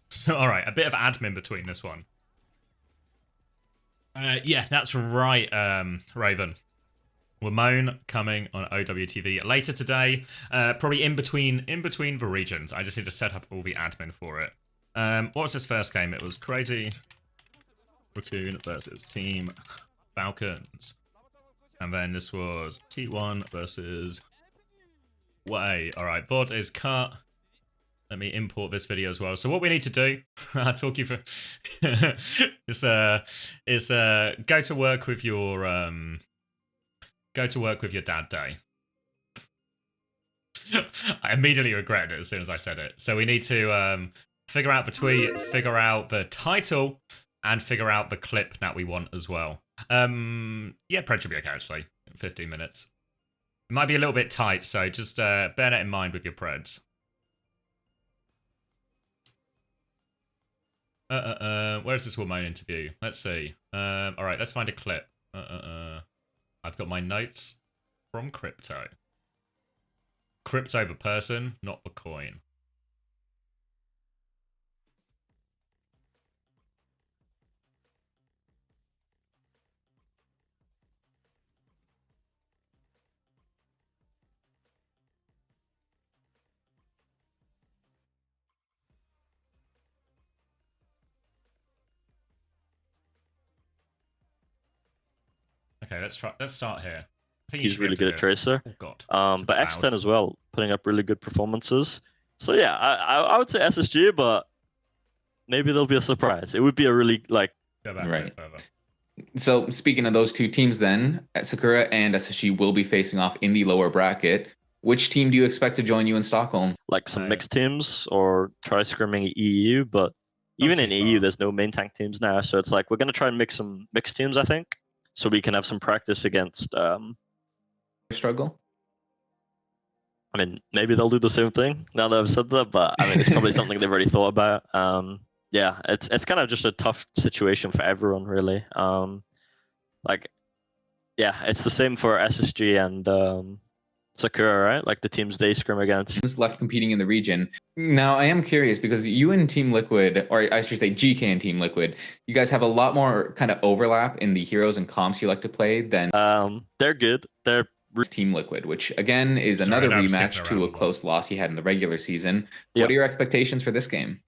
So, all right, a bit of admin between this one. Yeah, that's right, Raven. Lamone coming on OWTV later today, probably in between the regions. I just need to set up all the admin for it. What was this first game? It was Crazy Raccoon versus Team Falcons. And then this was T1 versus Way. Alright, VOD is cut. Let me import this video as well. So what we need to do, I'll talk you through, is go to work with your dad day. I immediately regretted it as soon as I said it. So we need to figure out the tweet, figure out the title, and figure out the clip that we want as well. Yeah, Pred should be okay actually. 15 minutes. It might be a little bit tight, so just bear that in mind with your Preds. Where's this Woman interview? Let's see. Alright, let's find a clip. I've got my notes from crypto. Crypto the person, not the coin. Okay, let's start here. I think he's really good at Tracer. Oh god. But X10 as well, putting up really good performances. So yeah, I would say SSG, but maybe there'll be a surprise. It would be a really like Go back right. further. So speaking of those two teams then, Sakura and SSG will be facing off in the lower bracket. Which team do you expect to join you in Stockholm? Like some mixed teams or try scrimming EU, but even in EU there's no main tank teams now, so it's like we're gonna try and mix some mixed teams, I think. So we can have some practice against struggle. I mean, maybe they'll do the same thing now that I've said that, but I mean, it's probably something they've already thought about. Yeah, it's kind of just a tough situation for everyone, really. Like, yeah, it's the same for SSG and Sakura, right? Like the teams they scrim against. Left competing in the region. Now, I am curious because you and Team Liquid, or I should say GK and Team Liquid, you guys have a lot more kind of overlap in the heroes and comps you like to play than they're good. They're Team Liquid, which again is another rematch to a close loss he had in the regular season. Yep. What are your expectations for this game?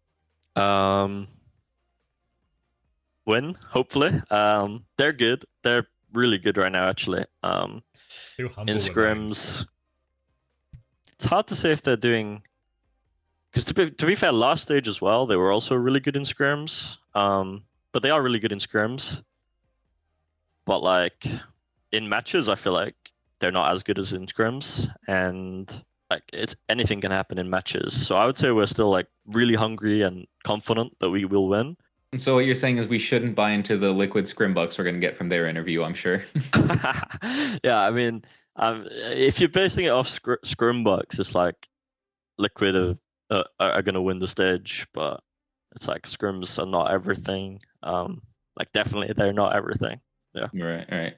Win, hopefully. They're good. They're really good right now, actually. In scrims, it's hard to say if they're doing, because to be fair, last stage as well, they were also really good in scrims. But they are really good in scrims. But like in matches, I feel like they're not as good as in scrims, and like it's anything can happen in matches. So I would say we're still like really hungry and confident that we will win. And so what you're saying is we shouldn't buy into the Liquid scrim bucks we're going to get from their interview, I'm sure. Yeah, I mean, if you're basing it off scrim bucks, it's like Liquid are going to win the stage, but it's like scrims are not everything. Like definitely they're not everything. Yeah. Right.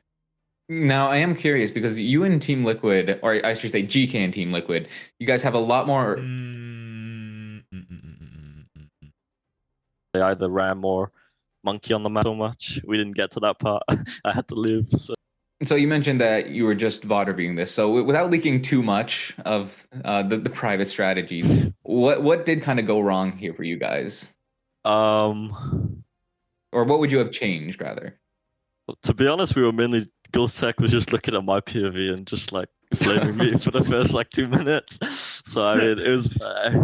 Now, I am curious because you and Team Liquid, or I should say GK and Team Liquid, you guys have a lot more... They either ram or monkey on the map so much. We didn't get to that part. I had to leave. So you mentioned that you were just VOD reviewing this. So without leaking too much of the private strategies, what did kind of go wrong here for you guys? Or what would you have changed, rather? To be honest, we were mainly... Ghost Tech was just looking at my POV and just like flaming me for the first like 2 minutes. So I mean, it was,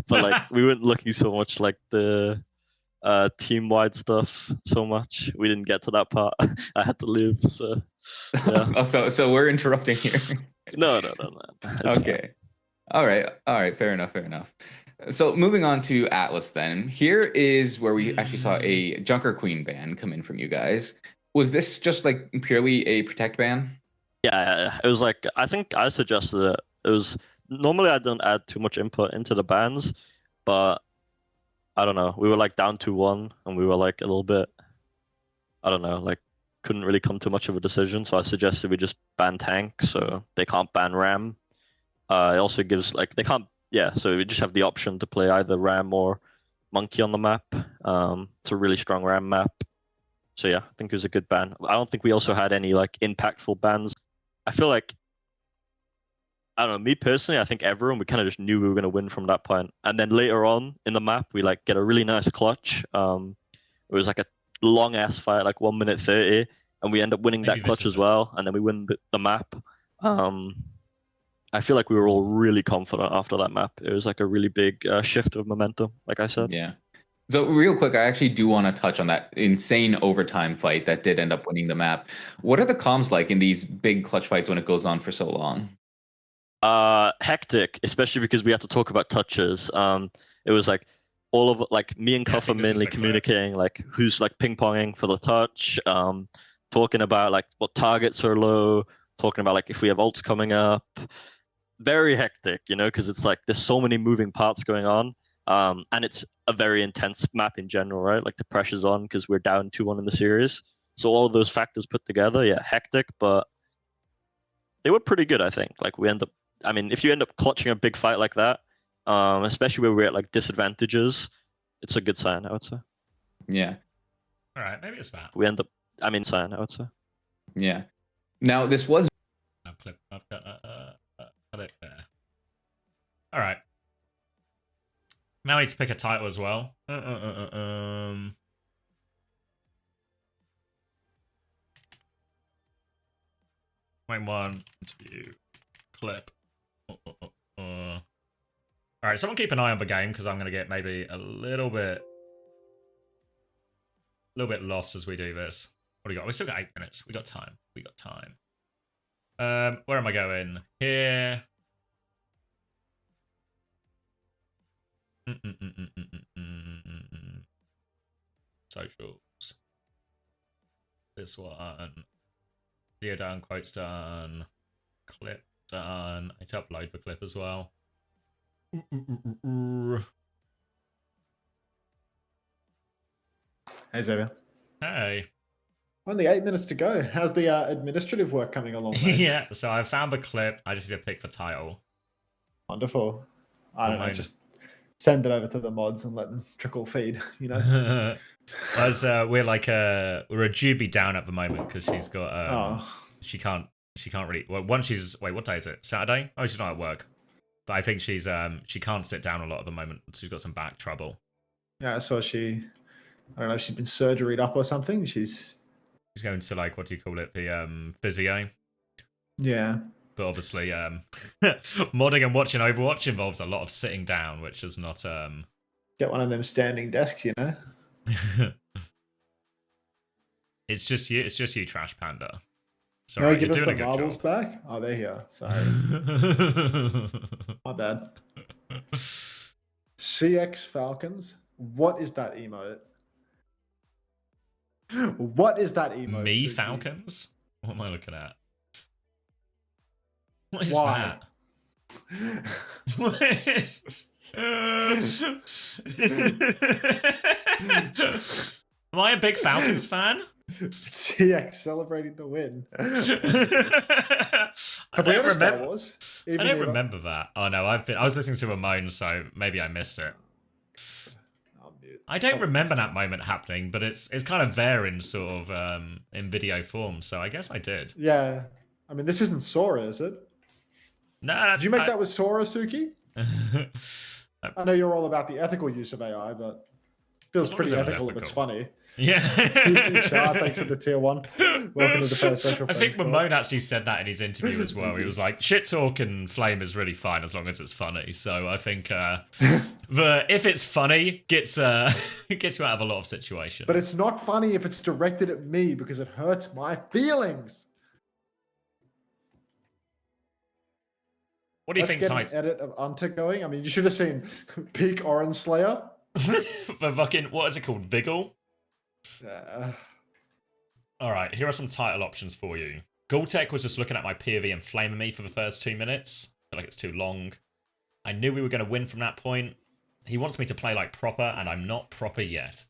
but like we weren't looking so much like the team-wide stuff so much. We didn't get to that part. I had to leave. So yeah. Oh, so we're interrupting here. No. Okay. All right. Fair enough. So moving on to Atlas then. Here is where we actually saw a Junker Queen ban come in from you guys. Was this just like purely a protect ban? Yeah, it was like, I think I suggested it. It was, normally I don't add too much input into the bans, but I don't know. We were like down 2-1 and we were like a little bit, I don't know, like couldn't really come to much of a decision. So I suggested we just ban tank so they can't ban ram. It also gives like, they can't, yeah, so we just have the option to play either ram or Monkey on the map. It's a really strong ram map. So yeah, I think it was a good ban. I don't think we also had any like impactful bans. I feel like, I don't know, me personally, I think everyone, we kind of just knew we were going to win from that point. And then later on in the map, we like get a really nice clutch. It was like a long ass fight, like 1 minute 30, and we end up winning that clutch as well. And then we win the map. I feel like we were all really confident after that map. It was like a really big shift of momentum, like I said. Yeah. So real quick, I actually do want to touch on that insane overtime fight that did end up winning the map. What are the comms like in these big clutch fights when it goes on for so long? Hectic, especially because we had to talk about touches. It was like all of like me and Cuff are mainly communicating like who's like ping-ponging for the touch, talking about like what targets are low, talking about like if we have ults coming up. Very hectic, you know, because it's like there's so many moving parts going on. And it's a very intense map in general, right? Like the pressure's on because we're down 2-1 in the series. So all of those factors put together, yeah, hectic, but they were pretty good, I think. Like if you end up clutching a big fight like that, especially where we're at like disadvantages, it's a good sign, I would say. Yeah. All right, maybe it's bad. Sign, I would say. Yeah. Now this was. I've cut it there. All right. Now I need to pick a title as well. Main one, interview, clip. All right, someone keep an eye on the game because I'm going to get maybe a little bit lost as we do this. What do we got? We still got 8 minutes. We got time. Where am I going? Here. Socials. This one. Video done, quotes done, clip done. I need to upload the clip as well. Hey, Xavier. Hey. Only 8 minutes to go. How's the administrative work coming along? Yeah, so I found the clip. I just need to pick the title. Wonderful. I don't know, just send it over to the mods and let them trickle feed, you know? As we're a Juby down at the moment because she's got she can't really, well, what day is it? Saturday? Oh, she's not at work. But I think she's she can't sit down a lot at the moment. She's got some back trouble. Yeah, so I don't know if she's been surgeried up or something. She's going to like, what do you call it? The physio. Yeah. But obviously modding and watching Overwatch involves a lot of sitting down, which is not get one of them standing desks, you know. It's just you, Trash Panda. Sorry, no, you're doing a good marbles job. Back? Oh, they're here. Sorry. My bad. CX Falcons. What is that emote? What is that emote? Me, Suki? Falcons? What am I looking at? What is Why? that? What is... Am I a big Falcons fan? CX celebrating the win. I don't remember that. Oh no, I was listening to Ramon, so maybe I missed it. I don't remember that moment happening, but it's kind of there in sort of in video form, so I guess I did. Yeah, I mean this isn't Sora, is it? No. Did you make that with Sora, Suki? I know you're all about the ethical use of AI, but it feels pretty ethical if it's funny. Yeah. Thanks for the tier 1. Welcome to the first special. I think Ramon actually said that in his interview as well. He was like, shit talk and flame is really fine as long as it's funny. So I think if it's funny, gets you out of a lot of situations. But it's not funny if it's directed at me because it hurts my feelings. What do you think? Let's get an edit of Unta going. I mean, you should have seen Peak Orange Slayer. For fucking, what is it called? Vigil? All right, here are some title options for you. Gultec was just looking at my POV and flaming me for the first 2 minutes. I feel like it's too long. I knew we were going to win from that point. He wants me to play like proper, and I'm not proper yet.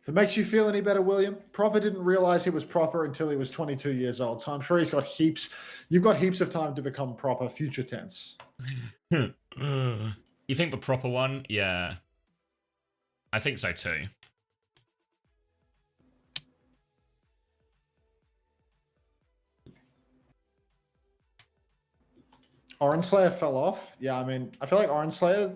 If it makes you feel any better, William, Proper didn't realize he was proper until he was 22 years old. So I'm sure you've got heaps of time to become proper, future tense. You think the proper one? Yeah. I think so too. Orange Slayer fell off. Yeah, I mean, I feel like Orange Slayer,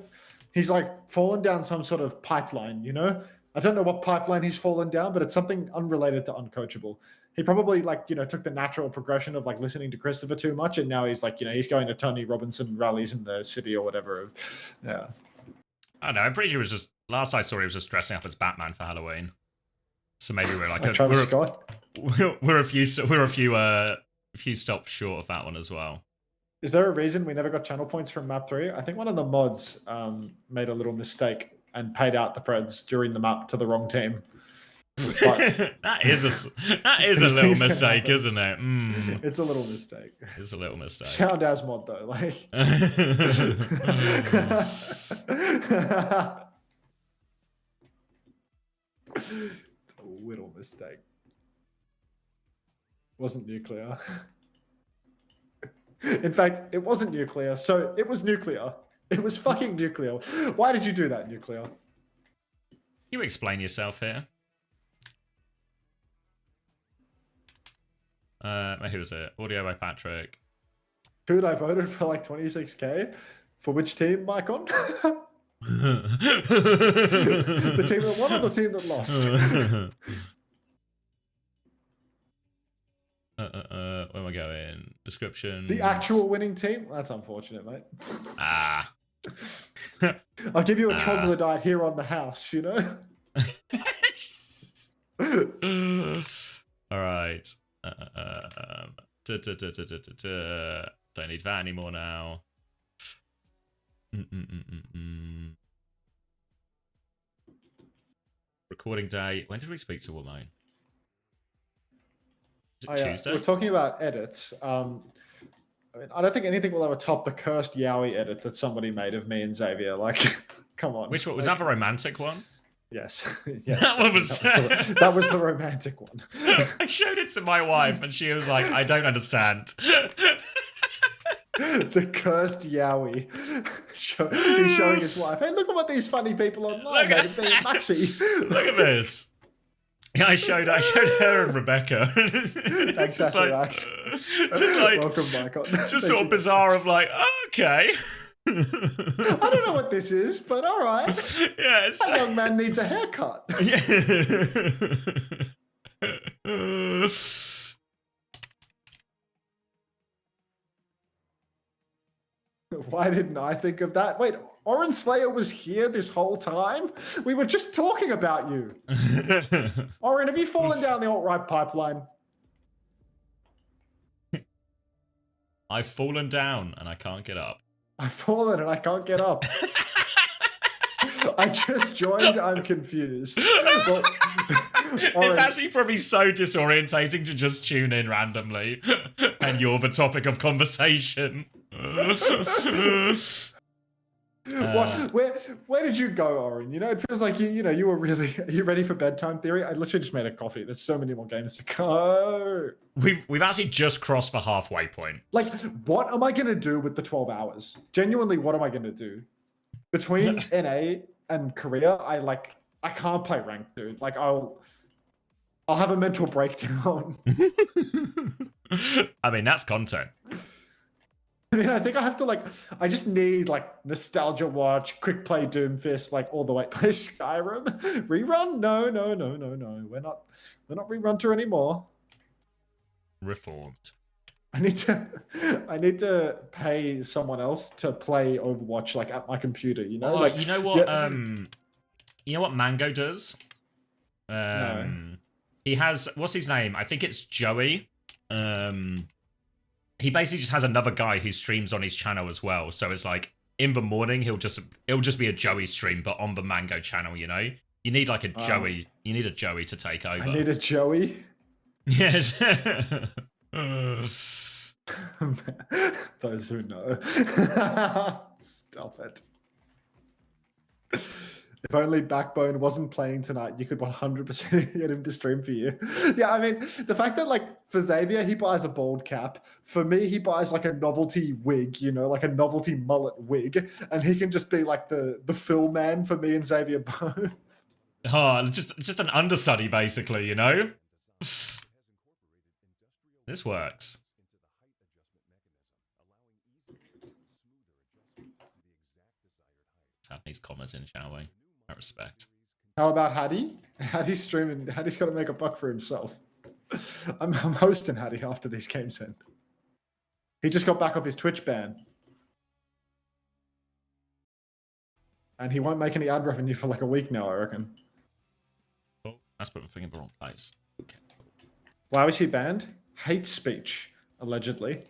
he's like fallen down some sort of pipeline, you know? I don't know what pipeline he's fallen down, but it's something unrelated to uncoachable. He probably like, you know, took the natural progression of like listening to Christopher too much. And now he's like, you know, he's going to Tony Robinson rallies in the city or whatever. Yeah. I don't know. I'm pretty sure it was just, last I saw he was just dressing up as Batman for Halloween. So maybe we're like, Travis Scott. We're a few stops short of that one as well. Is there a reason we never got channel points from map 3? I think one of the mods made a little mistake and paid out the Preds during the map to the wrong team. But that is a little mistake, isn't it? It's a little mistake. It's a little mistake. Sound as mod though, like. It's a little mistake. Wasn't nuclear. In fact, it wasn't nuclear, so it was nuclear. It was fucking nuclear. Why did you do that, nuclear? You explain yourself here. Who was it? Audio by Patrick. Dude, I voted for like 26k. For which team, Mycon? The team that won or the team that lost? Where am I going? Description. The actual winning team? That's unfortunate, mate. I'll give you a troglodyte here on the house, you know? All right. Don't need that anymore now. Recording day. When did we speak to Woman? Tuesday? We're talking about edits. I mean, I don't think anything will ever top the cursed Yowie edit that somebody made of me and Xavier. Like, come on. Which one? Was that the romantic one? Yes. Yes. That one was... that was the romantic one. I showed it to my wife and she was like, I don't understand. The cursed Yowie. He's showing his wife, hey, look at what these funny people online made of being Maxi. Look at this. Yeah, I showed her and Rebecca. Thanks, just like, Max. Just like, welcome, Michael. It's just sort of bizarre of like, oh, okay. I don't know what this is, but all right. Yeah, that young man needs a haircut. Yeah. Why didn't I think of that? Wait, Orange Slayer was here this whole time? We were just talking about you. Oren, have you fallen down the alt-right pipeline? I've fallen down and I can't get up. I've fallen and I can't get up. I just joined, I'm confused. Well, it's actually probably so disorientating to just tune in randomly and you're the topic of conversation. Where did you go, Oren? You know, it feels like you were really. Are you ready for bedtime theory? I literally just made a coffee. There's so many more games to go. We've actually just crossed the halfway point. Like, what am I gonna do with the 12 hours? Genuinely, what am I gonna do? Between NA and Korea, I can't play ranked, dude. Like, I'll have a mental breakdown. I mean, that's content. I mean, I think I have to I just need nostalgia watch, quick play Doomfist, all the way play Skyrim. Rerun? No. We're not rerunter anymore. Reformed. I need to pay someone else to play Overwatch at my computer, you know? Oh, you know what you know what Mango does? No. He has, what's his name? I think it's Joey. He basically just has another guy who streams on his channel as well. So it's like in the morning it'll just be a Joey stream, but on the Mango channel, you know? You need a Joey. You need a Joey to take over. I need a Joey? Yes. Those who know. Stop it. If only Backbone wasn't playing tonight, you could 100% get him to stream for you. Yeah, I mean, the fact that, like, for Xavier, he buys a bald cap. For me, he buys, like, a novelty wig, you know, like a novelty mullet wig. And he can just be, like, the fill man for me and Xavier Bone. Oh, just an understudy, basically, you know? This works. Let's have these commas in, shall we? I respect. How about Hattie? Hattie's streaming. Hattie's got to make a buck for himself. I'm hosting Hattie after these games end. He just got back off his Twitch ban. And he won't make any ad revenue for like a week now, I reckon. Oh, that's put my finger in the wrong place. Okay. Why was he banned? Hate speech, allegedly.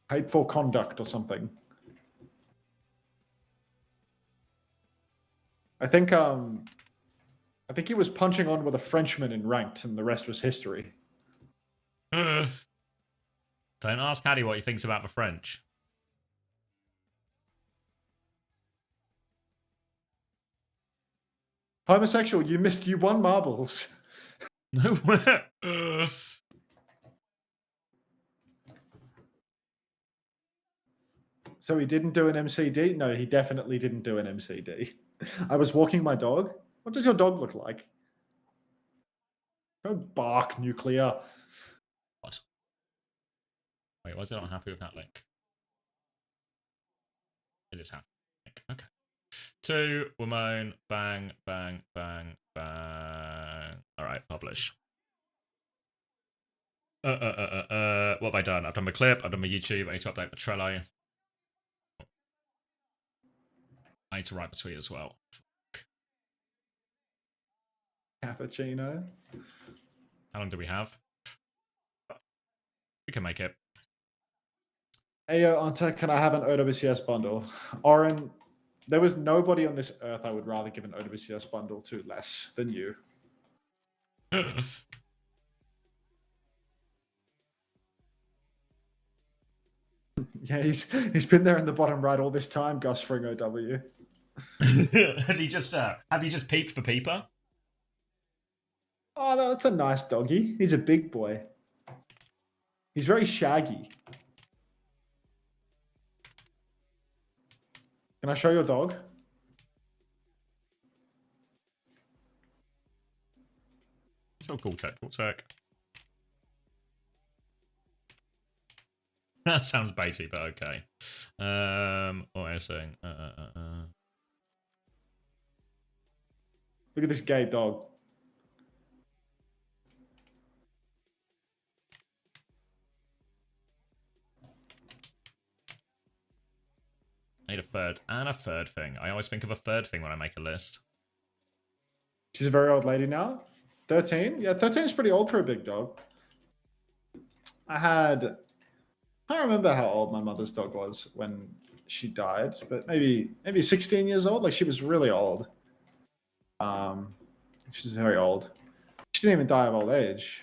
Hateful conduct or something. I think he was punching on with a Frenchman in ranked, and the rest was history. Don't ask Hattie what he thinks about the French. Homosexual, you won marbles. No. So he didn't do an MCD? No, he definitely didn't do an MCD. I was walking my dog. What does your dog look like? Don't bark, Nuclear. What? Wait, why is it not happy with that link? It is happy. Okay. 2, Ramon, bang, bang, bang, bang. Alright, publish. What have I done? I've done my clip, I've done my YouTube, I need to update my Trello. I need to write the tweet as well. Cappuccino. How long do we have? We can make it. Ayo, Anta, can I have an OWCS bundle? Oren, there was nobody on this earth I would rather give an OWCS bundle to less than you. Yeah, he's been there in the bottom right all this time, Gus Fring OW. Has he just have you just peeped for Peeper? Oh, that's a nice doggy. He's a big boy. He's very shaggy. Can I show your dog? It's all cool tech, cool tech. That sounds baity, but okay. What am I saying? Look at this gay dog. I need a third thing. I always think of a third thing when I make a list. She's a very old lady now. 13? Yeah, 13 is pretty old for a big dog. I can't remember how old my mother's dog was when she died, but maybe 16 years old. Like, she was really old. She's very old. She didn't even die of old age.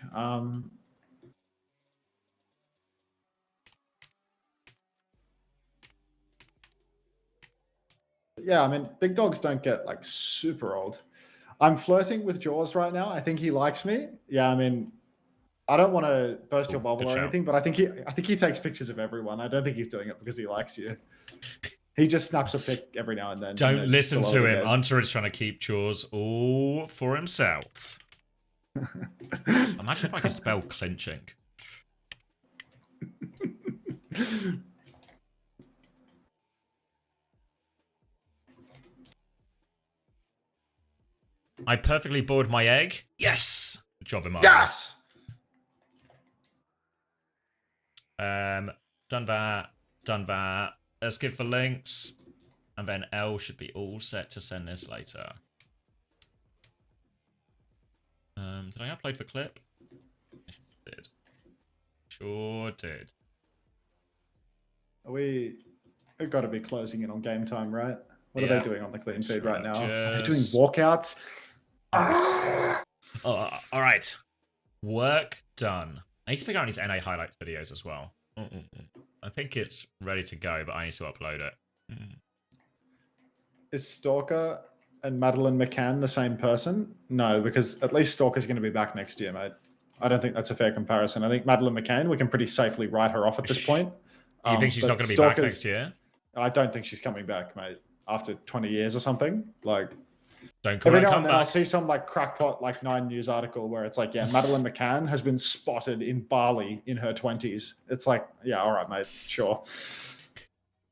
Yeah, I mean, big dogs don't get like super old. I'm flirting with Jaws right now. I think he likes me. Yeah, I mean, I don't want to burst your bubble or anything, but I think he takes pictures of everyone. I don't think he's doing it because he likes you. He just snaps a pic every now and then. Don't listen to him. Hunter is trying to keep Jaws all for himself. Imagine if I could spell clinching. I perfectly boiled my egg. Yes! Good job, Imari. Yes! Done that. Let's give the links. And then L should be all set to send this later. Did I upload the clip? I did. Sure did. We've got to be closing in on game time, right? What are they doing on the clean feed right now? Are they doing walkouts? All right. Work done. I need to figure out these NA highlights videos as well. I think it's ready to go, but I need to upload it. Is Stalker and Madeline McCann the same person? No, because at least Stalker's going to be back next year, mate. I don't think that's a fair comparison. I think Madeline McCann, we can pretty safely write her off at this point. You think she's not going to be back next year? I don't think she's coming back, mate. After 20 years or something, like. Don't call every her now and then back. I'll see some like crackpot like 9 News article where it's like, yeah, Madeline McCann has been spotted in Bali in her 20s. It's like, yeah, all right, mate, sure.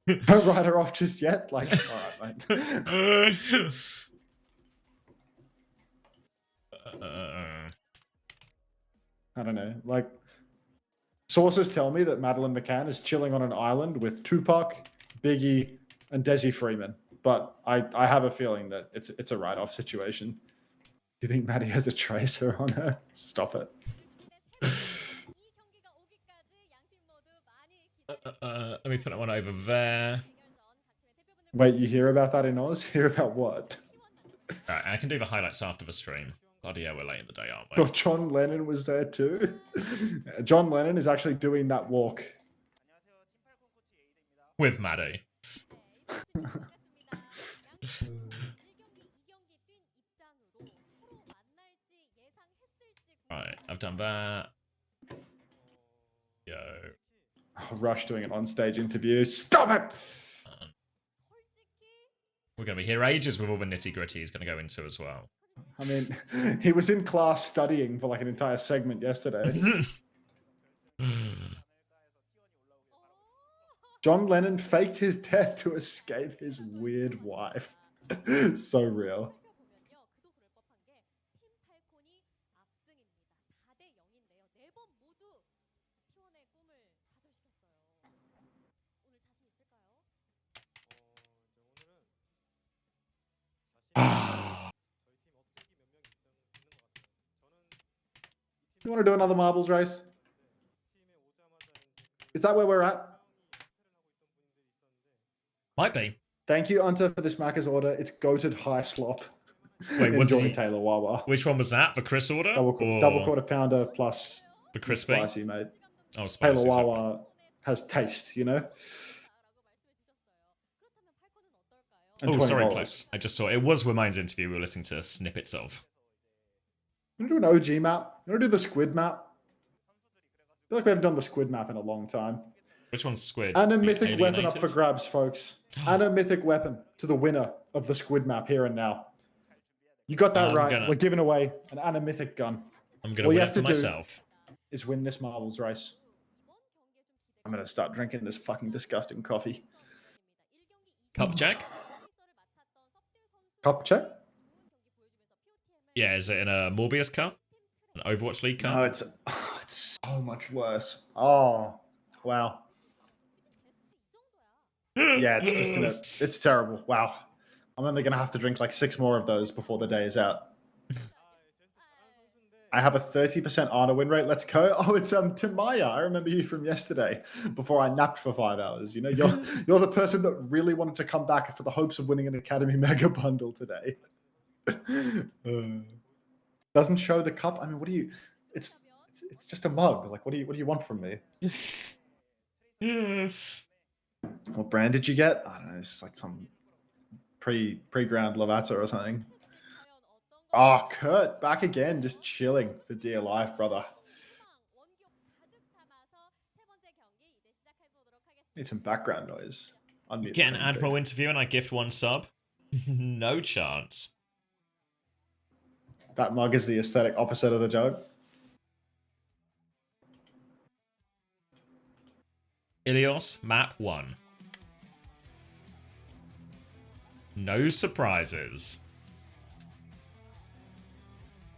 Don't write her off just yet. Like, all right, mate. I don't know. Like, sources tell me that Madeline McCann is chilling on an island with Tupac, Biggie, and Desi Freeman. But I have a feeling that it's a write-off situation. Do you think Maddie has a tracer on her? Stop it. Let me put that one over there. Wait, you hear about that in Oz? Hear about what? Right, I can do the highlights after the stream. Bloody hell, we're late in the day, aren't we? Oh, John Lennon was there too. John Lennon is actually doing that walk. With Maddie. Right, I've done that. Yo. Oh, Rush doing an on-stage interview. Stop it! We're going to be here ages with all the nitty-gritty he's going to go into as well. I mean, he was in class studying for like an entire segment yesterday. John Lennon faked his death to escape his weird wife. So real. You want to do another marbles race? Is that where we're at? Might be. Thank you, Hunter, for this Macca's order. It's goated high slop. Wait, what Enjoy did he... Taylor Wawa. Which one was that? The Chris order? Double quarter pounder plus the crispy? Spicy, mate. Oh, spicy. Taylor Wawa has taste, you know? And oh, sorry, Plex. I just saw it. It was Ramon's interview we were listening to snippets of. You want to do an OG map? You want to do the squid map? I feel like we haven't done the squid map in a long time. Which one's squid? And a mythic weapon up for grabs, folks. And a mythic weapon to the winner of the squid map here and now. You got that right. We're giving away an animythic gun. I'm going to win it for myself. Is win this marbles race. I'm going to start drinking this fucking disgusting coffee. Cup check? Cup check? Yeah, is it in a Morbius cup? An Overwatch League cup? No, it's so much worse. Oh, wow. Yeah, it's just gonna. It's terrible. Wow. I'm only gonna have to drink like 6 more of those before the day is out. I have a 30% honor win rate. Let's go. Oh, it's Timaya. I remember you from yesterday before I napped for 5 hours. You know, you're the person that really wanted to come back for the hopes of winning an Academy Mega Bundle today. Doesn't show the cup. I mean, what do you? It's just a mug. Like, what do you want from me? What brand did you get? I don't know. It's like some pre-ground Lavazza or something. Oh, Kurt, back again, just chilling for dear life, brother. Need some background noise. Unmute. Get an Admiral interview and I gift 1 sub? No chance. That mug is the aesthetic opposite of the jug. Ilios, map 1. No surprises.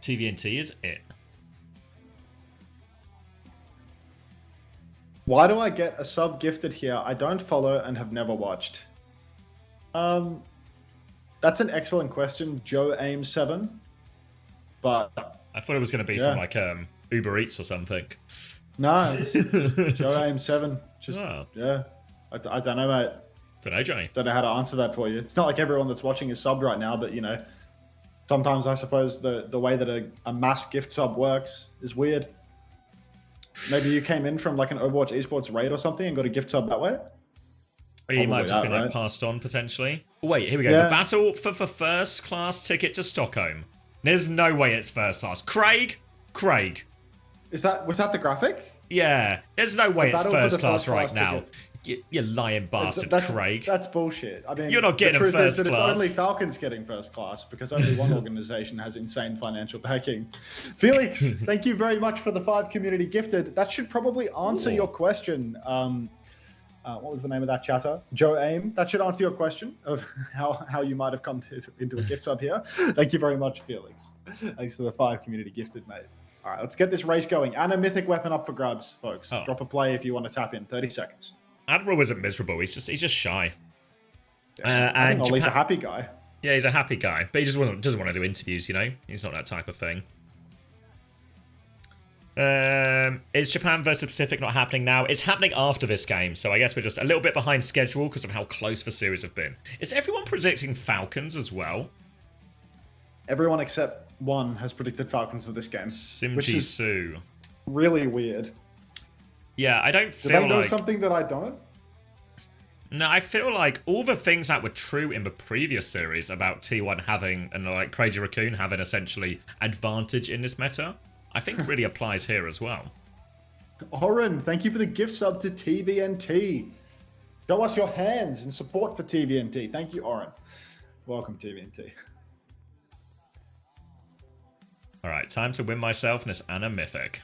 TVNT is it. Why do I get a sub gifted here? I don't follow and have never watched. That's an excellent question, Joe Aim 7. But I thought it was going to be from like Uber Eats or something. No, it's Joe Aim 7. Just yeah, I don't know, mate. Don't know, Johnny. Don't know how to answer that for you. It's not like everyone that's watching is subbed right now, but you know, sometimes I suppose the way that a mass gift sub works is weird. Maybe you came in from like an Overwatch esports raid or something and got a gift sub that way. Or you might have just been like passed on potentially. Oh, wait, here we go. The battle for first class ticket to Stockholm. There's no way it's first class. Craig. Was that the graphic? Yeah, there's no way it's first class right now. You lying bastard, Craig. That's bullshit. I mean, you're not getting the truth first is that class. It's only Falcons getting first class because only one organization has insane financial backing. Felix, thank you very much for the 5 community gifted. That should probably answer your question. What was the name of that chatter? Joe Aim. That should answer your question of how you might have come into a gift sub here. Thank you very much, Felix. Thanks for the 5 community gifted, mate. All right, let's get this race going. And a mythic weapon up for grabs, folks. Drop a play if you want to tap in. 30 seconds. Admiral isn't miserable. He's just shy. Yeah, and Ollie's a happy guy. Yeah, he's a happy guy, but he just doesn't want to do interviews. You know, he's not that type of thing. Is Japan versus Pacific not happening now? It's happening after this game, so I guess we're just a little bit behind schedule because of how close the series have been. Is everyone predicting Falcons as well? Everyone except one has predicted Falcons for this game. Simji Su. Really weird. Yeah, I don't feel like... Do they know something that I don't? No, I feel like all the things that were true in the previous series about T1 having, and like Crazy Raccoon having essentially advantage in this meta, I think really applies here as well. Oren, thank you for the gift sub to TVNT. Show us your hands in support for TVNT. Thank you, Oren. Welcome, TVNT. All right, time to win myself in this Ana Mythic.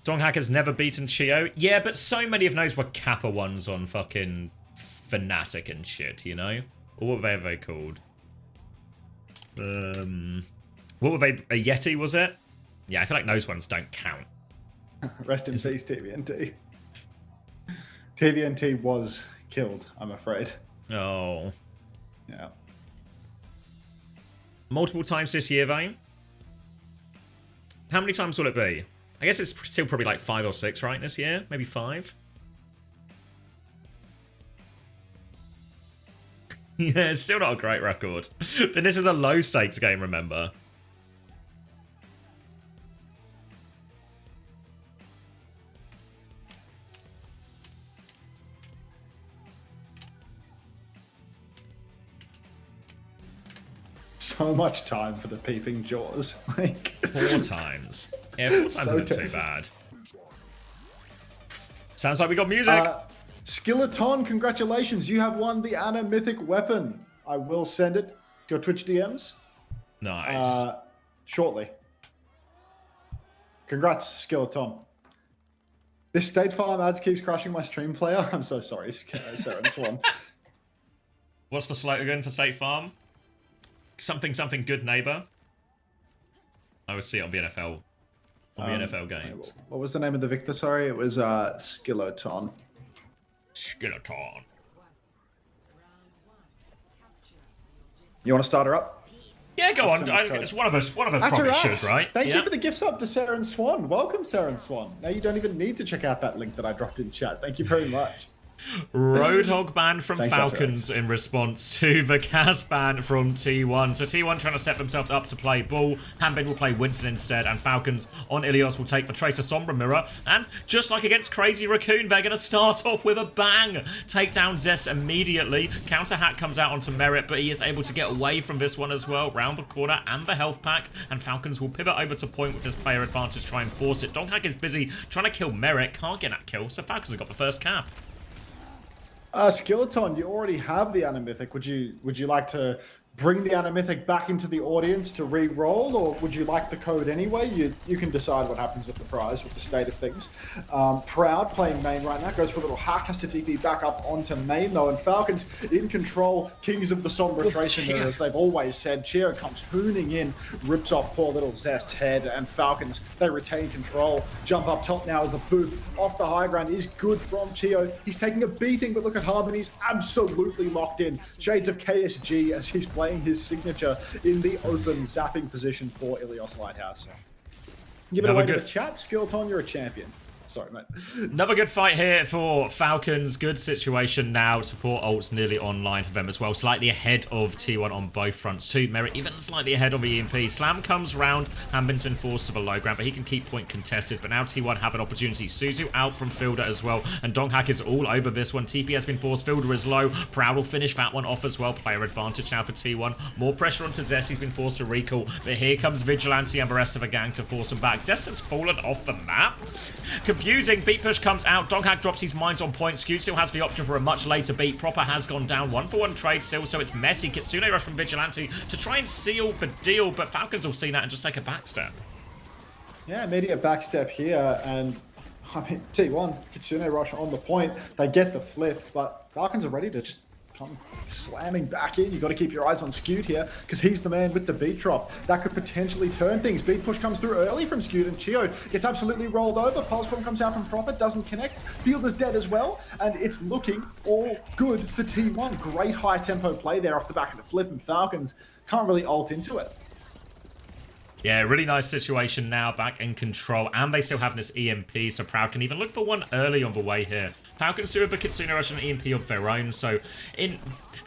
Donghack has never beaten Chio. Yeah, but so many of those were Kappa ones on fucking Fnatic and shit, you know? Or what were they called? What were they? A Yeti, was it? Yeah, I feel like those ones don't count. Rest in peace, TVNT. TVNT was killed, I'm afraid. Oh. Yeah. Multiple times this year, though? How many times will it be? I guess it's still probably like 5 or 6, right, this year? Maybe 5? Yeah, it's still not a great record. But this is a low-stakes game, remember? So much time for the peeping jaws. Like 4 times. Yeah, 4 times so isn't too bad. Sounds like we got music. Skilleton, congratulations. You have won the Ana Mythic weapon. I will send it to your Twitch DMs. Nice. Shortly. Congrats, Skilleton. This State Farm ads keeps crashing my stream player. I'm so sorry, Sarah. This one. What's the slogan for State Farm? Something good neighbor. I would see it on the NFL. On the NFL games. What was the name of the victor? Sorry, it was Skilleton. Skilleton. You want to start her up? Yeah, go on. It's one of us. One of us probably should, right? Thank you for the gifts up to Sarah and Swan. Welcome, Sarah and Swan. Now you don't even need to check out that link that I dropped in chat. Thank you very much. Roadhog ban from Thanks, Falcons in response to the Cas ban from T1. So T1 trying to set themselves up to play Bull. Hanbin will play Winston instead, and Falcons on Ilios will take the Tracer Sombra Mirror. And just like against Crazy Raccoon, they're going to start off with a bang. Take down Zest immediately. Counter Hack comes out onto Merit, but he is able to get away from this one as well. Round the corner and the health pack, and Falcons will pivot over to point with this player advantage, try and force it. Donghack is busy trying to kill Merit, can't get that kill, so Falcons have got the first cap. Skilleton, you already have the Ana Mythic. Would you like to bring the Ana Mythic back into the audience to re-roll, or would you like the code anyway? You can decide what happens with the prize, with the state of things. Proud playing main right now, goes for a little hack, has to TP back up onto main though, and Falcons in control, kings of the Sombra Tracer Mirrors, they've always said. Chio comes hooning in, rips off poor little Zest's head, and Falcons, they retain control, jump up top now with a boop, off the high ground is good from Chio. He's taking a beating, but look at Harmon, he's absolutely locked in. Shades of KSG as he's playing his signature in the open zapping position for Ilios Lighthouse. Give it away to the chat. Skilleton, you're a champion. Sorry, mate. Another good fight here for Falcons. Good situation now. Support ult's nearly online for them as well. Slightly ahead of T1 on both fronts too. Merit even slightly ahead of the EMP. Slam comes round. Hanbin's been forced to the low ground, but he can keep point contested. But now T1 have an opportunity. Suzu out from Fielder as well. And Donghak is all over this one. TP has been forced. Fielder is low. Proud will finish that one off as well. Player advantage now for T1. More pressure onto Zest. He's been forced to recall. But here comes Vigilante and the rest of the gang to force him back. Zest has fallen off the map. Confusing. Beat push comes out. Donghak drops his mines on point. Skewed still has the option for a much later beat. Proper has gone down. 1-for-1 trade still, so it's messy. Kitsune rush from Vigilante to try and seal the deal, but Falcons will see that and just take a backstep. Yeah, immediate backstep here, and I mean, T1, Kitsune rush on the point. They get the flip, but Falcons are ready to just come slamming back in. You've got to keep your eyes on Skewed here, because he's the man with the beat drop. That could potentially turn things. Beat push comes through early from Skewed, and Chio gets absolutely rolled over. Pulse bomb comes out from Proper, doesn't connect. Fielder's dead as well, and it's looking all good for T1. Great high tempo play there off the back of the flip, and Falcons can't really ult into it. Yeah, really nice situation now, back in control, and they still have this EMP, so Proud can even look for one early on the way here. Falcons do have a Kitsune rush and EMP of their own, so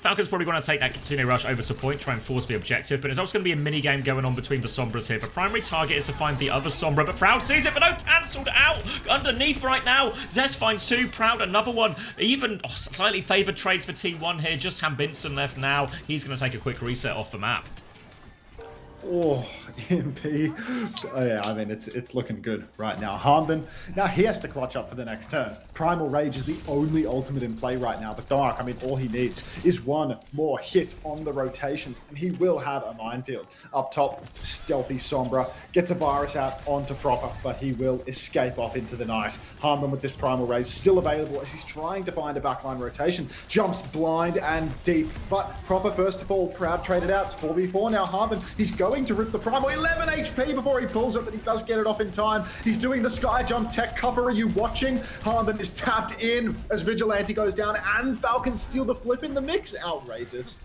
Falcons probably going to take that Kitsune rush over to point, try and force the objective, but there's also going to be a mini-game going on between the Sombras here. The primary target is to find the other Sombra, but Proud sees it, but no, cancelled out underneath right now. Zest finds two, Proud another one. Even slightly favoured trades for T1 here, just Hanbinson left now. He's going to take a quick reset off the map. Oh, EMP. Oh, yeah, I mean, it's looking good right now. Hanbin, now he has to clutch up for the next turn. Primal Rage is the only ultimate in play right now, but Dark, I mean, all he needs is one more hit on the rotations, and he will have a minefield. Up top, stealthy Sombra gets a virus out onto Proper, but he will escape off into the night. Hanbin with this Primal Rage still available as he's trying to find a backline rotation. Jumps blind and deep, but Proper first of all, Proud traded out. It's 4v4 now. Hanbin, he's going to rip the Primal. 11 HP before he pulls it, but he does get it off in time. He's doing the sky jump tech cover. Are you watching? Hanbin is tapped in as Vigilante goes down, and Falcons steal the flip in the mix. Outrageous.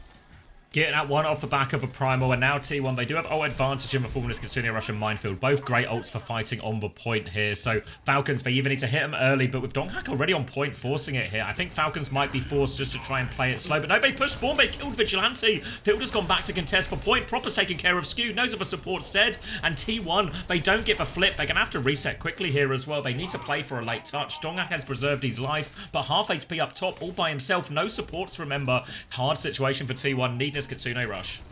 Getting that one off the back of a Primal, and now T1, they do have ult advantage in the form of this Kitsune Rush and Minefield. Both great ults for fighting on the point here. So Falcons, they even need to hit them early, but with Donghak already on point, forcing it here, I think Falcons might be forced just to try and play it slow. But no, they pushed spawn, they killed Vigilante. Fielder's gone back to contest for point. Proper's taking care of Skew, knows of a support's dead. And T1, they don't get the flip. They're going to have to reset quickly here as well. They need to play for a late touch. Donghak has preserved his life, but half HP up top, all by himself. No support to remember. Hard situation for T1, need this Kitsune Rush.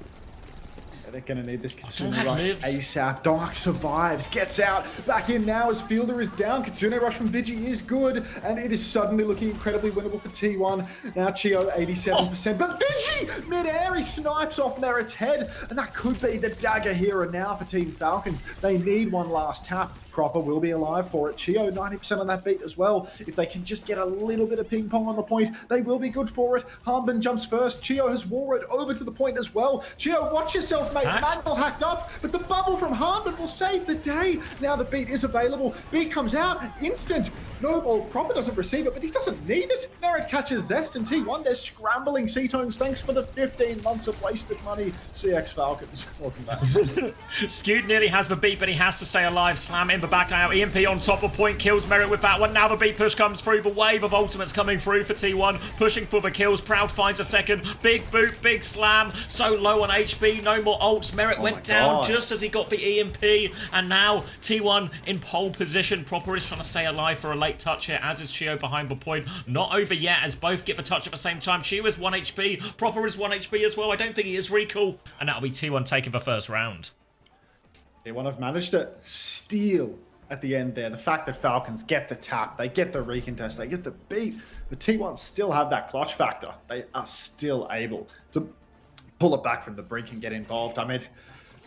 They're going to need this Kitsune Donghak Rush lives. ASAP. Donghak survives, gets out, back in now as Fielder is down. Kitsune Rush from Vigi is good, and it is suddenly looking incredibly winnable for T1. Now Chio 87%, but Vigi mid-air, he snipes off Merit's head, and that could be the dagger here and now for Team Falcons. They need one last tap. Proper will be alive for it. Chio 90% on that beat as well. If they can just get a little bit of ping pong on the point, they will be good for it. Hanbin jumps first. Chio has walled over to the point as well. Chio, watch yourself, mate. Manuel hacked up, but the bubble from Hanbin will save the day. Now the beat is available. Beat comes out, instant. No, well, Proper doesn't receive it, but he doesn't need it. Merit catches Zest, and T1, they're scrambling C-tones. Thanks for the 15 months of wasted money, CX Falcons. Welcome back. Skewed nearly has the beat, but he has to stay alive. Slam in the back now. EMP on top of point, kills Merit with that one. Now the beat push comes through. The wave of ultimates coming through for T1, pushing for the kills. Proud finds a second. Big boot, big slam. So low on HP, no more ults. Merit went down just as he got the EMP, and now T1 in pole position. Proper is trying to stay alive for a late touch here, as is Chio behind the point. Not over yet, as both get the touch at the same time. Chio is 1 HP. Proper is 1 HP as well. I don't think he is recall, and that'll be T1 taking the first round. T1 have managed to steal at the end there. The fact that Falcons get the tap, they get the recontest, they get the beat, the T1 still have that clutch factor. They are still able to pull it back from the brink and get involved. I mean,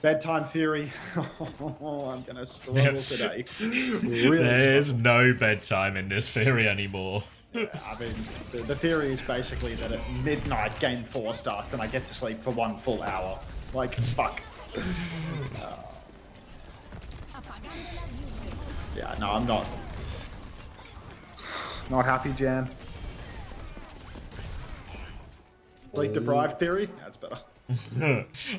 bedtime theory. I'm going to struggle today. Really There's no bedtime in this theory anymore. Yeah, I mean, the theory is basically that at midnight game 4 starts and I get to sleep for 1 full hour. Like, fuck. Yeah, no, I'm not happy, Jan. Sleep deprived theory? That's better.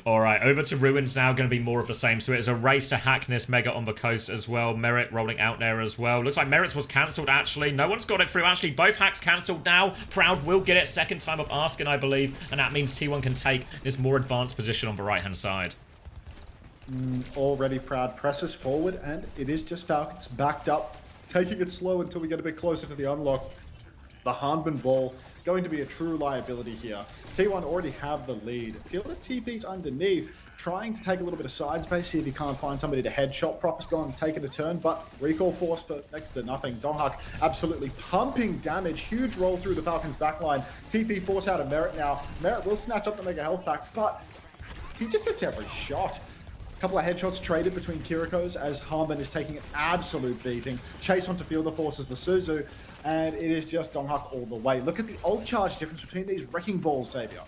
All right, over to Ruins now. Going to be more of the same. So it's a race to Hackness Mega on the coast as well. Merit rolling out there as well. Looks like Merit's was cancelled, actually. No one's got it through. Actually, both hacks cancelled now. Proud will get it. Second time of asking, I believe. And that means T1 can take this more advanced position on the right-hand side. Already Proud presses forward, and it is just Falcons backed up, taking it slow until we get a bit closer to the unlock. The Hanbin ball going to be a true liability here. T1 already have the lead. Feel the TP's underneath, trying to take a little bit of side space, see if he can't find somebody to headshot. Proper's gone and taken a turn, but recall force for next to nothing. Donghak absolutely pumping damage. Huge roll through the Falcons backline. TP force out of Merit now. Merit will snatch up the Mega Health pack, but he just hits every shot. A couple of headshots traded between Kirikos as Hanbin is taking an absolute beating. Chase onto Fielder forces the Suzu, and it is just Donghak all the way. Look at the ult charge difference between these wrecking balls, Xavier.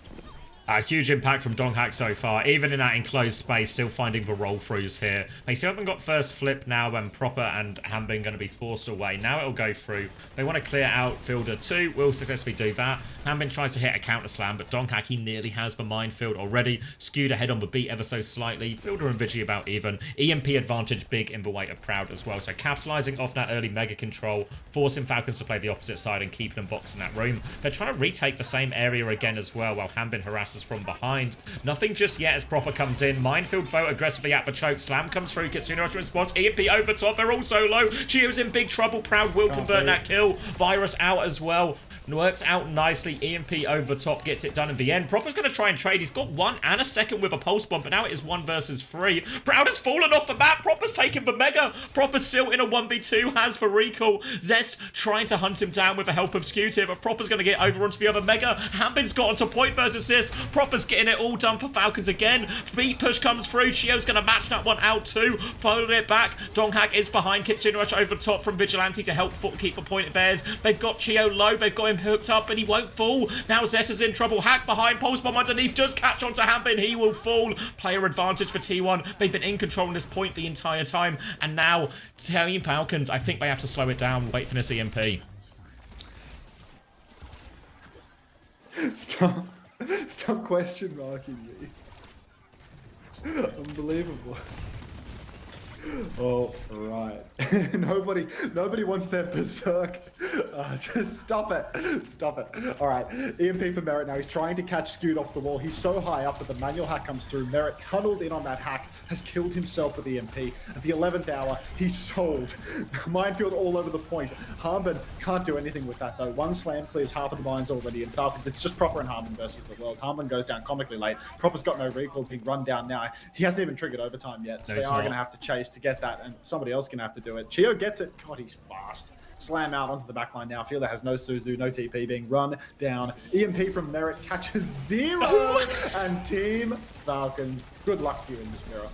A huge impact from Donghak so far, even in that enclosed space, still finding the roll-throughs here. They still haven't got first flip now, and Proper and Hanbin going to be forced away. Now it'll go through. They want to clear out Fielder 2, will successfully do that. Hanbin tries to hit a counter slam, but Donghak, he nearly has the minefield already. Skewed ahead on the beat ever so slightly. Fielder and Vigi about even. EMP advantage big in the weight of Proud as well. So capitalizing off that early mega control, forcing Falcons to play the opposite side and keeping them boxed in that room. They're trying to retake the same area again as well, while Hanbin harasses from behind. Nothing just yet as Proper comes in. Minefield vote aggressively at the choke. Slam comes through. Kitsune Rush response. EMP over top. They're all so low. Chio's in big trouble. Proud will convert that kill. Virus out as well. Works out nicely. EMP over top gets it done in the end. Proper's going to try and trade. He's got 1 and a second with a pulse bomb, but now it is 1 versus 3. Proud has fallen off the map. Proper's taken the mega. Proper's still in a 1v2. Has for recall. Zest trying to hunt him down with the help of Skewed here, but Proper's going to get over onto the other mega. Hanbin's got onto point versus this. Proper's getting it all done for Falcons again. Beat push comes through. Chio's going to match that one out too. Followed it back. Donghak is behind. Kitsune Rush over top from Vigilante to help keep the point of theirs. They've got Chio low. They've got him hooked up, but he won't fall. Now Zest is in trouble. Hack behind. Pulse bomb underneath. Just catch onto Hanbin. He will fall. Player advantage for T1. They've been in control in this point the entire time. And now, Team Falcons, I think they have to slow it down. Wait for this EMP. Stop question marking me. Unbelievable. Oh, right. Nobody wants their berserk. Just stop it. Stop it. All right. EMP for Merit now. He's trying to catch Skewed off the wall. He's so high up that the manual hack comes through. Merit tunneled in on that hack, has killed himself with EMP. At the 11th hour, he's sold. Minefield all over the point. Hanbin can't do anything with that, though. 1 slam clears half of the mines already in Falcons. It's just Proper and Hanbin versus the world. Hanbin goes down comically late. Proper's got no recall, being run down now. He hasn't even triggered overtime yet, so they are going to have to chase to get that, and somebody else gonna have to do it. Chio gets it. God, he's fast. Slam out onto the backline now. Fielder has no Suzu, no TP, being run down. EMP from Merit catches 0, and Team Falcons, good luck to you in this mirror.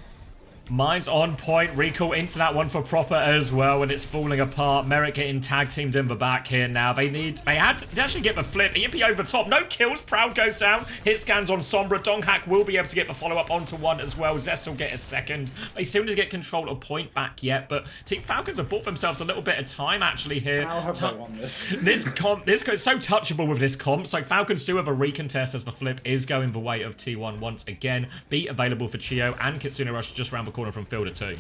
Mine's on point. Recall into that one for Proper as well, and it's falling apart. Merit getting tag teamed in the back here now. They actually get the flip. EMP over top. No kills. Proud goes down. Hit scans on Sombra. Donghak will be able to get the follow-up onto 1 as well. Zest will get a second. They still need to get control of point back yet, but Team Falcons have bought themselves a little bit of time actually here. How have they won this? This goes so touchable with this comp. So Falcons do have a recontest as the flip is going the way of T1 once again. Beat available for Chio and Kitsune Rush just around the corner from Fielder 2.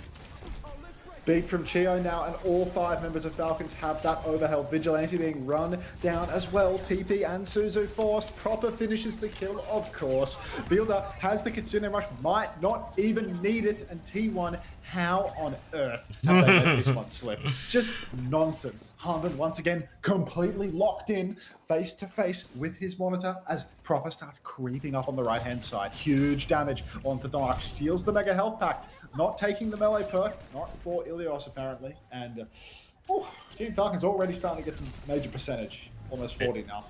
Big from Chio now, and all 5 members of Falcons have that overheld. Vigilante being run down as well. TP and Suzu forced. Proper finishes the kill, of course. Fielder has the Kitsune Rush, might not even need it, and T1, how on earth have they let this one slip? Just nonsense. Hanbin once again completely locked in, face to face with his monitor as Proper starts creeping up on the right-hand side. Huge damage onto Donghak. Steals the Mega Health Pack. Not taking the melee perk, not for Ilios apparently. And Team Falcons already starting to get some major percentage. Almost 40 now.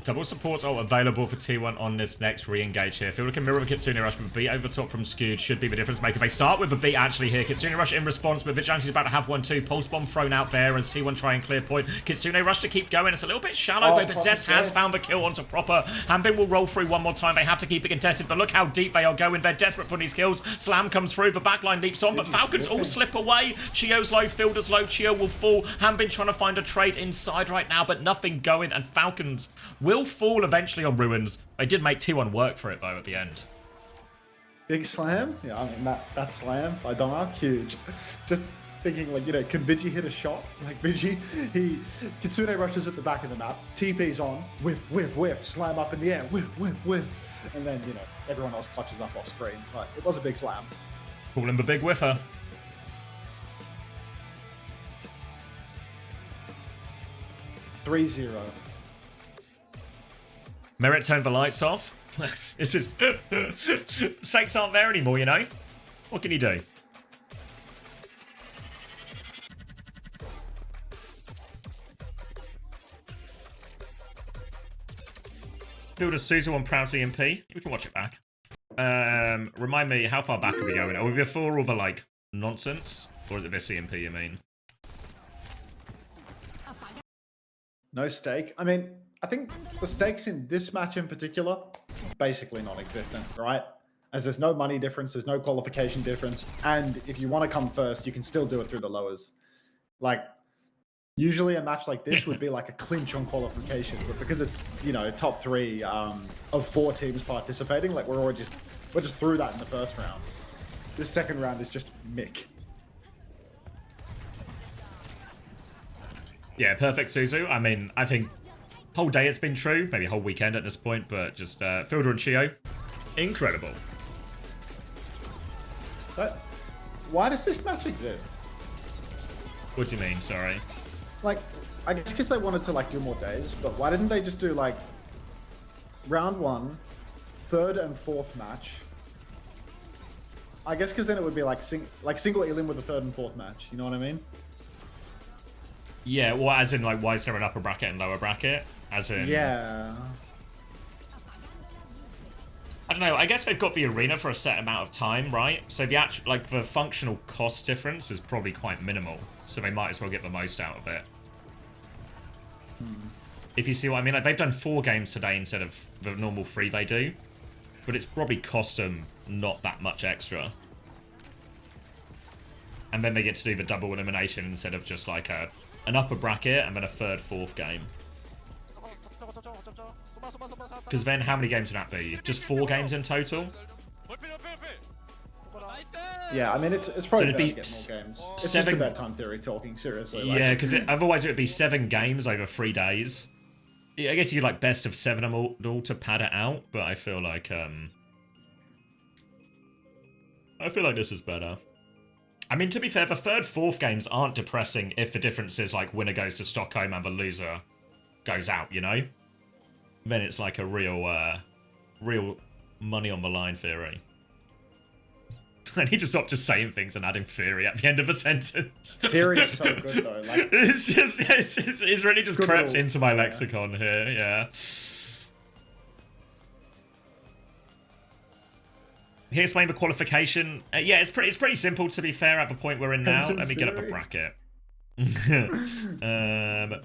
Double support available for T1 on this next re-engage here. Fielder can mirror the Kitsune Rush, but beat over top from Skewed should be the difference maker. They start with the beat actually here. Kitsune Rush in response, but Vigilante's about to have one too. Pulse bomb thrown out there as T1 try and clear point. Kitsune Rush to keep going. It's a little bit shallow though, but Zest has found the kill onto Proper. Hanbin will roll through one more time. They have to keep it contested, but look how deep they are going. They're desperate for these kills. Slam comes through, the backline leaps on, but Falcons all slip away. Chio's low, Fielder's low. Chio will fall. Hanbin trying to find a trade inside right now, but nothing going, and Falcons will fall eventually on Ruins. They did make T1 work for it though at the end. Big slam? Yeah, I mean, that slam by Donark, huge. Just thinking, like, you know, can Vigi hit a shot? Like, Vigi, Kitsune rushes at the back of the map, TP's on, whiff, whiff, whiff, slam up in the air, whiff, whiff, whiff. And then, you know, everyone else clutches up off screen. But it was a big slam. Call him the big whiffer. (3-0). Merit turned the lights off. This is... Sakes aren't there anymore, you know? What can you do? Build a Suzu on Proud CMP. We can watch it back. Remind me, how far back are we going? Are we before all the, like, nonsense? Or is it this CMP, you mean? No stake. I mean, I think the stakes in this match in particular, basically non-existent, right? As there's no money difference, there's no qualification difference, and if you want to come first, you can still do it through the lowers. Like, usually a match like this would be like a clinch on qualification, but because it's, you know, top 3 of 4 teams participating, like we're just through that in the first round. This second round is just mick. Yeah, perfect, Suzu. I mean, I think whole day it's been true, maybe a whole weekend at this point, but just Fielder and Chio, incredible. But why does this match exist? What do you mean, sorry? Like, I guess because they wanted to, like, do more days, but why didn't they just do, like, round 1, 3rd and 4th match? I guess because then it would be, like, single elim with the 3rd and 4th match, you know what I mean? Yeah, well, as in, like, why is there an upper bracket and lower bracket? As in... Yeah. I don't know, I guess they've got the arena for a set amount of time, right? So the actual, like, the functional cost difference is probably quite minimal. So they might as well get the most out of it. If you see what I mean, like, they've done 4 games today instead of the normal 3 they do. But it's probably cost them not that much extra. And then they get to do the double elimination instead of just, like, an upper bracket and then a 3rd, 4th game. Because then how many games would that be? Just 4 games in total? Yeah, I mean, it's probably it'd better be to get more games. It's 7... just a bedtime theory talking, seriously. Like. Yeah, because otherwise it would be 7 games over 3 days. Yeah, I guess you could, like, best of 7 them all to pad it out, but I feel like this is better. I mean, to be fair, the 3rd, 4th games aren't depressing if the difference is, like, winner goes to Stockholm and the loser goes out, you know? Then it's like a real money on the line theory. I need to stop just saying things and adding theory at the end of a sentence. Theory is so good though. Like, it's really just crept into my lexicon here. Yeah. Can you explain the qualification? Yeah, it's pretty simple to be fair at the point we're in now. Let me get up a bracket.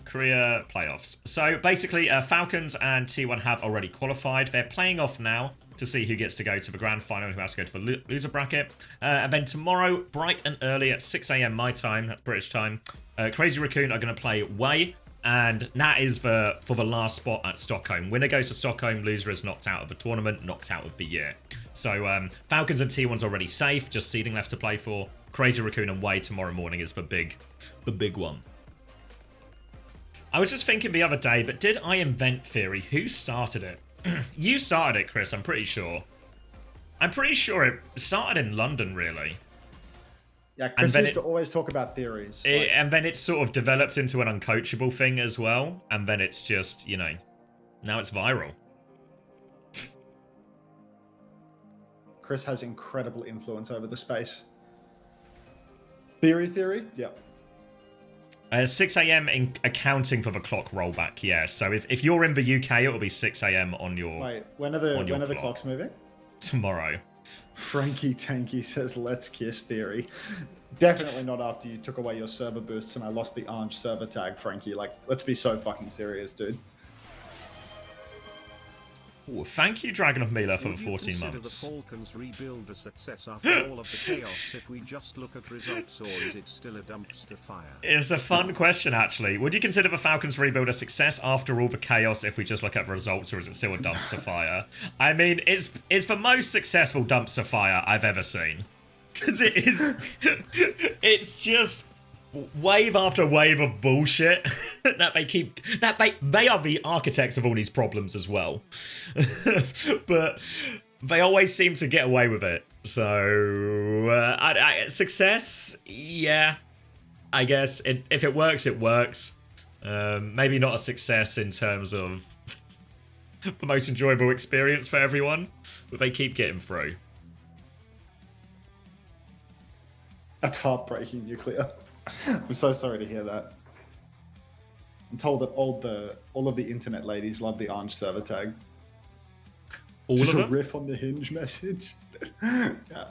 Korea playoffs. So basically, Falcons and T1 have already qualified. They're playing off now to see who gets to go to the grand final and who has to go to the loser bracket. And then tomorrow, bright and early at 6 AM my time, that's British time, Crazy Raccoon are going to play Way. And that is for the last spot at Stockholm. Winner goes to Stockholm, loser is knocked out of the tournament, knocked out of the year. So Falcons and T1's already safe, just seeding left to play for. Crazy Raccoon and Way tomorrow morning is the big one. I was just thinking the other day, but did I invent theory? Who started it? You started it, Chris, I'm pretty sure. I'm pretty sure it started in London, really. Yeah, Chris used to always talk about theories. And then it's sort of developed into an uncoachable thing as well. And then it's just, you know, now it's viral. Chris has incredible influence over the space. Theory? Yep. 6 AM in accounting for the clock rollback, yeah. So if you're in the UK, it'll be 6 AM on your... Wait, when are the clocks moving? Tomorrow. Frankie Tanky says, let's kiss theory. Definitely not after you took away your server boosts and I lost the orange server tag, Frankie. Like, let's be so fucking serious, dude. Ooh, thank you, Dragon of Mila, for Would the you 14 consider months. The Falcons rebuild a success after all of the chaos if we just look at results, or is it still a dumpster fire? It's a fun question, actually. Would you consider the Falcons rebuild a success after all the chaos if we just look at the results, or is it still a dumpster fire? I mean, it's the most successful dumpster fire I've ever seen. Because it is... it's just... wave after wave of bullshit that they keep, that they are the architects of all these problems as well. But they always seem to get away with it. So success, yeah, I guess if it works, it works. Maybe not a success in terms of the most enjoyable experience for everyone, but they keep getting through. That's heartbreaking, Nuclear. I'm so sorry to hear that. I'm told that all of the internet ladies love the orange server tag. All Just of a them? riff on the Hinge message. Yeah.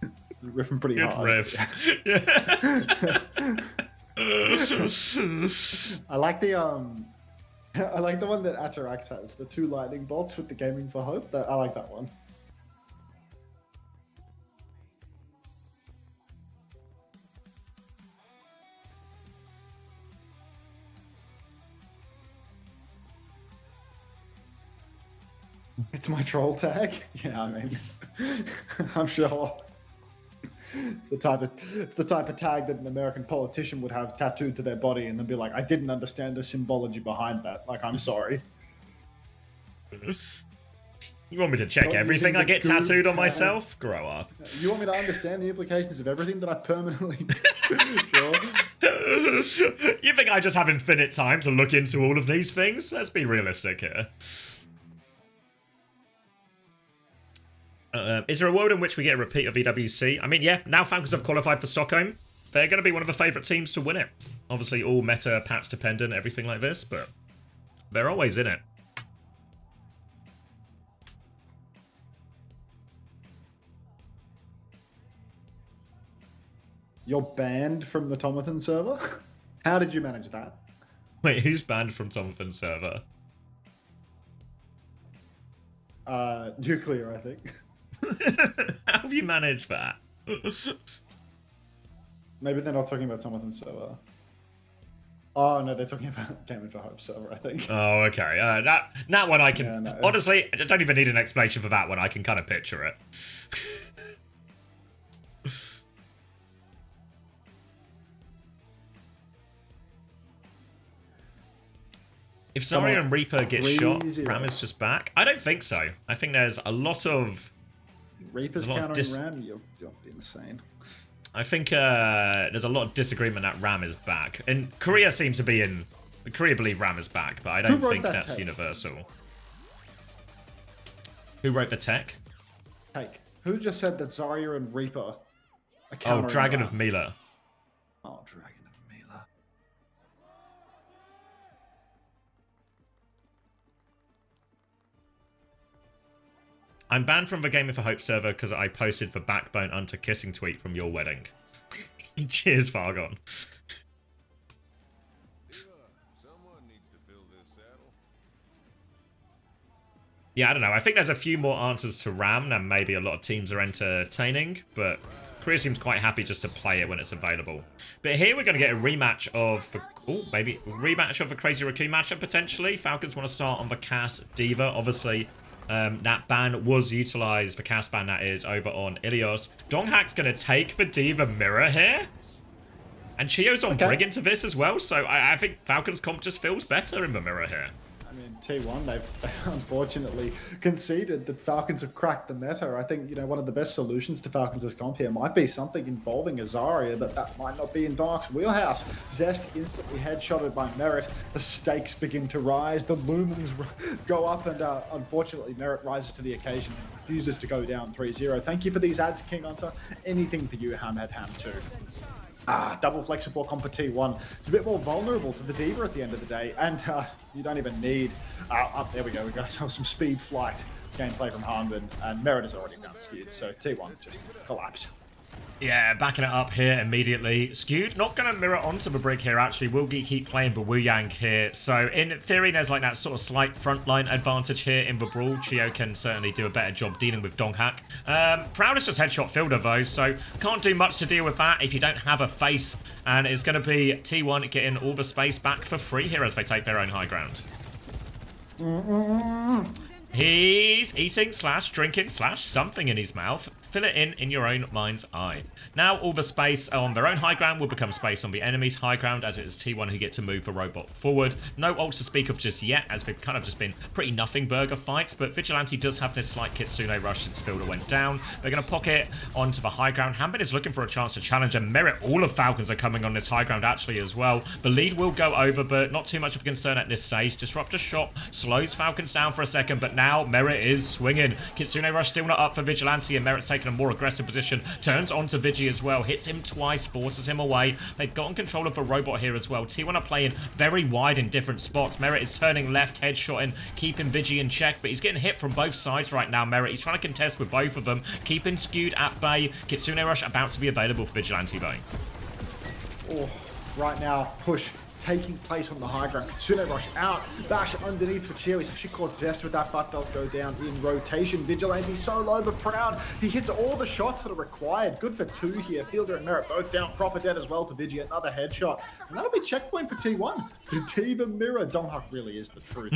You're riffing pretty Good hard. riff. Yeah. I like the I like the one that Atarax has, the 2 lightning bolts with the gaming for hope. I like that one. It's my troll tag. Yeah, I mean, I'm sure. It's the type of tag that an American politician would have tattooed to their body and then be like, I didn't understand the symbology behind that. Like, I'm sorry. You want me to check everything I get tattooed on myself? Grow up. You want me to understand the implications of everything that I permanently... Sure. You think I just have infinite time to look into all of these things? Let's be realistic here. Is there a world in which we get a repeat of EWC? I mean, yeah, now Falcons have qualified for Stockholm. They're going to be one of the favourite teams to win it. Obviously, all meta, patch dependent, everything like this, but they're always in it. You're banned from the Tomathan server? How did you manage that? Wait, who's banned from Tomathan server? Nuclear, I think. How have you managed that? Maybe they're not talking about Tomathan server. Oh, no, they're talking about Gaming for Hope server, I think. Oh, okay. That one I can... Yeah, no. Honestly, I don't even need an explanation for that one. I can kind of picture it. If Zarya and Reaper get shot, Ram is just back? I don't think so. I think there's a lot of... Reaper's countering Ram? You're insane. I think there's a lot of disagreement that Ram is back. And Korea seems to be in... Korea believe Ram is back, but I don't think that's universal. Who wrote the tech? Take. Who just said that Zarya and Reaper are Oh, countering Dragon Ram? of Mila. Oh, Dragon of Mila. I'm banned from the Gaming for Hope server because I posted the Backbone Unto kissing tweet from your wedding. Cheers, Fargon. Yeah, I don't know. I think there's a few more answers to Ram than maybe a lot of teams are entertaining, but Korea seems quite happy just to play it when it's available. But here we're going to get a rematch of... Oh, maybe rematch of a Crazy Raccoon matchup, potentially. Falcons want to start on the Cass Diva. Obviously, that ban was utilized, the Cass ban that is, over on Ilios. Donghack's going to take the Diva mirror here. And Chio's on Brig into this as well, so I think Falcons comp just feels better in the mirror here. I mean, T1, they've unfortunately conceded that Falcons have cracked the meta. I think, you know, one of the best solutions to Falcons' comp here might be something involving Azaria, but that might not be in Dark's wheelhouse. Zest instantly headshotted by Merit. The stakes begin to rise. The lumens go up, and unfortunately, Merit rises to the occasion and refuses to go down 3-0. Thank you for these ads, King Hunter. Anything for you, Hamhead Ham 2. Double flexible comp for T1. It's a bit more vulnerable to the Diva at the end of the day, and you don't even need... there we go, we've got ourselves some speed flight gameplay from Harnbin, and Merit is already down skewed, so T1 just collapsed. Yeah, backing it up here immediately. Skewed, not going to mirror onto the brig here, actually. Will keep playing the Wu Yang here. So, in theory, there's like that sort of slight frontline advantage here in the brawl. Chio can certainly do a better job dealing with Donghak. Proud is just headshot fielder, though, so can't do much to deal with that if you don't have a face. And it's going to be T1 getting all the space back for free here as they take their own high ground. He's eating / drinking / something in his mouth. Fill it in your own mind's eye. Now all the space on their own high ground will become space on the enemy's high ground, as it is T1 who get to move the robot forward. No ult to speak of just yet, as they've kind of just been pretty nothing burger fights, but Vigilante does have this slight Kitsune rush since Fielder went down. They're going to pocket onto the high ground. Hanbin is looking for a chance to challenge and merit. All of Falcons are coming on this high ground actually as well. The lead will go over, but not too much of a concern at this stage. Disruptor shot slows Falcons down for a second, but now Merit is swinging. Kitsune rush still not up for Vigilante, and Merit's taking a more aggressive position. Turns onto Vigi as well. Hits him twice, forces him away. They've gotten control of the robot here as well. T1 are playing very wide in different spots. Merit is turning left, headshotting, keeping Vigi in check, but he's getting hit from both sides right now, Merit. He's trying to contest with both of them, keeping Skewed at bay. Kitsune rush about to be available for Vigilante bay. Oh, right now, push taking place on the high ground. Kitsune rush out, bash underneath for Chio. He's actually caught Zest with that, but does go down in rotation. Vigilante so low but proud. He hits all the shots that are required. Good for 2 here. Fielder and Merit both down. Proper dead as well to Vigi. Another headshot. And that'll be checkpoint for T1. The Tiva mirror. Donghak really is the truth.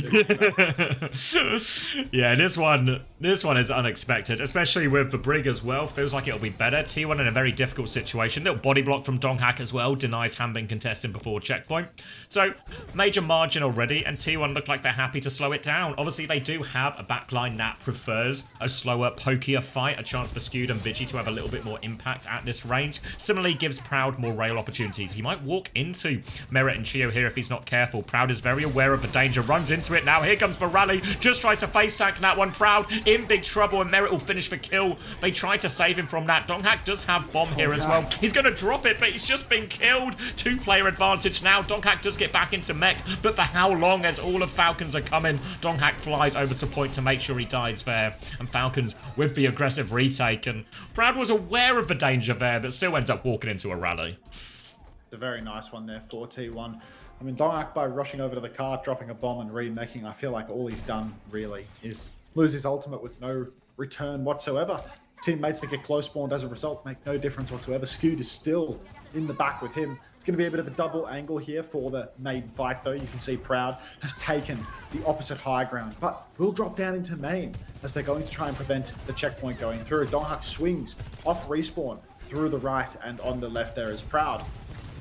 Yeah, this one is unexpected, especially with the brig as well. Feels like it'll be better. T1 in a very difficult situation. Little body block from Donghak as well. Denies Hanbin contesting before checkpoint. So, major margin already, and T1 look like they're happy to slow it down. Obviously, they do have a backline that prefers a slower, pokier fight, a chance for Skewed and Vigi to have a little bit more impact at this range. Similarly, gives Proud more rail opportunities. He might walk into Merit and Chio here if he's not careful. Proud is very aware of the danger, runs into it now. Here comes the rally, just tries to face tank that one. Proud in big trouble, and Merit will finish the kill. They try to save him from that. Donghak does have bomb here as well. He's going to drop it, but he's just been killed. 2-player advantage now. Donghak does get back into mech, but for how long, as all of Falcons are coming? Donghak flies over to point to make sure he dies there, and Falcons with the aggressive retake, and Proud was aware of the danger there, but still ends up walking into a rally. It's a very nice one there for T1. I mean, Donghak, by rushing over to the car, dropping a bomb and remaking, I feel like all he's done really is lose his ultimate with no return whatsoever. Teammates that get close spawned as a result make no difference whatsoever. Skewed is still in the back with him. It's going to be a bit of a double angle here for the main fight, though. You can see Proud has taken the opposite high ground, but will drop down into main as they're going to try and prevent the checkpoint going through. Donghak swings off respawn through the right, and on the left there is Proud.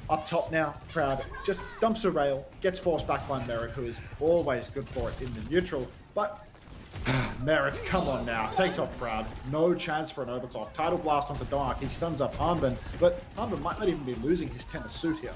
Up top now, Proud just dumps a rail, gets forced back by Merit, who is always good for it in the neutral, but Merit, come on now, takes off Proud. No chance for an overclock. Tidal blast onto Donghak. He stuns up Hanbin, but Hanbin might not even be losing his tennis suit here.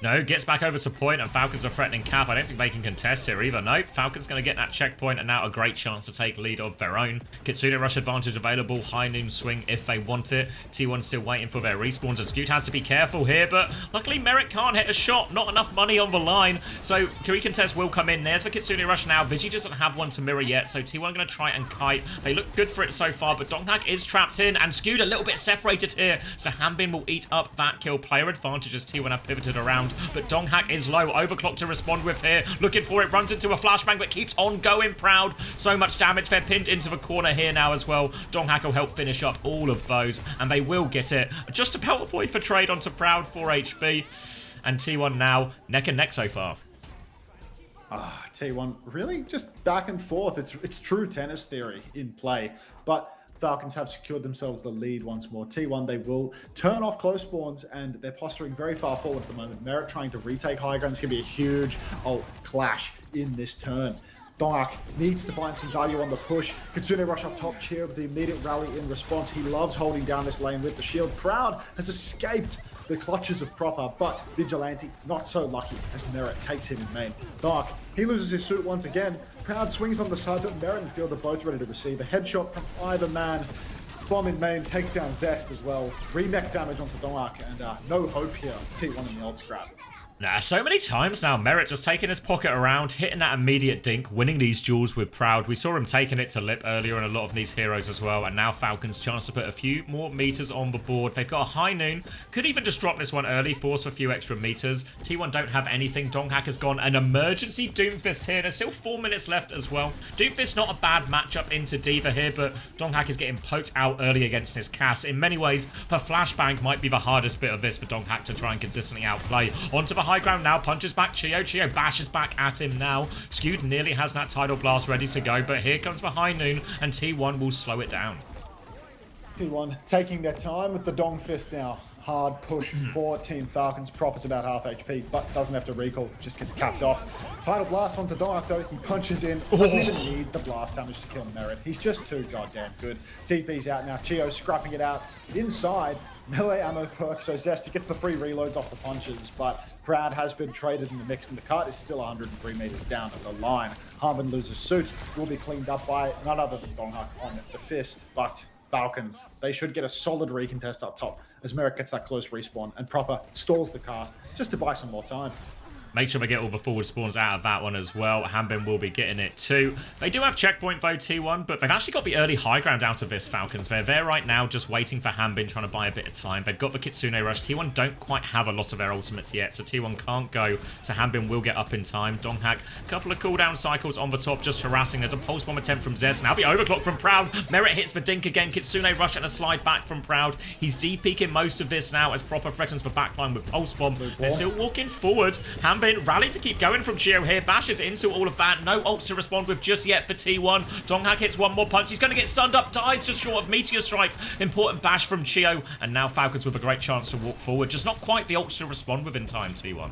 No, gets back over to point, and Falcons are threatening cap. I don't think they can contest here either. No, Falcons going to get that checkpoint, and now a great chance to take lead of their own. Kitsune rush advantage available. High noon swing if they want it. T1 still waiting for their respawns, and Skewed has to be careful here, but luckily Merit can't hit a shot. Not enough money on the line, so Korea contest will come in. There's the Kitsune rush now. Vigi doesn't have one to mirror yet, so T1 going to try and kite. They look good for it so far, but Donghak is trapped in, and Skewed a little bit separated here, so Hanbin will eat up that kill. Player advantage as T1 have pivoted around, but Donghak is low. Overclock to respond with here. Looking for it. Runs into a flashbang, but keeps on going. Proud. So much damage. They're pinned into the corner here now as well. Donghak will help finish up all of those, and they will get it. Just about a void for trade onto Proud, 4 HP. And T1 now neck and neck so far. T1 really just back and forth. It's true tennis theory in play, but Falcons have secured themselves the lead once more. T1, they will turn off close spawns, and they're posturing very far forward at the moment. Merit trying to retake high ground. It's going to be a huge clash in this turn. Donghak needs to find some value on the push. Kitsune rush up top, Cheer with the immediate rally in response. He loves holding down this lane with the shield. Proud has escaped the clutches of Proper, but Vigilante not so lucky as Merit takes him in main. Donghak, he loses his suit once again. Proud swings on the side, but Merit and Field are both ready to receive. A headshot from either man. Bomb in main takes down Zest as well. Remech damage onto Donghak, and no hope here. T1 in the old scrap. Nah, so many times now, Merit just taking his pocket around, hitting that immediate dink, winning these duels with Proud. We saw him taking it to Lip earlier in a lot of these heroes as well, and now Falcons chance to put a few more meters on the board. They've got a high noon, could even just drop this one early, force for a few extra meters. T1 don't have anything. Donghack has gone an emergency Doomfist here. There's still 4 minutes left as well. Doomfist not a bad matchup into D.Va here, but Donghack is getting poked out early against his Cass. In many ways, the flashbang might be the hardest bit of this for Donghack to try and consistently outplay. Onto the high ground now, punches back Chio. Chio bashes back at him now. Skewed nearly has that Tidal Blast ready to go, but here comes the high noon, and T1 will slow it down. T1 taking their time with the Dong Fist now. Hard push for Team Falcons. Proper's about half HP, but doesn't have to recall, just gets capped off. Tidal Blast onto Donghack though, he punches in, doesn't even need the blast damage to kill Merit. He's just too goddamn good. TP's out now, Chio scrapping it out inside. Melee ammo perk, so Zesty gets the free reloads off the punches, but Proud has been traded in the mix, and the cart is still 103 meters down at the line. Harmon loses suit, will be cleaned up by none other than Donghack on the fist, but Falcons, they should get a solid recontest up top as Merrick gets that close respawn and Proper stalls the cart just to buy some more time. Make sure they get all the forward spawns out of that one as well. Hanbin will be getting it too. They do have checkpoint though, T1, but they've actually got the early high ground out of this, Falcons. They're there right now just waiting for Hanbin, trying to buy a bit of time. They've got the Kitsune Rush. T1 don't quite have a lot of their ultimates yet, so T1 can't go. So Hanbin will get up in time. Donghack, a couple of cooldown cycles on the top, just harassing. There's a pulse bomb attempt from Zest. Now the overclock from Proud. Merit hits the dink again. Kitsune Rush and a slide back from Proud. He's de-peaking most of this now as Proper threatens the backline with pulse bomb. They're still walking forward. Hanbin rally to keep going from Chio here. Bashes into all of that. No ults to respond with just yet for T1. Donghack hits one more punch. He's going to get stunned up. Dies just short of Meteor Strike. Important bash from Chio. And now Falcons with a great chance to walk forward. Just not quite the ults to respond with in time, T1.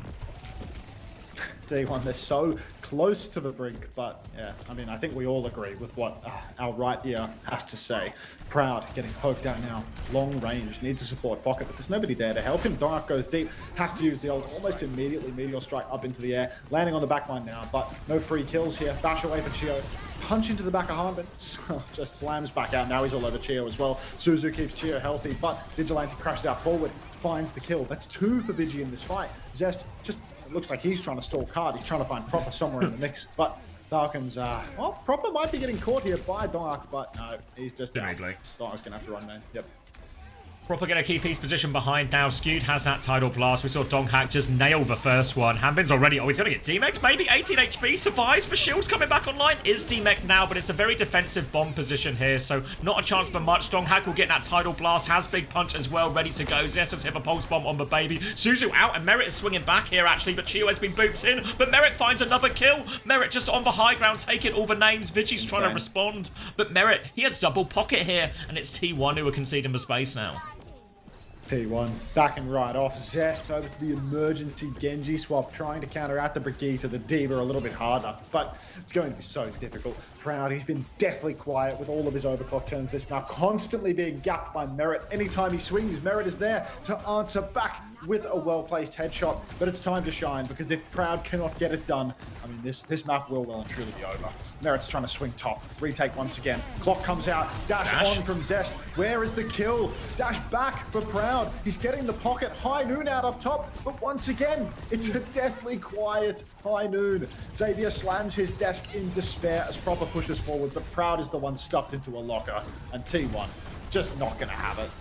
D1, they're so close to the brink, but yeah, I mean, I think we all agree with what our right ear has to say. Proud getting poked out now, long range, needs a support pocket, but there's nobody there to help him. Donghack goes deep, has to use the ult almost immediately. Meteor Strike up into the air, landing on the backline now, but no free kills here. Bash away for Chio. Punch into the back of Hanbin, just slams back out. Now he's all over Chio as well. Suzu keeps Chio healthy, but Vigilante crashes out forward, finds the kill. That's 2 for Vigi in this fight. Zest just looks like he's trying to stall card. He's trying to find Proper somewhere in the mix, but Falcons, well, Proper might be getting caught here by Donghack, but no, he's just out. Donghack's gonna have to run, man. Yep. Proper going to keep his position behind now. Skewed has that Tidal Blast. We saw Donghack just nail the first one. Hanbin's already... Oh, he's going to get D-Mech, maybe. 18 HP. Survives for shields coming back online. Is D-Mech now, but it's a very defensive bomb position here, so not a chance for much. Donghack will get that Tidal Blast. Has Big Punch as well, ready to go. Zest has hit a Pulse Bomb on the baby. Suzu out, and Merit is swinging back here, actually, but Chio has been booped in. But Merit finds another kill. Merit just on the high ground, taking all the names. Vigi's trying to respond, but Merit, he has double pocket here, and it's T1 who are conceding the space now. T1 back and right off. Zest over to the emergency Genji swap, trying to counteract the Brigitte to the D.Va a little bit harder, but it's going to be so difficult. Proud, he's been deathly quiet with all of his overclock turns this map, constantly being gapped by Merit. Anytime he swings, Merit is there to answer back with a well-placed headshot, but it's time to shine, because if Proud cannot get it done, I mean, this map will well and truly be over. Merit's trying to swing top, retake once again. Clock comes out, dash on from Zest. Where is the kill? Dash back for Proud. He's getting the pocket. High Noon out up top, but once again, it's a deathly quiet High Noon. Xavier slams his desk in despair as Proper pushes forward, but Proud is the one stuffed into a locker, and T1 just not gonna have it.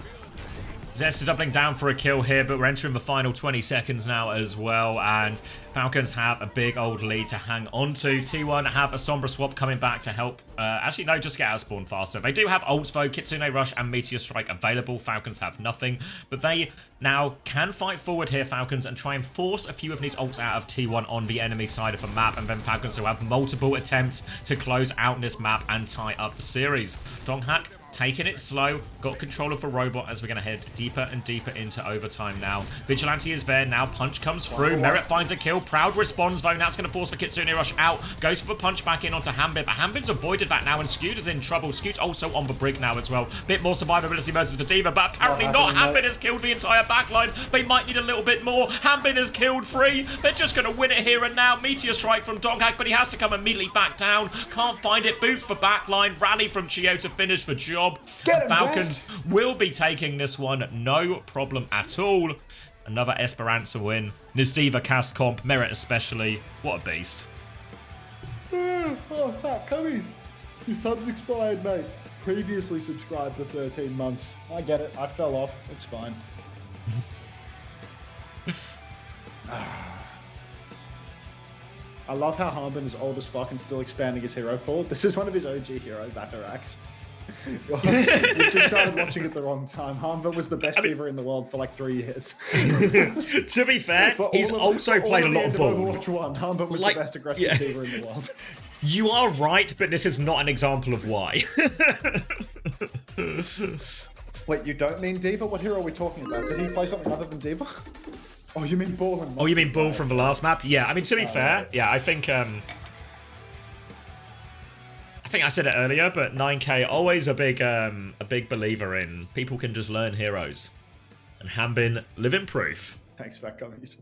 Zest is doubling down for a kill here, but we're entering the final 20 seconds now as well, and Falcons have a big old lead to hang on to. T1 have a Sombra swap coming back to help. Actually, no, just get out of spawn faster. They do have ults though, Kitsune Rush and Meteor Strike available. Falcons have nothing, but they now can fight forward here, Falcons, and try and force a few of these ults out of T1 on the enemy side of the map, and then Falcons will have multiple attempts to close out this map and tie up the series. Donghack taking it slow, got control of the robot as we're going to head deeper and deeper into overtime now. Vigilante is there now, punch comes through, Merit finds a kill, Proud responds though, that's going to force the Kitsune Rush out, goes for the punch back in onto Hanbin, but Hanbin's avoided that now, and Skewed is in trouble. Skewed's also on the brig now as well, bit more survivability versus the D.Va, but apparently not. Hanbin has killed the entire backline, they might need a little bit more. Hanbin has killed 3, they're just going to win it here and now. Meteor Strike from Donghack, but he has to come immediately back down, can't find it, boots for backline, rally from Chio to finish the job. Falcons will be taking this one, no problem at all. Another Esperanza win. Nizdiva cast comp, Merit especially. What a beast. Oh, fat cummies. Your subs expired, mate. Previously subscribed for 13 months. I get it. I fell off. It's fine. I love how Harbin is old as fuck and still expanding his hero pool. This is one of his OG heroes, Atarax. We just started watching at the wrong time. Harbin was the best diva in the world for like 3 years. To be fair, he's also played a lot of ball. Overwatch 1, Harbin was the best aggressive diva in the world. You are right, but this is not an example of why. Wait, you don't mean Diva? What hero are we talking about? Did he play something other than Diva? Oh, you mean Bull? Oh, you mean Bull from the last map? Yeah, I mean, to be fair, yeah, I think I said it earlier, but 9K always a big believer in people can just learn heroes, and Hambin living proof. Thanks, fat gummies.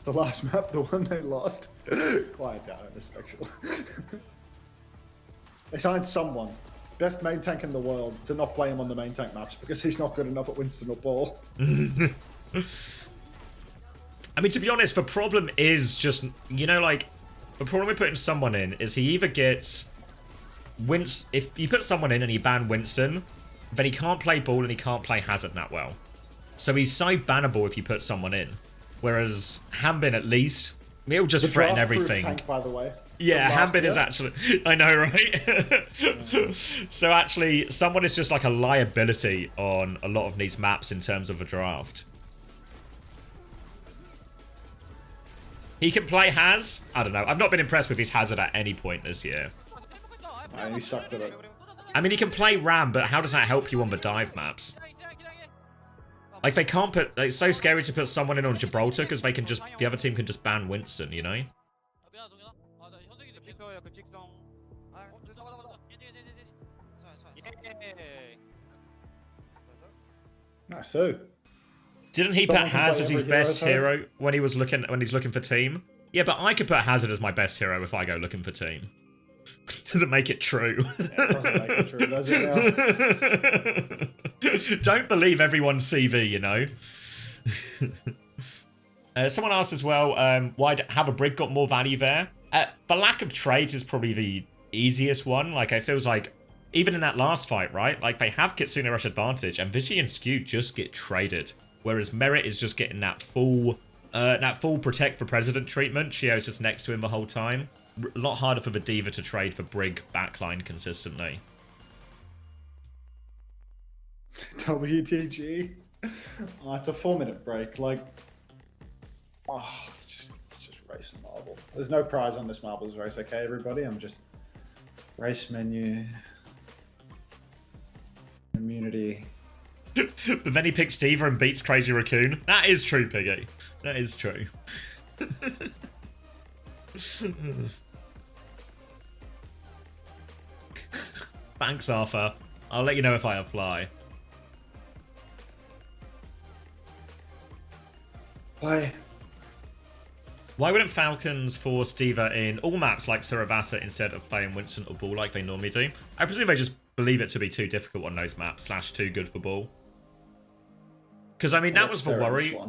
The last map, the one they lost. Quiet down in this actual. They signed someone, best main tank in the world, to not play him on the main tank maps because he's not good enough at Winston or Ball. I mean, to be honest, the problem is just, you know, like, the problem with putting someone in is he either gets if you put someone in and you ban Winston, then he can't play Ball and he can't play Hazard that well. So he's so bannable if you put someone in. Whereas Hambin, at least, he'll just threaten everything. Tank, by the way. Yeah, Hambin is actually... I know, right? So actually, someone is just like a liability on a lot of these maps in terms of a draft. He can play Haz. I don't know. I've not been impressed with his Hazard at any point this year. He sucked at it. I mean, he can play Ram, but how does that help you on the dive maps? Like, they can't put... It's so scary to put someone in on Gibraltar because they can just... The other team can just ban Winston, you know? Nice, so. Didn't he put Haz as his best hero when he's looking for team? Yeah, but I could put Hazard as my best hero if I go looking for team. Doesn't make it true. Yeah, it doesn't make it true, does it now? Don't believe everyone's CV, you know. Someone asked as well, why have a Brig got more value there? The lack of trades is probably the easiest one. Like, it feels like, even in that last fight, right? Like, they have Kitsune Rush advantage, and Vichy and Skew just get traded. Whereas Merit is just getting that full protect for president treatment. Shio's just next to him the whole time. A lot harder for the Diva to trade for Brig backline consistently. WTG. Oh, it's a 4-minute break. Like, oh, it's just race and marble. There's no prize on this marbles race, okay, everybody? I'm just race menu, immunity. But then he picks Diva and beats Crazy Raccoon. That is true, Piggy. That is true. Thanks, Arthur. I'll let you know if I apply. Play. Why wouldn't Falcons force Diva in all maps like Saravata instead of playing Winston or Ball like they normally do? I presume they just believe it to be too difficult on those maps, / too good for Ball. Because, I mean, that was the worry.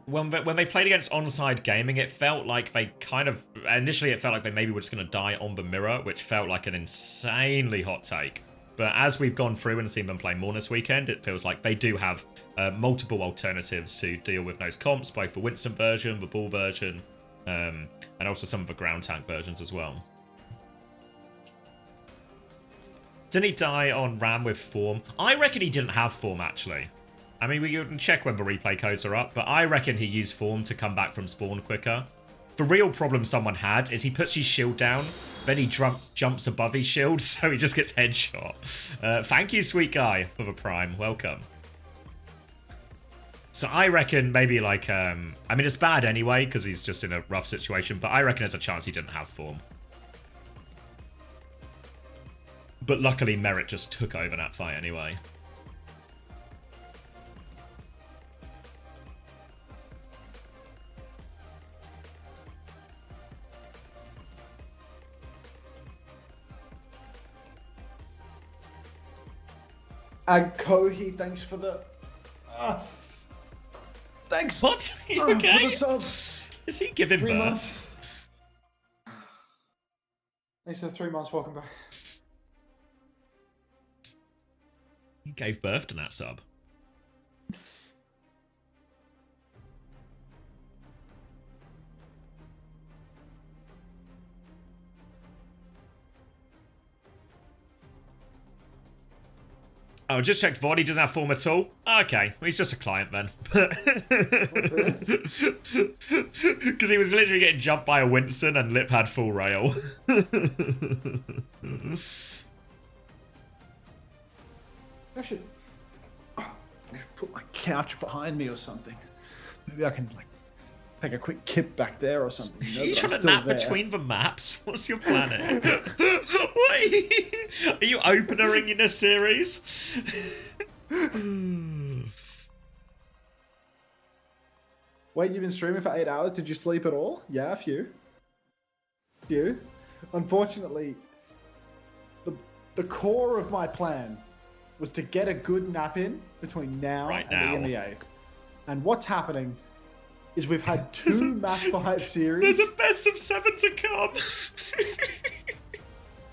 When they played against Onside Gaming, it felt like they kind of... Initially, it felt like they maybe were just going to die on the mirror, which felt like an insanely hot take. But as we've gone through and seen them play more this weekend, it feels like they do have multiple alternatives to deal with those comps, both the Winston version, the Ball version, and also some of the ground tank versions as well. Didn't he die on Ram with Form? I reckon he didn't have Form, actually. I mean, we can check when the replay codes are up, but I reckon he used Form to come back from spawn quicker. The real problem someone had is he puts his shield down, then he jumps above his shield, so he just gets headshot. Thank you, sweet guy, for the prime. Welcome. So I reckon maybe like, I mean, it's bad anyway, because he's just in a rough situation, but I reckon there's a chance he didn't have Form. But luckily, Merit just took over that fight anyway. And Kohi, thanks for the Thanks. What? Are you For okay? the sub. Is he giving 3 birth? months. Thanks for 3 months. Welcome back. He gave birth to that sub. Oh, just checked VOD. He doesn't have form at all. Okay, well, he's just a client then. What's this? Because he was literally getting jumped by a Winston and Lip had full rail. I should put my couch behind me or something. Maybe I can like take a quick kip back there or something. Are you trying to nap between the maps? What's your planet? What are you openering in a series? Wait, you've been streaming for 8 hours? Did you sleep at all? Yeah, a few. Unfortunately, the core of my plan was to get a good nap in between now and the MEA. And what's happening is we've had two map 5 series. There's a best of 7 to come.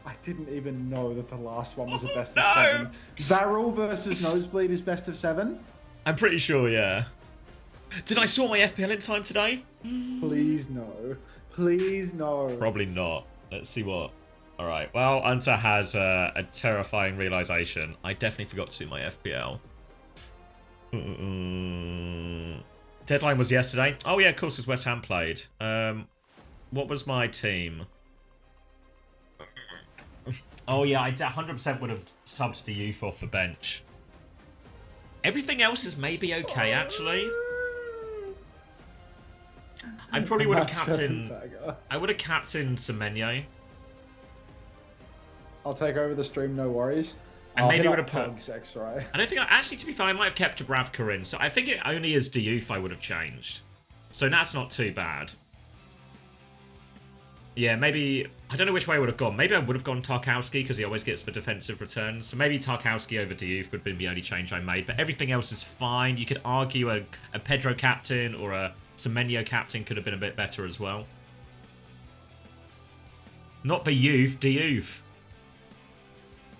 I didn't even know that the last one was a best of 7. Varel versus Nosebleed is best of 7. I'm pretty sure, yeah. Did I sort my FPL in time today? Please no. Please no. Probably not. Let's see what. Alright, well, Hunter has a terrifying realization. I definitely forgot to do my FPL. Deadline was yesterday. Oh yeah, of course, because West Ham played. What was my team? Oh yeah, I 100% would have subbed the youth off the bench. Everything else is maybe okay, actually. I probably would have captained... I would have captained Semenyo. I'll take over the stream, no worries. And maybe would have put... OWCS, right? I don't think... Actually, to be fair, I might have kept Dubravka in. So I think it only is Diouf I would have changed. So that's not too bad. Yeah, maybe... I don't know which way I would have gone. Maybe I would have gone Tarkowski because he always gets the defensive returns. So maybe Tarkowski over Diouf would have been the only change I made. But everything else is fine. You could argue a Pedro captain or a Semenyo captain could have been a bit better as well. Not the youth, Diouf.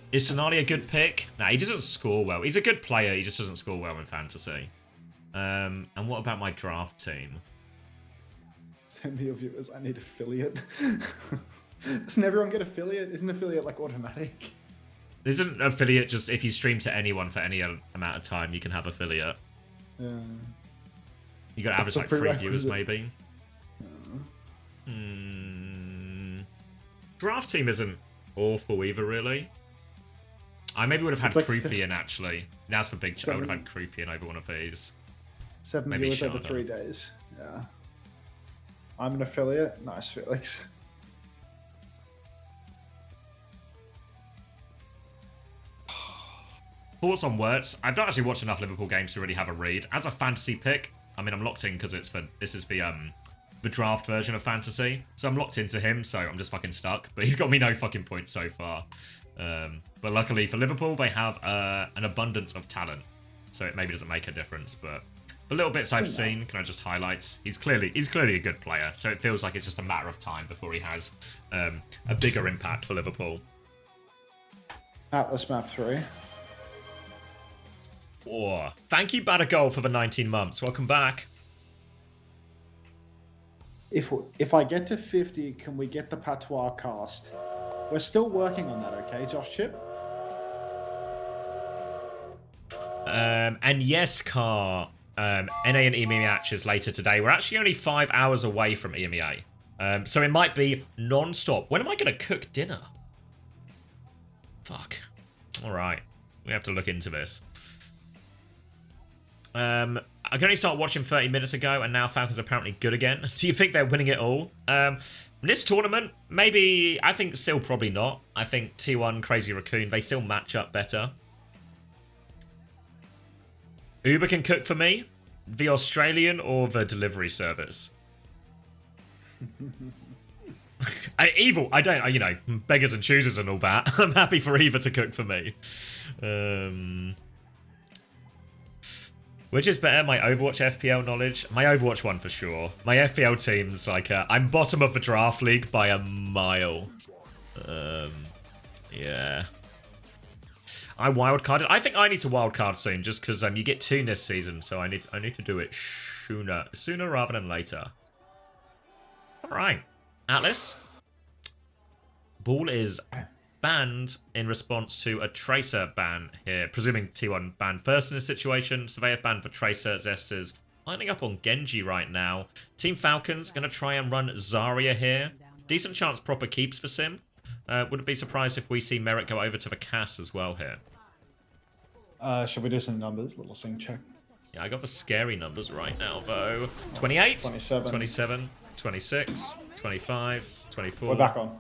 Is Tonali a good pick? Nah, he doesn't score well. He's a good player. He just doesn't score well in fantasy. And what about my draft team? Send me your viewers. I need affiliate. Doesn't everyone get affiliate? Isn't affiliate like automatic? Isn't affiliate just if you stream to anyone for any amount of time, you can have affiliate? Yeah. You got to average like 3 viewers, maybe. Draft team isn't awful either, really. I maybe would have had like Creepy in, actually. That's for big. I would have had Creepy in over one of these. 7 maybe viewers over Sharda. 3 days. Yeah. I'm an affiliate. Nice, Felix. Thoughts on words? I've not actually watched enough Liverpool games to really have a read. As a fantasy pick, I mean, I'm locked in because this is the draft version of fantasy, so I'm locked into him. So I'm just fucking stuck. But he's got me no fucking points so far. But luckily for Liverpool, they have an abundance of talent, so it maybe doesn't make a difference. But the little bits I've seen, can I just highlight? He's clearly a good player. So it feels like it's just a matter of time before he has a bigger impact for Liverpool. Atlas map 3. Oh, thank you, Badagol, for the 19 months. Welcome back. If I get to 50, can we get the Patois cast? We're still working on that, okay, Josh Chip? And yes, Car, NA and EMEA matches later today. We're actually only 5 hours away from EMEA. So it might be non-stop. When am I going to cook dinner? Fuck. All right. We have to look into this. I can only start watching 30 minutes ago, and now Falcons are apparently good again. Do you think they're winning it all? This tournament, maybe, I think still probably not. I think T1, Crazy Raccoon, they still match up better. Uber can cook for me, the Australian or the delivery service. Evil, I don't, you know, beggars and choosers and all that. I'm happy for either to cook for me. Which is better, my Overwatch FPL knowledge? My Overwatch one for sure. My FPL team's like, I'm bottom of the draft league by a mile. Yeah. I wildcarded. I think I need to wildcard soon, just because you get 2 this season, so I need to do it sooner rather than later. All right, Atlas. Ball is banned in response to a Tracer ban here, presuming T1 banned first in this situation. Surveyor banned for Tracer. Zest is lining up on Genji right now. Team Falcons going to try and run Zarya here. Decent chance Proper keeps for Sim. Wouldn't be surprised if we see Merrick go over to the Cass as well here. Should we do some numbers? Little sync check. Yeah, I got the scary numbers right now, though. 28, 27, 27, 26, 25, 24. We're back on.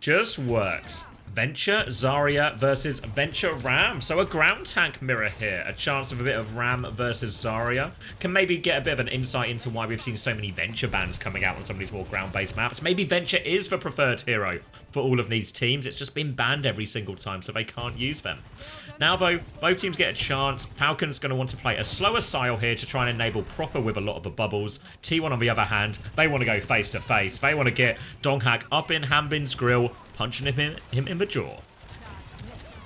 Just works. Venture Zarya versus Venture Ram. So a ground tank mirror here. A chance of a bit of Ram versus Zarya. Can maybe get a bit of an insight into why we've seen so many Venture bans coming out on some of these more ground-based maps. Maybe Venture is the preferred hero for all of these teams. It's just been banned every single time, so they can't use them. Now, though, both teams get a chance. Falcon's going to want to play a slower style here to try and enable Proper with a lot of the bubbles. T1, on the other hand, they want to go face-to-face. They want to get Donghak up in Hanbin's grill, punching him in the jaw.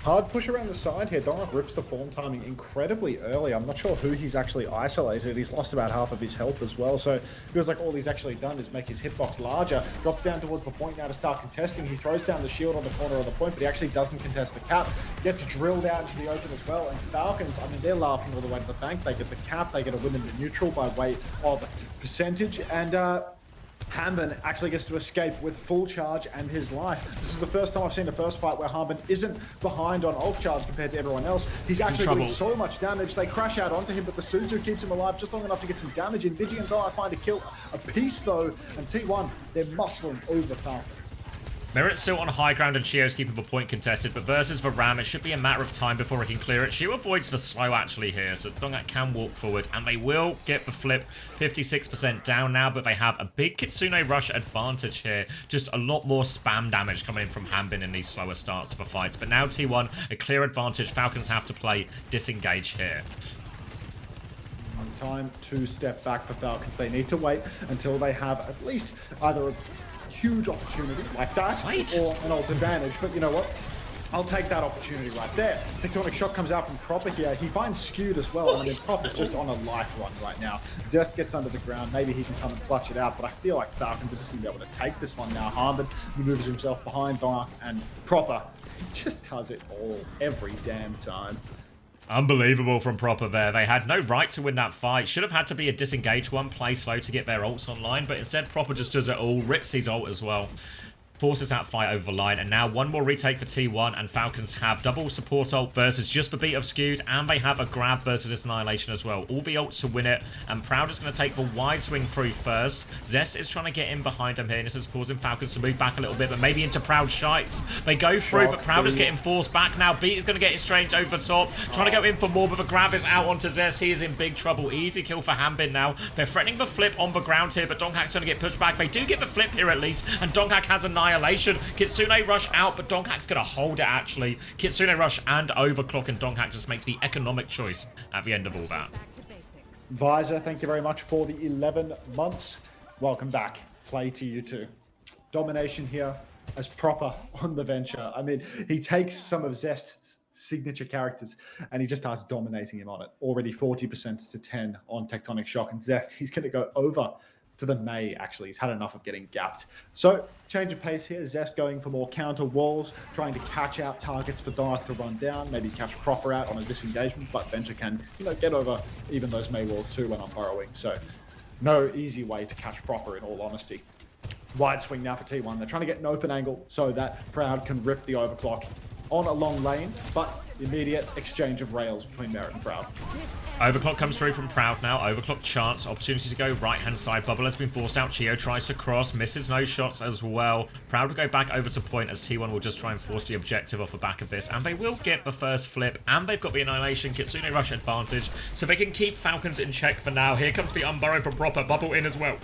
Hard push around the side here. Donghak rips the form timing incredibly early. I'm not sure who he's actually isolated. He's lost about half of his health as well. So it feels like all he's actually done is make his hitbox larger. Drops down towards the point now to start contesting. He throws down the shield on the corner of the point, but he actually doesn't contest the cap. Gets drilled out into the open as well. And Falcons, I mean, they're laughing all the way to the bank. They get the cap. They get a win in the neutral by way of percentage. And Hanbin actually gets to escape with full charge and his life. This is the first time I've seen a first fight where Hanbin isn't behind on ult charge compared to everyone else. He's actually doing so much damage. They crash out onto him, but the Suzu keeps him alive just long enough to get some damage in. Vigi and Donghak find a kill a piece though, and T1, they're muscling over Falcons. Merritt's still on high ground and Shio's keeping the point contested, but versus the Ram, it should be a matter of time before he can clear it. Shio avoids the slow actually here, so Donghak can walk forward, and they will get the flip. 56% down now, but they have a big Kitsune Rush advantage here. Just a lot more spam damage coming in from Hanbin in these slower starts to the fights. But now T1, a clear advantage. Falcons have to play disengage here. Time to step back for Falcons. They need to wait until they have at least either a huge opportunity like that or an ult advantage, but you know what? I'll take that opportunity right there. Tectonic shot comes out from Proper here. He finds Skewed as well. I mean, Proper's just on a life run right now. Zest gets under the ground. Maybe he can come and clutch it out, but I feel like Falcons are just going to be able to take this one now. Hanbin maneuvers himself behind Donghak, and Proper just does it all every damn time. Unbelievable from Proper there. They had no right to win that fight. Should have had to be a disengaged one, play slow to get their ults online, but instead Proper just does it all, rips his ult as well. Forces that fight over the line, and now one more retake for T1, and Falcons have double support ult versus just the beat of Skewed, and they have a grab versus this Annihilation as well. All the ults to win it, and Proud is going to take the wide swing through first. Zest is trying to get in behind him here, and this is causing Falcons to move back a little bit, but maybe into Proud shites. They go through, but Proud is getting forced back now. Beat is going to get Strange over the top, trying to go in for more, but the grab is out onto Zest. He is in big trouble. Easy kill for Hanbin now. They're threatening the flip on the ground here, but Donghak's going to get pushed back. They do get the flip here at least, and Donghak has Annihilation. Kitsune Rush out, but Donghak's going to hold it, actually. Kitsune Rush and Overclock, and Donghak just makes the economic choice at the end of all that. Visor, thank you very much for the 11 months. Welcome back. Play to you too. Domination here as Proper on the Venture. I mean, he takes some of Zest's signature characters and he just starts dominating him on it. Already 40% to 10 on Tectonic Shock, and Zest, he's going to go over to the Mei, actually. He's had enough of getting gapped. So, change of pace here. Zest going for more counter walls, trying to catch out targets for Donghak to run down, maybe catch Proper out on a disengagement, but Venture can, get over even those Mei walls too when I'm burrowing. So, no easy way to catch Proper, in all honesty. Wide swing now for T1. They're trying to get an open angle so that Proud can rip the overclock on a long lane, but immediate exchange of rails between Merritt and Proud. Overclock comes through from Proud now. Overclock chance. Opportunity to go right-hand side. Bubble has been forced out. Chio tries to cross. Misses no shots as well. Proud will go back over to point as T1 will just try and force the objective off the back of this. And they will get the first flip. And they've got the Annihilation Kitsune Rush advantage. So they can keep Falcons in check for now. Here comes the Unburrow for Proper. Bubble in as well.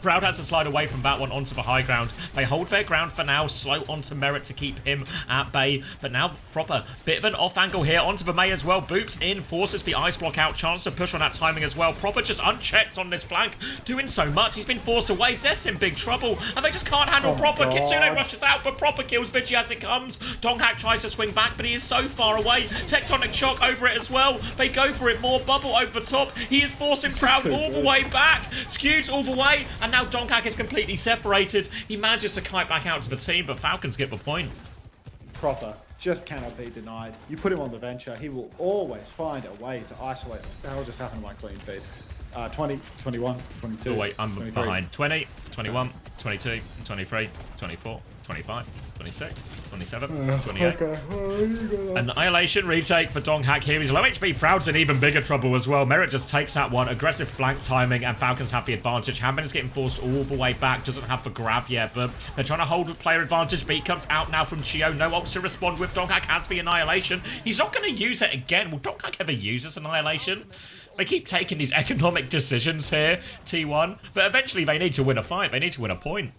Proud has to slide away from that one onto the high ground. They hold their ground for now, slow onto Merit to keep him at bay. But now Proper, bit of an off angle here onto the May as well. Boops in, forces the ice block out. Chance to push on that timing as well. Proper just unchecked on this flank, doing so much. He's been forced away. Zest's in big trouble, and they just can't handle Proper. Kitsune rushes out, but Proper kills Vigi as it comes. Donghak tries to swing back, but he is so far away. Tectonic Shock over it as well. They go for it more. Bubble over the top. He is forcing Proud all the way back. Skewed all the way, and now Donghak is completely separated. He manages to kite back out to the team, but Falcons get the point. Proper just cannot be denied. You put him on the venture, he will always find a way to isolate him. What the hell just happened to my clean feed? 20, 21, 22. Oh wait, I'm 23. behind. 20, 21, 22, 23, 24, 25, 26, 27, 28. Okay. Annihilation retake for Donghak here. He's low HP. Proud's in even bigger trouble as well. Merit just takes that one. Aggressive flank timing, and Falcons have the advantage. Hanbin is getting forced all the way back. Doesn't have the grab yet, but they're trying to hold with player advantage. Beat comes out now from Chio. No ults to respond with. Donghak has the Annihilation. He's not going to use it again. Will Donghak ever use this Annihilation? They keep taking these economic decisions here, T1, but eventually they need to win a fight. They need to win a point.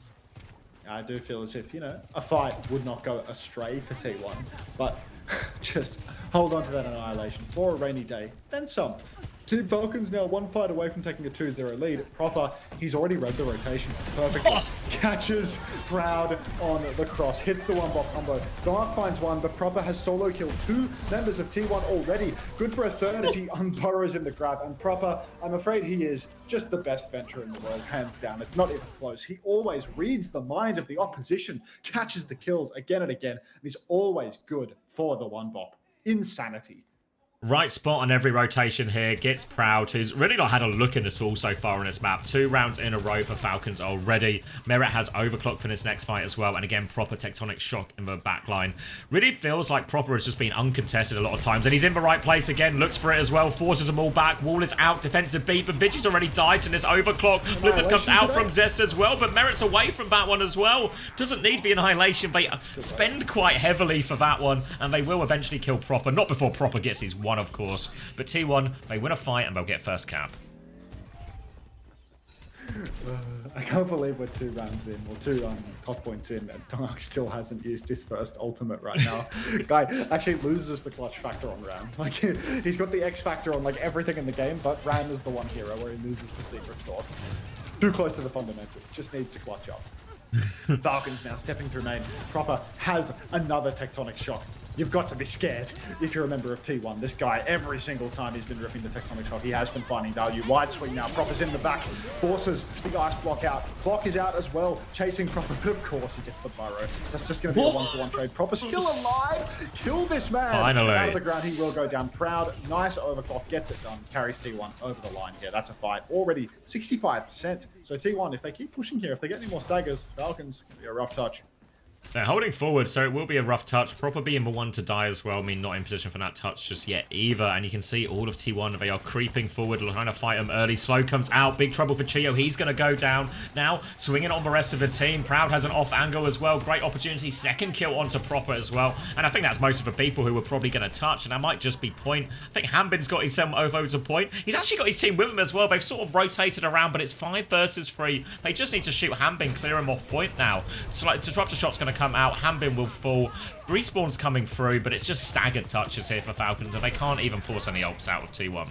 I do feel as if, a fight would not go astray for T1, but just hold on to that Annihilation for a rainy day, then some. Team Falcons now one fight away from taking a 2-0 lead. Proper, he's already read the rotation perfectly. Catches Proud on the cross, hits the one-bot combo. Dark finds one, but Proper has solo killed 2 members of T1 already. Good for a third as he unburrows in the grab. And Proper, I'm afraid he is just the best venture in the world, hands down. It's not even close. He always reads the mind of the opposition, catches the kills again and again, and he's always good for the one-bop. Insanity. Right spot on every rotation here. Gets Proud, who's really not had a look in at all so far on this map. 2 rounds in a row for Falcons already. Merit has Overclock for this next fight as well. And again, Proper Tectonic Shock in the back line. Really feels like Proper has just been uncontested a lot of times. And he's in the right place again. Looks for it as well. Forces them all back. Wall is out. Defensive beat. But Vigi's already died to this Overclock. Blizzard comes out from Zest as well. But Merit's away from that one as well. Doesn't need the Annihilation. They spend quite heavily for that one. And they will eventually kill Proper. Not before Proper gets his one, of course. But T1, they win a fight and they'll get first cap. I can't believe we're 2 rounds in, or 2 cost points in, and Donghak still hasn't used his first ultimate right now. Guy actually loses the clutch factor on Ram. Like, he's got the X factor on like everything in the game, but Ram is the one hero where he loses the secret sauce. Too close to the fundamentals, just needs to clutch up. Falcons now stepping through main. Proper has another Tectonic Shock. You've got to be scared if you're a member of T1. This guy, every single time he's been ripping the Tectonic Shock, he has been finding value. Wide swing now. Proper's in the back. Forces the ice block out. Clock is out as well. Chasing Proper, but of course he gets the burrow. So that's just going to be a 1-for-1 trade. Proper still alive. Kill this man. Finally. Out of the ground, he will go down. Proud. Nice overclock. Gets it done. Carries T1 over the line here. That's a fight. Already 65%. So T1, if they keep pushing here, if they get any more staggers, Falcons, it'll be a rough touch. They're holding forward, so it will be a rough touch. Proper being the one to die as well. I mean, not in position for that touch just yet either. And you can see all of T1, they are creeping forward, trying to fight him early. Slow comes out. Big trouble for Chio. He's going to go down. Now, swinging on the rest of the team. Proud has an off angle as well. Great opportunity. Second kill onto Proper as well. And I think that's most of the people who were probably going to touch. And that might just be Point. I think Hanbin's got his over to Point. He's actually got his team with him as well. They've sort of rotated around, but it's 5 versus 3. They just need to shoot Hanbin, clear him off Point now. So, like, disruptor shot's going to come out. Hanbin will fall. Respawn's coming through, but it's just staggered touches here for Falcons, and they can't even force any ults out of T1.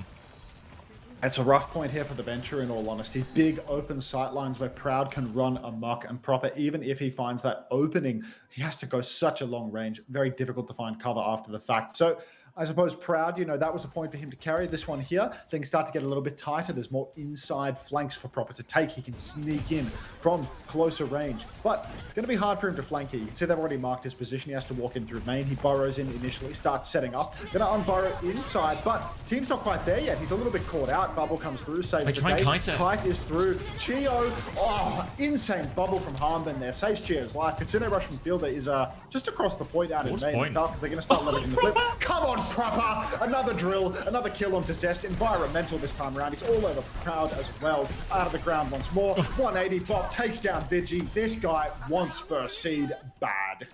It's a rough point here for the venture, in all honesty. Big open sightlines where Proud can run amok, and Proper, even if he finds that opening, he has to go such a long range. Very difficult to find cover after the fact. So I suppose Proud, that was a point for him to carry. This one here, things start to get a little bit tighter. There's more inside flanks for Proper to take. He can sneak in from closer range, but it's going to be hard for him to flank here. You can see they've already marked his position. He has to walk in through main. He burrows in initially, starts setting up. Going to unburrow inside, but team's not quite there yet. He's a little bit caught out. Bubble comes through, saves the day. Kite is through. Chio, insane bubble from Hanbin there. Saves Chio's life. Kitsune rush from fielder is just across the point out in main. Falcons, they're going to start leveraging the flip. Come on, Proper! Another drill, another kill onto Zest. Environmental this time around. He's all over Proud as well. Out of the ground once more. 180 Bob takes down Vigi. This guy wants first seed bad.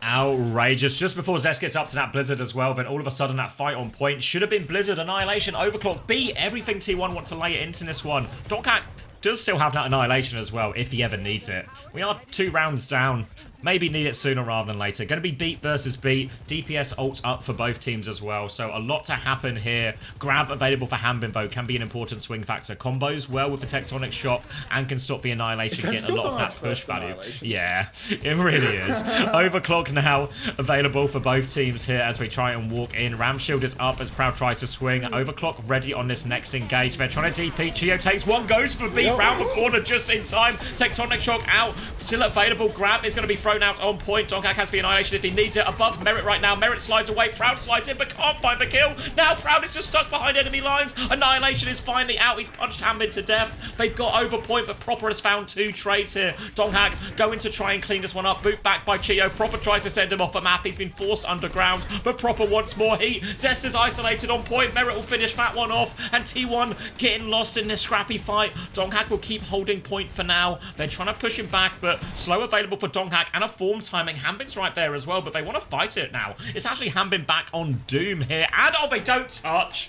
Outrageous. Just before Zest gets up to that Blizzard as well, then all of a sudden that fight on Point should have been Blizzard, Annihilation, Overclock, beat everything T1 want to lay it into this one. Donghak does still have that Annihilation as well, if he ever needs it. We are 2 rounds down. Maybe need it sooner rather than later. Going to be beat versus beat. DPS ults up for both teams as well. So a lot to happen here. Grav available for Hanbinbo can be an important swing factor. Combos well with the Tectonic Shock and can stop the Annihilation, getting a lot of that push value. Yeah, it really is. Overclock now available for both teams here as we try and walk in. Ram Shield is up as Proud tries to swing. Overclock ready on this next engage. They're trying to DP. Chio takes one, goes for beat. Round the corner just in time. Tectonic Shock out. Still available. Grav is going to be thrown out on point. Donkak has the Annihilation if he needs it. Above Merit right now. Merit slides away. Proud slides in but can't find the kill. Now Proud is just stuck behind enemy lines. Annihilation is finally out. He's punched Hammond to death. They've got over point, but Proper has found 2 trades here. Donkak going to try and clean this one up. Boot back by Chio. Proper tries to send him off a map. He's been forced underground, but Proper wants more heat. Zest is isolated on point. Merit will finish that one off, and T1 getting lost in this scrappy fight. Donkak will keep holding point for now. They're trying to push him back, but slow available for Donkak and a form timing. Hanbin's right there as well, but they want to fight it now. It's actually Hanbin back on Doom here, and oh, they don't touch.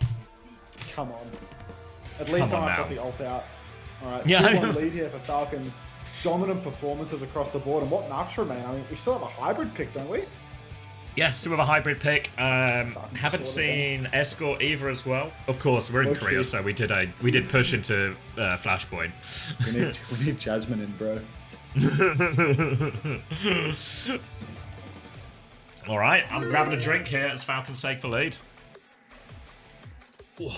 Come on. At least I got the ult out. Alright, yeah. 2-1 lead here for Falcons. Dominant performances across the board, and what narcs remain? I mean, we still have a hybrid pick, don't we? Yeah, still with a hybrid pick. Haven't seen Escort either as well. Of course, we're in Korea, so we did push into Flashpoint. We need Jasmine in, bro. All right, I'm grabbing a drink here as Falcons take the lead. Ooh.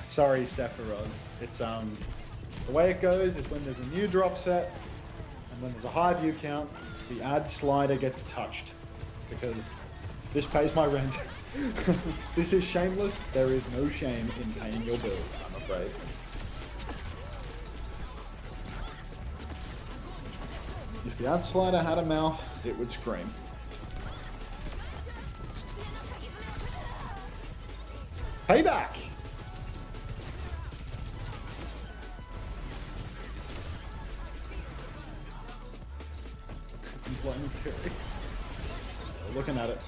Sorry, Sephiroth. It's the way it goes is when there's a new drop set and when there's a high view count, the ad slider gets touched because this pays my rent. This is shameless. There is no shame in paying your bills, I'm afraid. If the ad slider had a mouth, it would scream. Payback! Looking at it.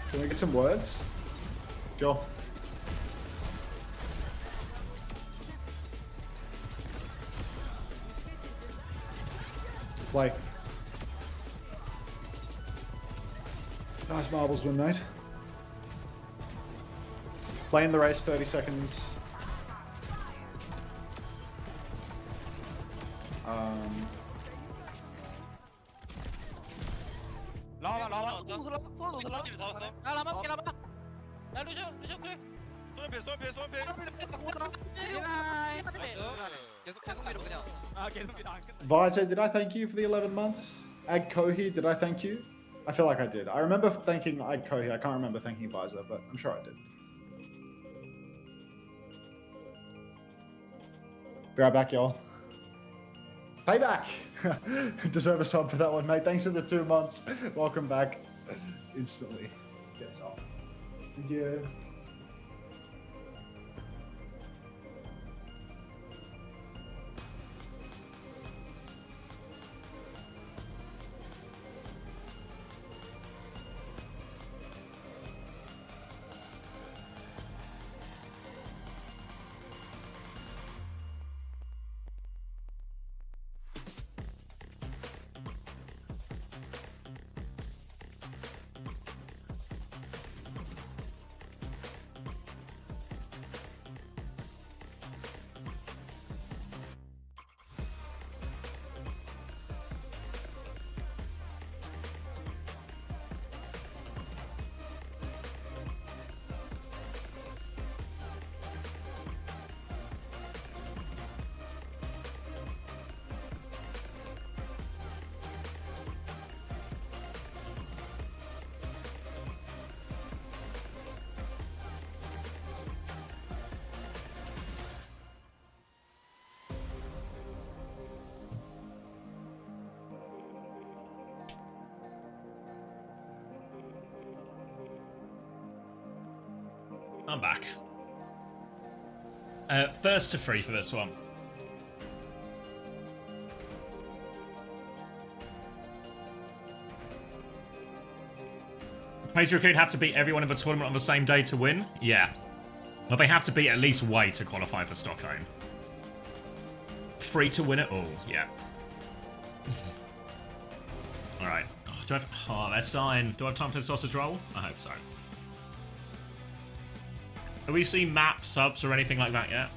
Can we get some words? Sure. Play. Nice marbles win, mate. Play in the race, 30 seconds. Vijay, did I thank you for the 11 months? Ag Kohi, did I thank you? I feel like I did. I remember thanking Ag Kohi. I can't remember thanking Vizor, but I'm sure I did. Be right back, y'all. Payback! Deserve a sub for that one, mate. Thanks for the 2 months. Welcome back. Instantly. Gets up. Thank you. I'm back. First to 3 for this one. Crazy Raccoon have to beat everyone in the tournament on the same day to win? Yeah. Well, they have to beat at least Way to qualify for Stockholm. 3 to win it all, yeah. Alright. Oh, they're starting. Do I have time to sausage roll? I hope so. Have we seen map subs or anything like that yet?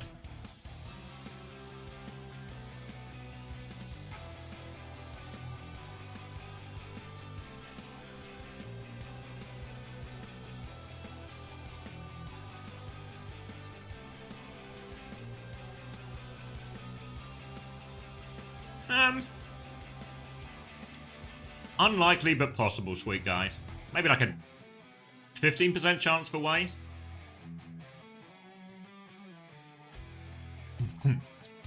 Unlikely but possible, sweet guy. Maybe like a 15% chance for Way.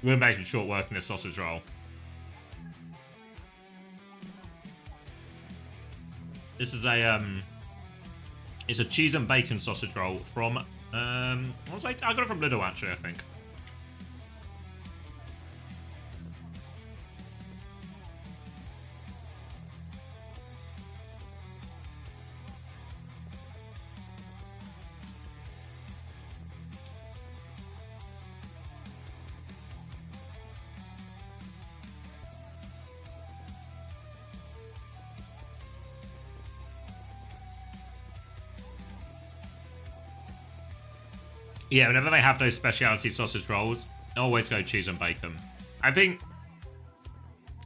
We're making short work in this sausage roll. This is a it's a cheese and bacon sausage roll from I got it from Lidl actually, I think. Yeah, whenever they have those specialty sausage rolls, I always go cheese and bacon. I think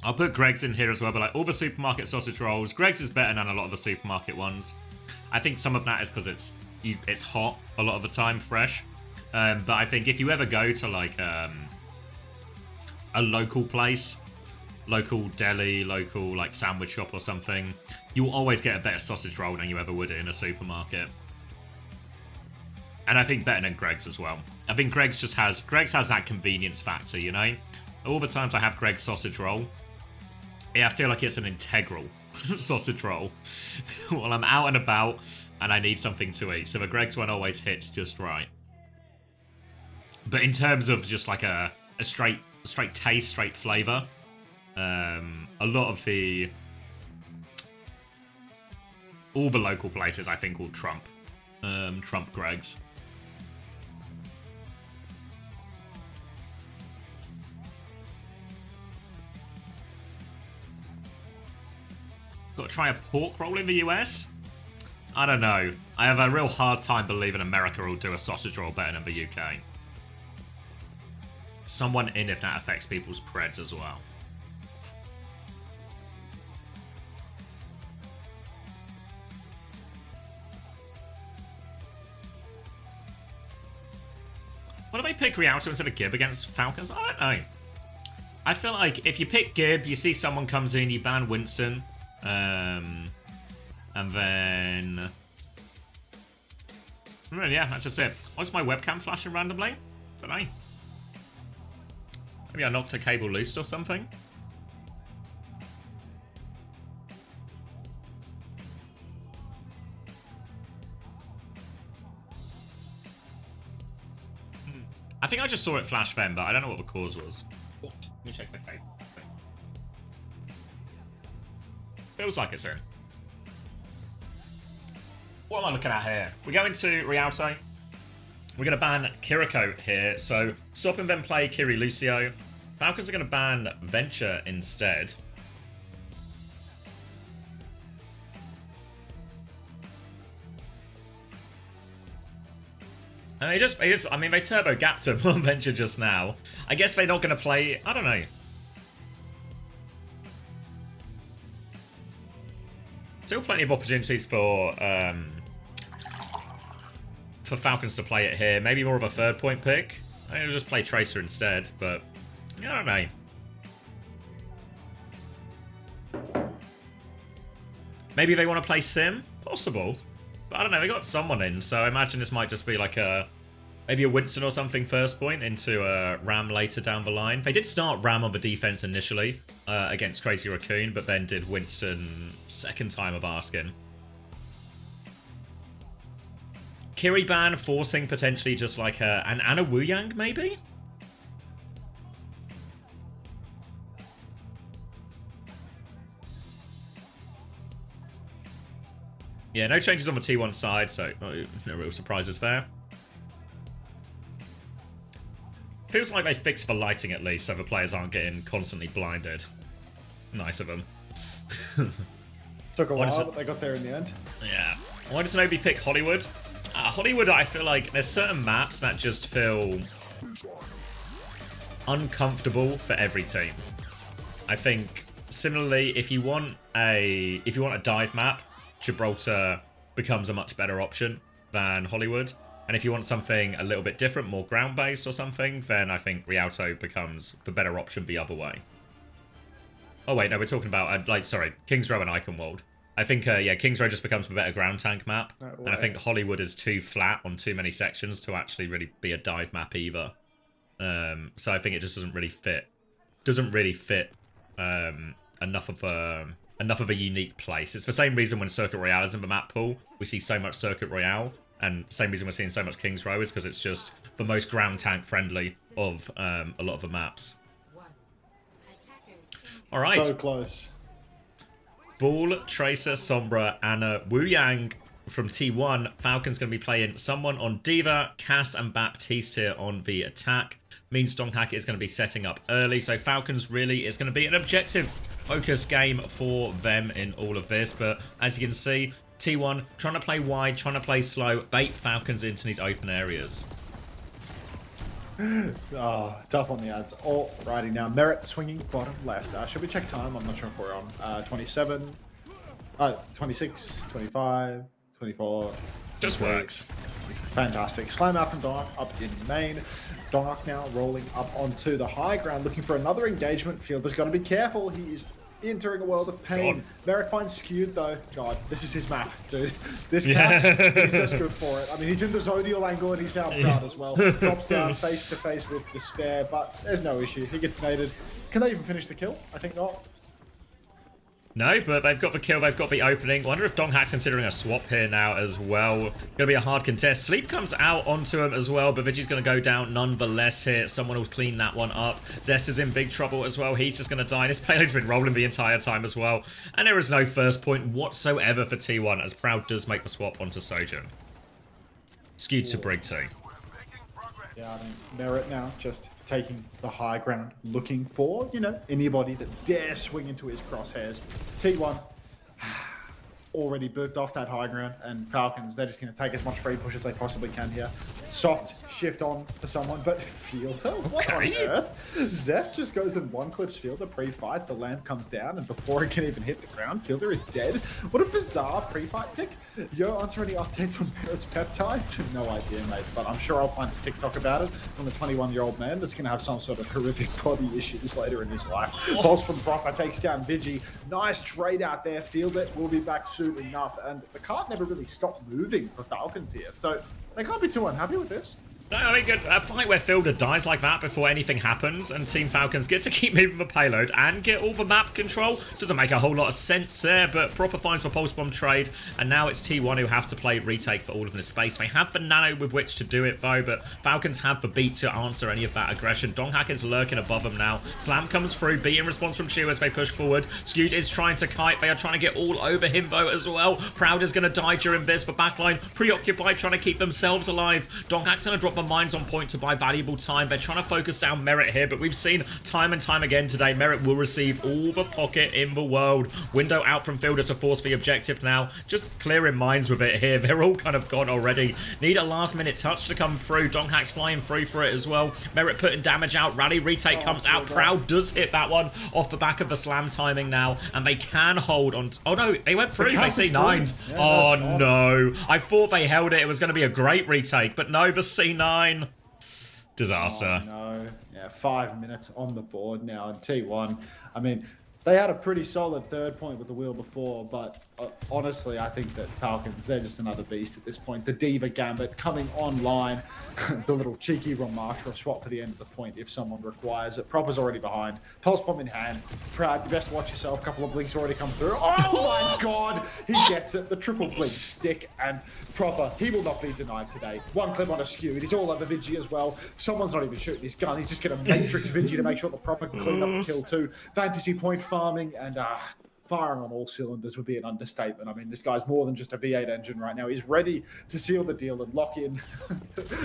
I'll put Greg's in here as well, but like all the supermarket sausage rolls, Greg's is better than a lot of the supermarket ones. I think some of that is because it's hot a lot of the time, fresh. But I think if you ever go to like a local place, local deli, local like sandwich shop or something, you'll always get a better sausage roll than you ever would in a supermarket. And I think better than Greg's as well. I think Greg's has that convenience factor, you know? All the times I have Greg's sausage roll, yeah, I feel like it's an integral sausage roll while I'm out and about and I need something to eat. So the Greg's one always hits just right. But in terms of just like a straight taste, straight flavour, a lot of all the local places I think will trump Greg's. Got to try a pork roll in the US? I don't know. I have a real hard time believing America will do a sausage roll better than the UK. Someone in if that affects people's preds as well. What do they pick Rialto instead of Gibb against Falcons? I don't know. I feel like if you pick Gibb, you see someone comes in, you ban Winston. And then... yeah, that's just it. Why's my webcam flashing randomly? Don't know. Maybe I knocked a cable loose or something? I think I just saw it flash then, but I don't know what the cause was. Oh, let me check the cable. Feels like it's in. What am I looking at here? We're going to Rialto. We're going to ban Kiriko here. So stop and then play Kiri Lucio. Falcons are going to ban Venture instead. And I mean, they turbo gapped him on Venture just now. I guess they're not going to play, I don't know. Still plenty of opportunities for Falcons to play it here. Maybe more of a third point pick. I think I'll just play Tracer instead, but I don't know. Maybe they want to play Sim? Possible. But I don't know, they got someone in, so I imagine this might just be like maybe a Winston or something first point into a Ram later down the line. They did start Ram on the defense initially against Crazy Raccoon, but then did Winston second time of asking. Kiriban forcing potentially just like an Anna Wu Yang, maybe? Yeah, no changes on the T1 side, so no real surprises there. Feels like they fixed the lighting at least, so the players aren't getting constantly blinded. Nice of them. Took a while, but they got there in the end. Yeah. Why does nobody pick Hollywood? Hollywood, I feel like there's certain maps that just feel uncomfortable for every team. I think similarly, if you want a dive map, Gibraltar becomes a much better option than Hollywood. And if you want something a little bit different, more ground-based or something, then I think Rialto becomes the better option the other way. Oh wait, no, we're talking about, Kings Row and Iconwald. I think, yeah, Kings Row just becomes the better ground tank map. No and I think Hollywood is too flat on too many sections to actually really be a dive map either. So I think it just doesn't really fit. Enough of a unique place. It's the same reason when Circuit Royale is in the map pool, we see so much Circuit Royale. And same reason we're seeing so much Kings Row is because it's just the most ground tank friendly of a lot of the maps. All right. So close. Ball, Tracer, Sombra, Anna, Wu Yang from T1. Falcons going to be playing someone on Diva, Cass and Baptiste here on the attack. Means Donghak is going to be setting up early. So Falcons really is going to be an objective focus game for them in all of this. But as you can see, T1 trying to play wide, trying to play slow, bait Falcons into these open areas. Oh, tough on the ads. Alrighty, now Merit swinging bottom left. Should we check time? I'm not sure if we're on 27, 26, 25, 24. Just works. Fantastic. Slam out from Donghak up in main. Donghak now rolling up onto the high ground, looking for another engagement. Fielder's got to be careful. He is entering a world of pain. God. Merrick finds skewed though. God, this is his map, dude. This Cass, he's just good for it. I mean, he's in the Zodial angle and he's now proud as well. Drops down face to face with Despair, but there's no issue. He gets naded. Can they even finish the kill? I think not. No, but they've got the kill, they've got the opening. Wonder if Donghak's considering a swap here now as well. Going to be a hard contest. Sleep comes out onto him as well, but Vigi's going to go down nonetheless here. Someone will clean that one up. Zest is in big trouble as well. He's just going to die. And his payload's been rolling the entire time as well. And there is no first point whatsoever for T1 as Proud does make the swap onto Sojourn. Skewed to Brig 2. Yeah, I mean, Merit now just taking the high ground, looking for, you know, anybody that dare swing into his crosshairs. T1 already booked off that high ground, and Falcons, they're just going to take as much free push as they possibly can here. Soft shift on for someone, but Fielder, what on earth? Zest just goes and one clips Fielder pre-fight, the lamp comes down, and before it can even hit the ground, Fielder is dead. What a bizarre pre-fight pick. Yo, answer any updates on Merit's peptides? No idea, mate, but I'm sure I'll find a TikTok about it from a 21-year-old man that's going to have some sort of horrific body issues later in his life. Pulse from Bronca takes down Vigi. Nice trade out there. Fielder will be back soon enough, and the card never really stopped moving for Falcons here, so they can't be too unhappy with this. No, I mean, a fight where Fielder dies like that before anything happens and Team Falcons get to keep moving the payload and get all the map control doesn't make a whole lot of sense there, but proper finds for Pulse Bomb trade, and now it's T1 who have to play retake for all of this space. They have the nano with which to do it though, but Falcons have the beat to answer any of that aggression. Donghak is lurking above them now. Slam comes through, beat in response from Shu as they push forward. Skewed is trying to kite, they are trying to get all over him though as well. Proud is going to die during this, but backline preoccupied trying to keep themselves alive. Donghak's going to drop the mines on point to buy valuable time. They're trying to focus down Merit here, but we've seen time and time again today, Merit will receive all the pocket in the world. Window out from Fielder to force the objective now. Just clearing mines with it here. They're all kind of gone already. Need a last minute touch to come through. Donghak's flying through for it as well. Merit putting damage out. Rally retake comes out. Proud does hit that one off the back of the slam timing now, and they can hold on. Oh no, they went through. They C9'd. Yeah, oh no. I thought they held it. It was going to be a great retake, but no, the C9. Disaster. Oh, no. Yeah, 5 minutes on the board now. And T1, I mean, They had a pretty solid third point with the wheel before, but honestly, I think that Falcons, they're just another beast at this point. The Diva Gambit coming online, the little cheeky Ramatra swap for the end of the point if someone requires it. Proper's already behind, Pulse Bomb in hand. Proud, you best watch yourself. A couple of blinks already come through. Oh my god, he gets it. The triple blink stick, and Proper, he will not be denied today. One clip on a skew, he's all over Vigi as well. Someone's not even shooting his gun, he's just going to matrix Vigi to make sure the Proper can clean up the kill too. Fantasy point farming, and firing on all cylinders would be an understatement. I mean, this guy's more than just a V8 engine right now. He's ready to seal the deal and lock in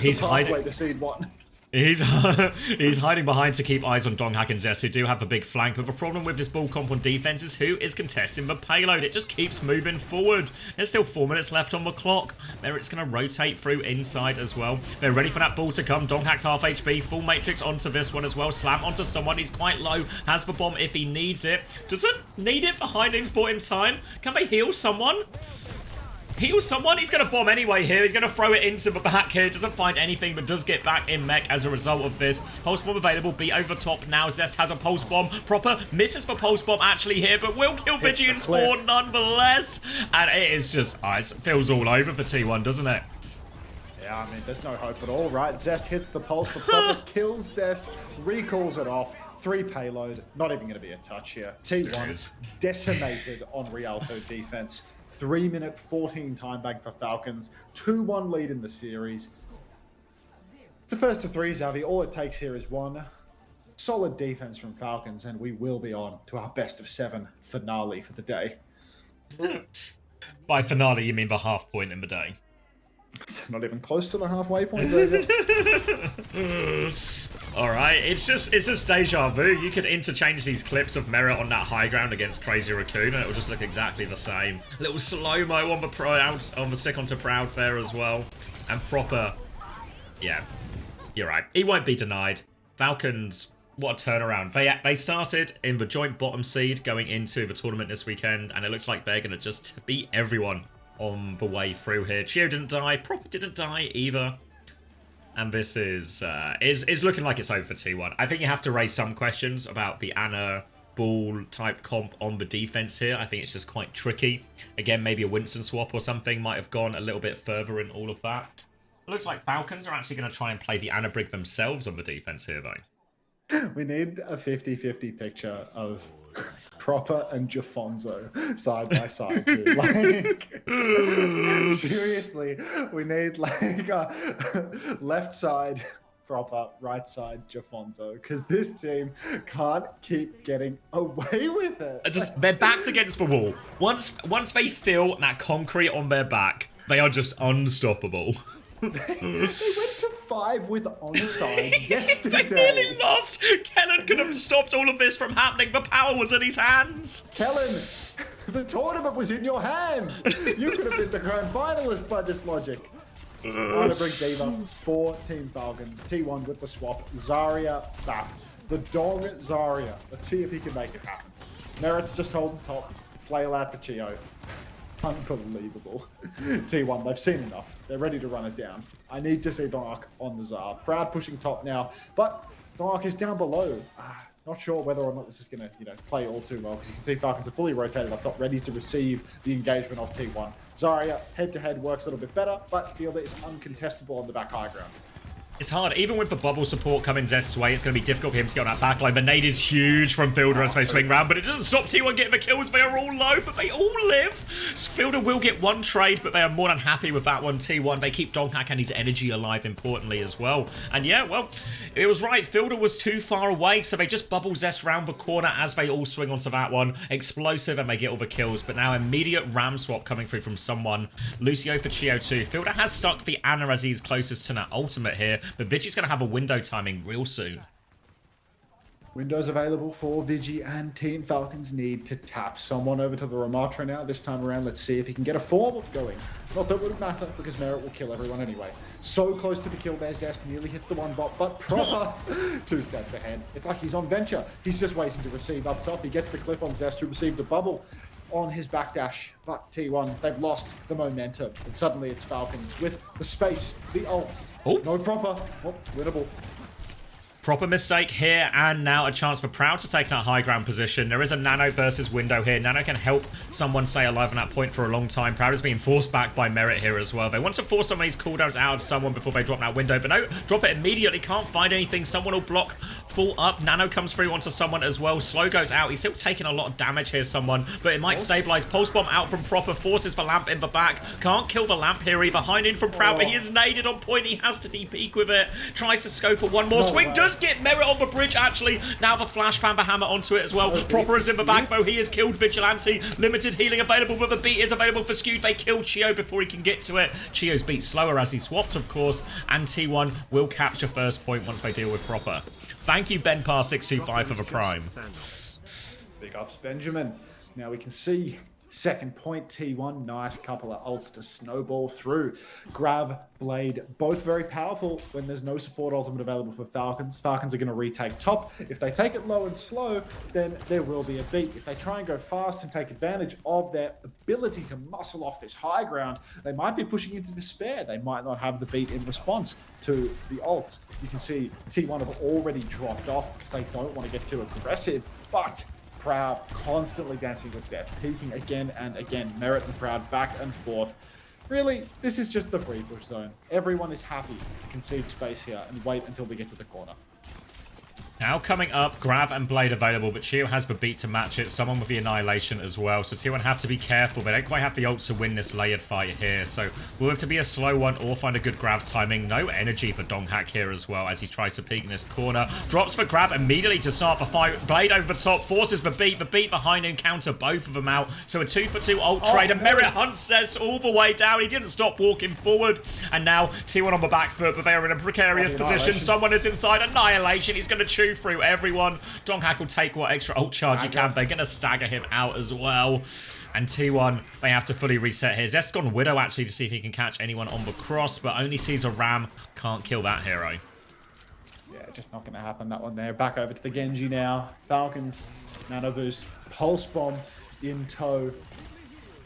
He's the pathway hiding to seed 1. He's hiding behind to keep eyes on Donghak and Zest, who do have a big flank, but the problem with this ball comp on defense is who is contesting the payload. It just keeps moving forward. There's still 4 minutes left on the clock. Merit's going to rotate through inside as well. They're ready for that ball to come. Donghak's half HP, full matrix onto this one as well. Slam onto someone. He's quite low. Has the bomb if he needs it. Doesn't need it for hiding's bought him time. Can they heal someone? Heal someone? He's going to bomb anyway here. He's going to throw it into the back here. Doesn't find anything, but does get back in mech as a result of this. Pulse bomb available. Be over top now. Zest has a pulse bomb. Proper misses for pulse bomb actually here, but will kill Vigi and Spawn nonetheless. And it is just, it feels all over for T1, doesn't it? Yeah, I mean, there's no hope at all, right? Zest hits the pulse. The Proper kills Zest, recalls it off. 3 payload. Not even going to be a touch here. T1 decimated on Rialto defense. 3-minute 14 time bank for Falcons. 2-1 lead in the series. It's a first to 3, Xavi. All it takes here is 1 solid defense from Falcons, and we will be on to our best of 7 finale for the day. By finale, you mean the half point in the day? It's not even close to the halfway point, David. All right, it's just deja vu. You could interchange these clips of Merit on that high ground against Crazy Raccoon, and it will just look exactly the same. Little slow-mo on the stick onto Proud there as well, and Proper. Yeah, you're right. He won't be denied. Falcons, what a turnaround. They started in the joint bottom seed going into the tournament this weekend, and it looks like they're gonna just beat everyone on the way through here. Chio didn't die. Proper didn't die either. And this is looking like it's over for T1. I think you have to raise some questions about the Ana Ball type comp on the defense here. I think it's just quite tricky. Again, maybe a Winston swap or something might have gone a little bit further in all of that. It looks like Falcons are actually going to try and play the Ana Brig themselves on the defense here, though. We need a 50-50 picture of Proper and Jafonzo side by side, dude. Like, seriously, we need like a left side Proper, right side Jafonzo, because this team can't keep getting away with it. Their backs against the wall. Once they feel that concrete on their back, they are just unstoppable. They went to 5 with onside yesterday. They nearly lost. Kellen could have stopped all of this from happening. The power was in his hands. Kellen, the tournament was in your hands. You could have been the grand finalist by this logic. Ana Brig Diva for Team Falcons. T1 with the swap. Zarya back. The dog Zarya. Let's see if he can make it happen. Merit's just holding top. Flail out for Chio. Unbelievable. T1, they've seen enough. They're ready to run it down. I need to see Donghak on the Tsar. Proud pushing top now, but Donghak is down below. Not sure whether or not this is going to, play all too well, because you can see Falcons are fully rotated up top, ready to receive the engagement of T1. Zarya, head-to-head, works a little bit better, but Fielder is uncontestable on the back high ground. It's hard. Even with the bubble support coming Zest's way, it's going to be difficult for him to get on that backline. The nade is huge from Fielder as they swing round, but it doesn't stop T1 getting the kills. They are all low, but they all live. Fielder will get one trade, but they are more than happy with that one. T1, they keep Donghak and his energy alive, importantly, as well. And yeah, well, it was right. Fielder was too far away, so they just bubble Zest round the corner as they all swing onto that one. Explosive, and they get all the kills, but now immediate ram swap coming through from someone. Lucio for Chio too. Fielder has stuck the Ana as he's closest to that ultimate here, but Vigi's going to have a window timing real soon. Windows available for Vigi, and Team Falcons need to tap someone over to the Ramatra now. This time around, let's see if he can get a form going. Not that it would matter, because Merit will kill everyone anyway. So close to the kill there, Zest nearly hits the one bot, but Proper 2 steps ahead. It's like he's on Venture. He's just waiting to receive up top. He gets the clip on Zest, who received a bubble on his backdash, but T1, they've lost the momentum, and suddenly it's Falcons with the space, the ults. Oh. No Proper. Oh, winnable. Proper mistake here, and now a chance for Proud to take that high ground position. There is a Nano versus Window here. Nano can help someone stay alive on that point for a long time. Proud is being forced back by Merit here as well. They want to force some of these cooldowns out of someone before they drop that Window, but no, drop it immediately. Can't find anything. Someone will block full up. Nano comes through onto someone as well. Slow goes out. He's still taking a lot of damage here, someone, but it might stabilize. Pulse Bomb out from Proper. Forces the Lamp in the back. Can't kill the Lamp here either. High Noon from Proud, but he is naded on point. He has to de-peek with it. Tries to go for one more swing. Does get Merit on the bridge, actually. Now the Flash Fan the Hammer onto it as well. Proper is in the back, though. He is killed Vigilante. Limited healing available, but the beat is available for Skewed. They kill Chio before he can get to it. Chio's beat slower as he swapped, of course, and T1 will capture first point once they deal with Proper. Thank you, BenPar625, for the prime. Big ups, Benjamin. Now we can see second point, T1. Nice couple of ults to snowball through. Grav, Blade, both very powerful when there's no support ultimate available for Falcons. Falcons are going to retake top. If they take it low and slow, then there will be a beat. If they try and go fast and take advantage of their ability to muscle off this high ground, they might be pushing into despair. They might not have the beat in response to the ults. You can see T1 have already dropped off because they don't want to get too aggressive, but Proud constantly dancing with death, peeking again and again. Merit and Proud back and forth. Really, this is just the free push zone. Everyone is happy to concede space here and wait until we get to the corner. Now coming up, Grav and Blade available, but Chio has the beat to match it. Someone with the Annihilation as well. So T1 have to be careful. They don't quite have the ults to win this layered fight here. So we'll have to be a slow one or find a good Grav timing. No energy for Donghack here as well as he tries to peek in this corner. Drops for Grav immediately to start the fight. Blade over the top, forces the beat. The beat behind him counter both of them out. So a 2-for-2 ult trade. And Merit hunts us all the way down. He didn't stop walking forward. And now T1 on the back foot, but they are in a precarious position. Someone is inside. Annihilation. He's going to chew through everyone. Donghack will take what extra ult charge he can. They're going to stagger him out as well. And T1, they have to fully reset here. Zest's gone Widow actually to see if he can catch anyone on the cross, but only sees a Ram. Can't kill that hero. Yeah, just not going to happen, that one there. Back over to the Genji now. Falcons, Nano Boost, Pulse Bomb in tow.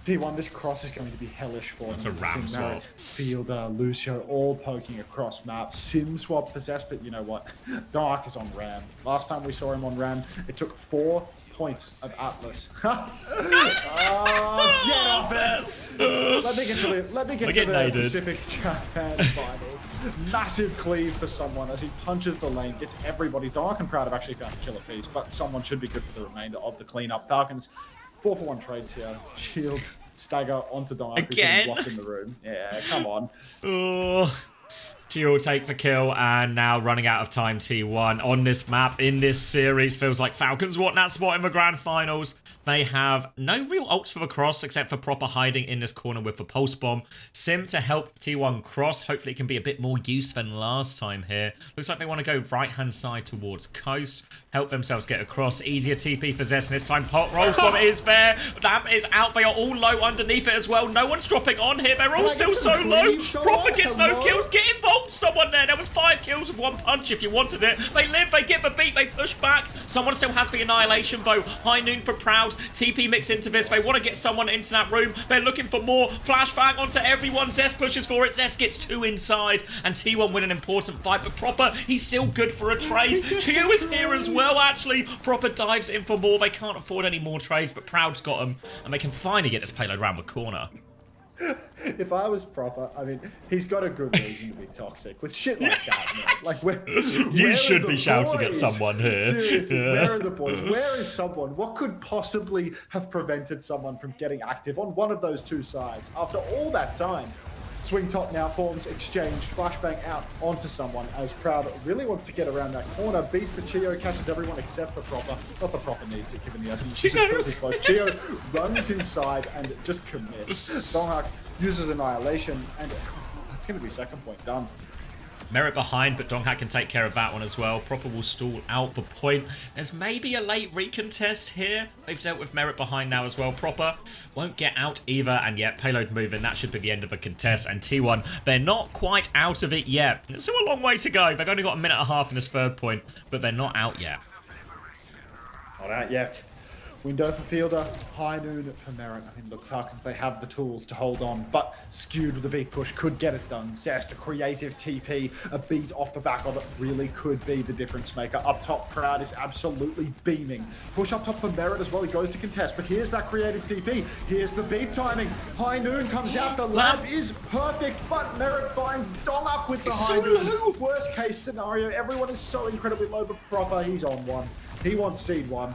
T1, this cross is going to be hellish for them. It's a Ram swap. Fielder, Lucio, all poking across map. Sim swap possessed, but you know what? Dark is on Ram. Last time we saw him on Ram, it took 4 points of Atlas. Get off it! Let me get to the Pacific Japan final. Massive cleave for someone as he punches the lane, gets everybody. Dark and Proud have actually found a killer piece, but someone should be good for the remainder of the cleanup. Falcons 4-for-1 trades here. Shield, stagger onto Dark, who's getting blocked in the room. Yeah, come on. Oh, Gio will take the kill, and now running out of time, T1 on this map, in this series. Feels like Falcons want that spot in the grand finals. They have no real ults for the cross, except for Proper hiding in this corner with the Pulse Bomb. Sim to help T1 cross. Hopefully it can be a bit more use than last time here. Looks like they want to go right-hand side towards Coast. Help themselves get across. Easier TP for Zest, and this time Pulse Bomb is there. Lamp is out. They are all low underneath it as well. No one's dropping on here. They're all still so low. Proper gets no kills. Get involved, someone there. There was 5 kills with 1 punch if you wanted it. They live. They get the beat. They push back. Someone still has the Annihilation, though. High Noon for Proud. TP mix into this. They want to get someone into that room. They're looking for more. Flashbang onto everyone. Zest pushes for it. Zest gets 2 inside. And T1 win an important fight. But Proper, he's still good for a trade. Chio is here as well, actually. Proper dives in for more. They can't afford any more trades, but Proud's got them. And they can finally get this payload around the corner. If I was Proper, I mean, he's got a good reason to be toxic with shit like that, man. Like, you should be shouting at someone here. Seriously, where are the boys? Where is someone? What could possibly have prevented someone from getting active on one of those 2 sides after all that time? Swing top now forms exchanged. Flashbang out onto someone as Proud really wants to get around that corner. Beat for Chio, catches everyone except the Proper. Not the Proper needs it, given the essence. Chio runs inside and just commits. Donghak uses Annihilation, and that's going to be second point done. Merit behind, but Donghack can take care of that one as well. Proper will stall out the point. There's maybe a late recontest here. They've dealt with Merit behind now as well. Proper won't get out either, and yet payload moving. That should be the end of the contest. And T1, they're not quite out of it yet. It's still a long way to go. They've only got 1.5 minutes in this 3rd point, but they're not out yet. Not out yet. Window for Fielder, high noon for Merritt. I mean, look, Falcons, they have the tools to hold on, but skewed with a big push could get it done. Zest, a creative TP, a beat off the back of it really could be the difference maker. Up top, Proud is absolutely beaming. Push up top for Merritt as well. He goes to contest, but here's that creative TP. Here's the beat timing. High noon comes out. The lab is perfect, but Merritt finds Dong up with the high noon. Worst case scenario, everyone is so incredibly low, but Proper, he's on one. He wants seed one.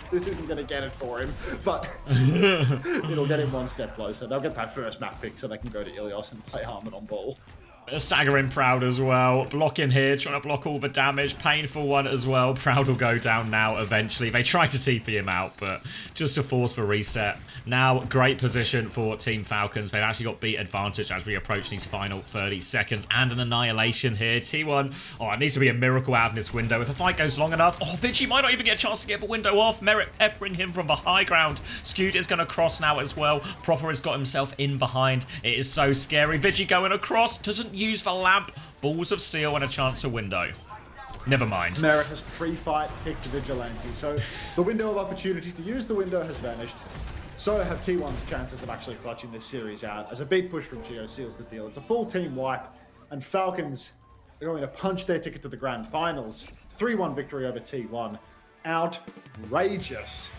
This isn't going to get it for him, but it'll get him one step closer. They'll get that first map pick so they can go to Ilios and play Harmon on ball. Staggering Proud as well. Blocking here, trying to block all the damage. Painful one as well. Proud will go down now eventually. They try to TP him out, but just to force for reset. Now, great position for Team Falcons. They've actually got beat advantage as we approach these final 30 seconds. And an annihilation here. T1, oh, it needs to be a miracle out of this window. If the fight goes long enough, oh, Vichy might not even get a chance to get the window off. Merritt peppering him from the high ground. Skewed is going to cross now as well. Proper has got himself in behind. It is so scary. Vichy going across. Doesn't use the lamp. Balls of steel and a chance to window. Never mind. Merritt has pre-fight picked Vigilante, so the window of opportunity to use the window has vanished. So have T1's chances of actually clutching this series out, as a big push from Geo seals the deal. It's a full team wipe, and Falcons are going to punch their ticket to the grand finals. 3-1 victory over T1. Outrageous.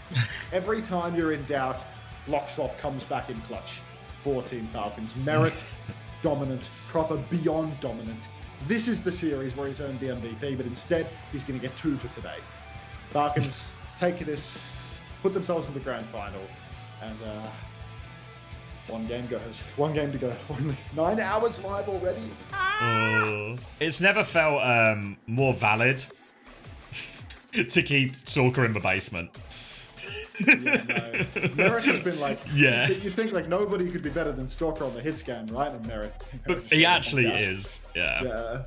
Every time you're in doubt, Lockslop comes back in clutch for Team Falcons. Merritt, dominant, Proper beyond dominant. This is the series where he's earned the MVP, but instead he's going to get 2 for today. Falcons take this, put themselves in the grand final, and one game goes. One game to go. Only 9 hours live already. It's never felt more valid to keep Stalker in the basement. Yeah, no. Merritt has been like, yeah. You think like nobody could be better than Stalker on the hit scan, right? And Merritt. But he actually is, yeah.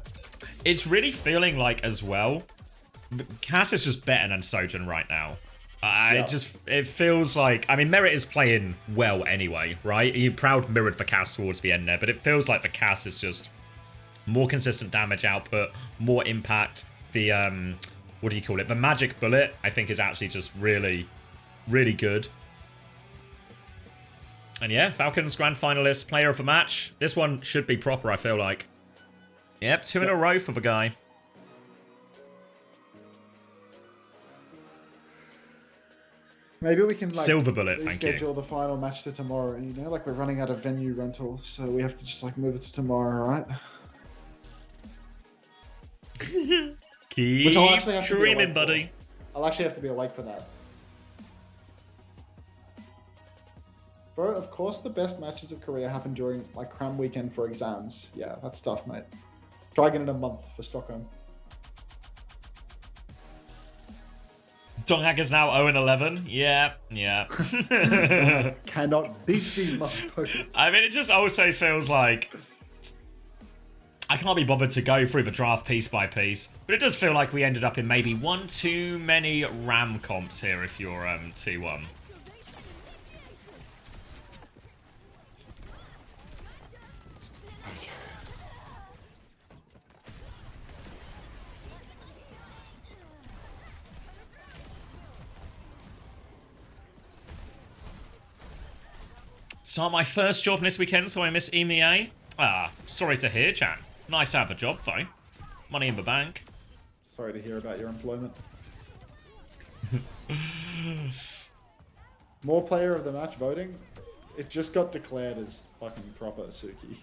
It's really feeling like as well, Cass is just better than Sojourn right now. It feels like, I mean, Merritt is playing well anyway, right? He Proud mirrored the Cass towards the end there, but it feels like the Cass is just more consistent damage output, more impact. The, what do you call it? The magic bullet, I think, is actually just really good. And yeah, Falcons grand finalist, player of the match. This one should be Proper, I feel like. Yep, 2 in a row for the guy. Maybe we can like Silver bullet, thank you. schedule the final match to tomorrow. You know, like we're running out of venue rentals, so we have to just like move it to tomorrow, right? Keep Which I'll actually have to be dreaming, awake buddy. For. I'll actually have to be awake for that. Bro, of course the best matches of Korea happen during like cram weekend for exams. Yeah, that's tough, mate. Try again in a month for Stockholm. Donghak is now 0-11. Yeah. Cannot beat these motherfuckers. I mean, it just also feels like I can't be bothered to go through the draft piece by piece, but it does feel like we ended up in maybe one too many RAM comps here if you're T1. Start my first job this weekend, so I miss EMEA. Ah, sorry to hear, chat. Nice to have a job, though. Money in the bank. Sorry to hear about your employment. More player of the match voting? It just got declared as fucking Proper Suki.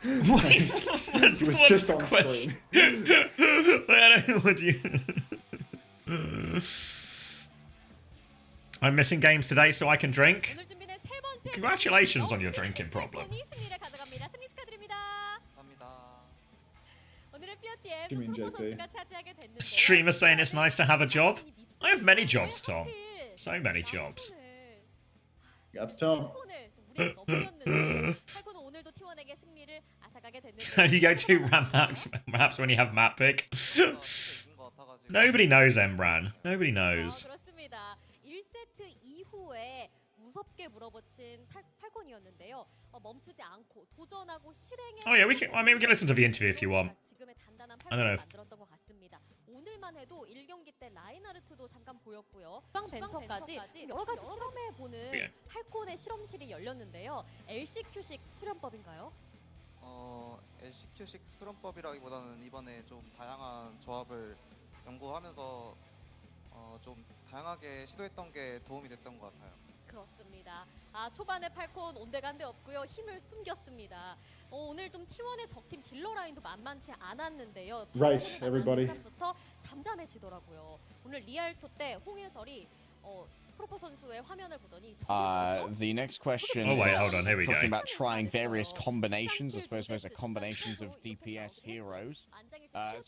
He was just on screen. I don't know what you... I'm missing games today so I can drink. Congratulations on your drinking problem. You mean JP? Streamer saying it's nice to have a job. I have many jobs, Tom. So many jobs. Gaps Tom. You go to RAM maps when you have map pick. Nobody knows Embran. Nobody knows. 무섭게 물어붙인 팔콘이었는데요. 멈추지 않고 도전하고 실행해. Oh yeah, we can. I mean, we can listen to the interview if you want. 지금의 단단한 I don't know. 만들었던 것 같습니다. 오늘만 해도 1경기 때 라인하르트도 잠깐 보였고요. 수방 벤처까지 여러 가지 실험해 보는 팔콘의 실험실이 열렸는데요. LCQ식 수련법인가요? LCQ식 수련법이라기보다는 이번에 좀 다양한 조합을 연구하면서 좀 다양하게 시도했던 게 도움이 됐던 것 같아요. 그렇습니다. 초반에 팔콘 온데간데 없고요. 힘을 숨겼습니다. 오늘 좀 T1의 적팀 딜러 라인도 만만치 않았는데요. Right, everybody. 부터 잠잠해지더라고요. 오늘 리알토 때 홍해설이 프로퍼 선수의 화면을 보더니 The next question Oh, wait, hold on, here we talking go. about trying various combinations. I suppose those are combinations of DPS heroes.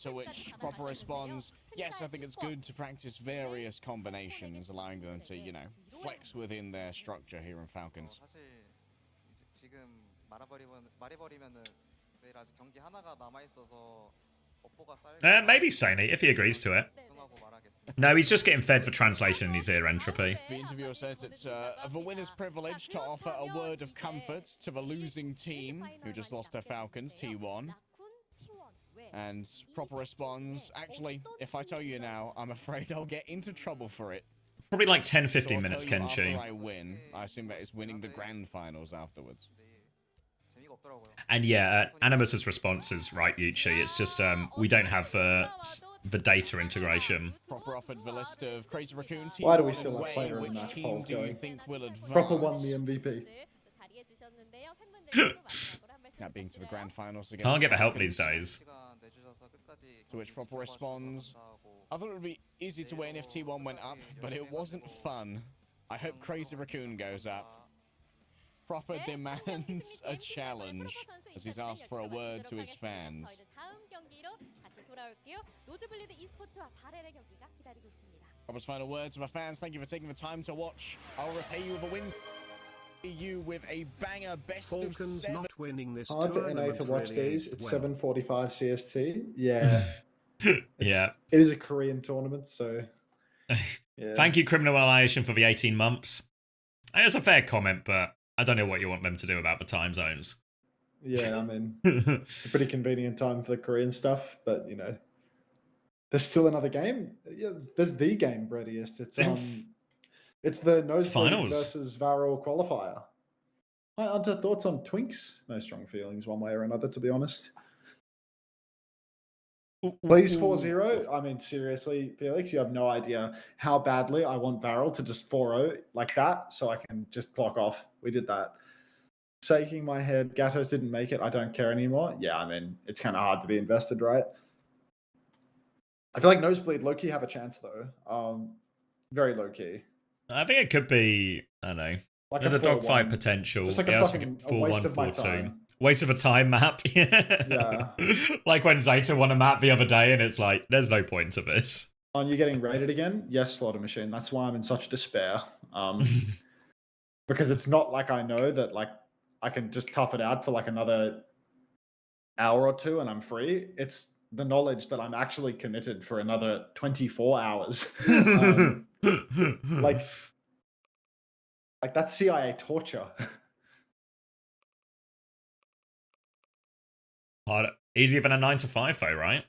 To which Proper responds, yes, I think it's good to practice various combinations, allowing them to, you know, flex within their structure here in Falcons. 사실 지금 말해버리면은 내일 아직 경기 하나가 남아 있어서 업보가 쌓일. Maybe Sony, if he agrees to it. No, he's just getting fed for translation in his ear entropy. The interviewer says it's of a winner's privilege to offer a word of comfort to the losing team who just lost their Falcons, T1. And Proper responds, actually, if I tell you now, I'm afraid I'll get into trouble for it. Probably like 10, So 15 I'll minutes, tell you Kenshi. after I win, I assume that is winning the grand finals afterwards. And yeah, Animus's response is right, Yuchi. It's just we don't have the data integration. Proper offered the list of Crazy Raccoon team. Why do we still have Way, player which match team polls do you going? think will advance? Proper won the MVP. That being to the grand finals again. Can't get the help these days. To which Proper responds, I thought it would be easy to win if T1 went up, but it wasn't fun. I hope Crazy Raccoon goes up. Proper demands a challenge as he's asked for a word to his fans. Proper's final words to the fans. Thank you for taking the time to watch. I'll repay you with a win. You with a banger best Falcons of 7. not winning this Hard for tournament NA to watch really these. ain't It's well. 7:45 CST. Yeah. Yeah. It is a Korean tournament, so. Yeah. Thank you, Criminal Annihilation, for the 18 months. It's a fair comment, but I don't know what you want them to do about the time zones. Yeah, I mean, it's a pretty convenient time for the Korean stuff, but you know, there's still another game. Yeah, there's the game, Brettiest. It's the Nosebleed Finals. versus Varrow qualifier. Hi, Hunter, thoughts on Twinks? No strong feelings one way or another, to be honest. Please 4-0. I mean, seriously, Felix, you have no idea how badly I want Varrow to just 4-0 like that so I can just clock off. We did that. Shaking my head. Gatos didn't make it. I don't care anymore. Yeah, I mean, it's kind of hard to be invested, right? I feel like Nosebleed low-key have a chance, though. Very low-key. I think it could be, I don't know. Like There's a 4-1. dogfight potential. Just like Yeah, a it's fucking like a waste 4-1, of my 4-2. time. Waste of a time map. Yeah. Like when Zeta won a map the other day, and it's like, there's no point to this. Are you getting raided again? Yes, Slaughter Machine. That's why I'm in such despair. Because it's not like I know that like I can just tough it out for like another hour or two and I'm free. It's the knowledge that I'm actually committed for another 24 hours. Like that's CIA torture. Hard. Easier than a 9 to 5, though, right?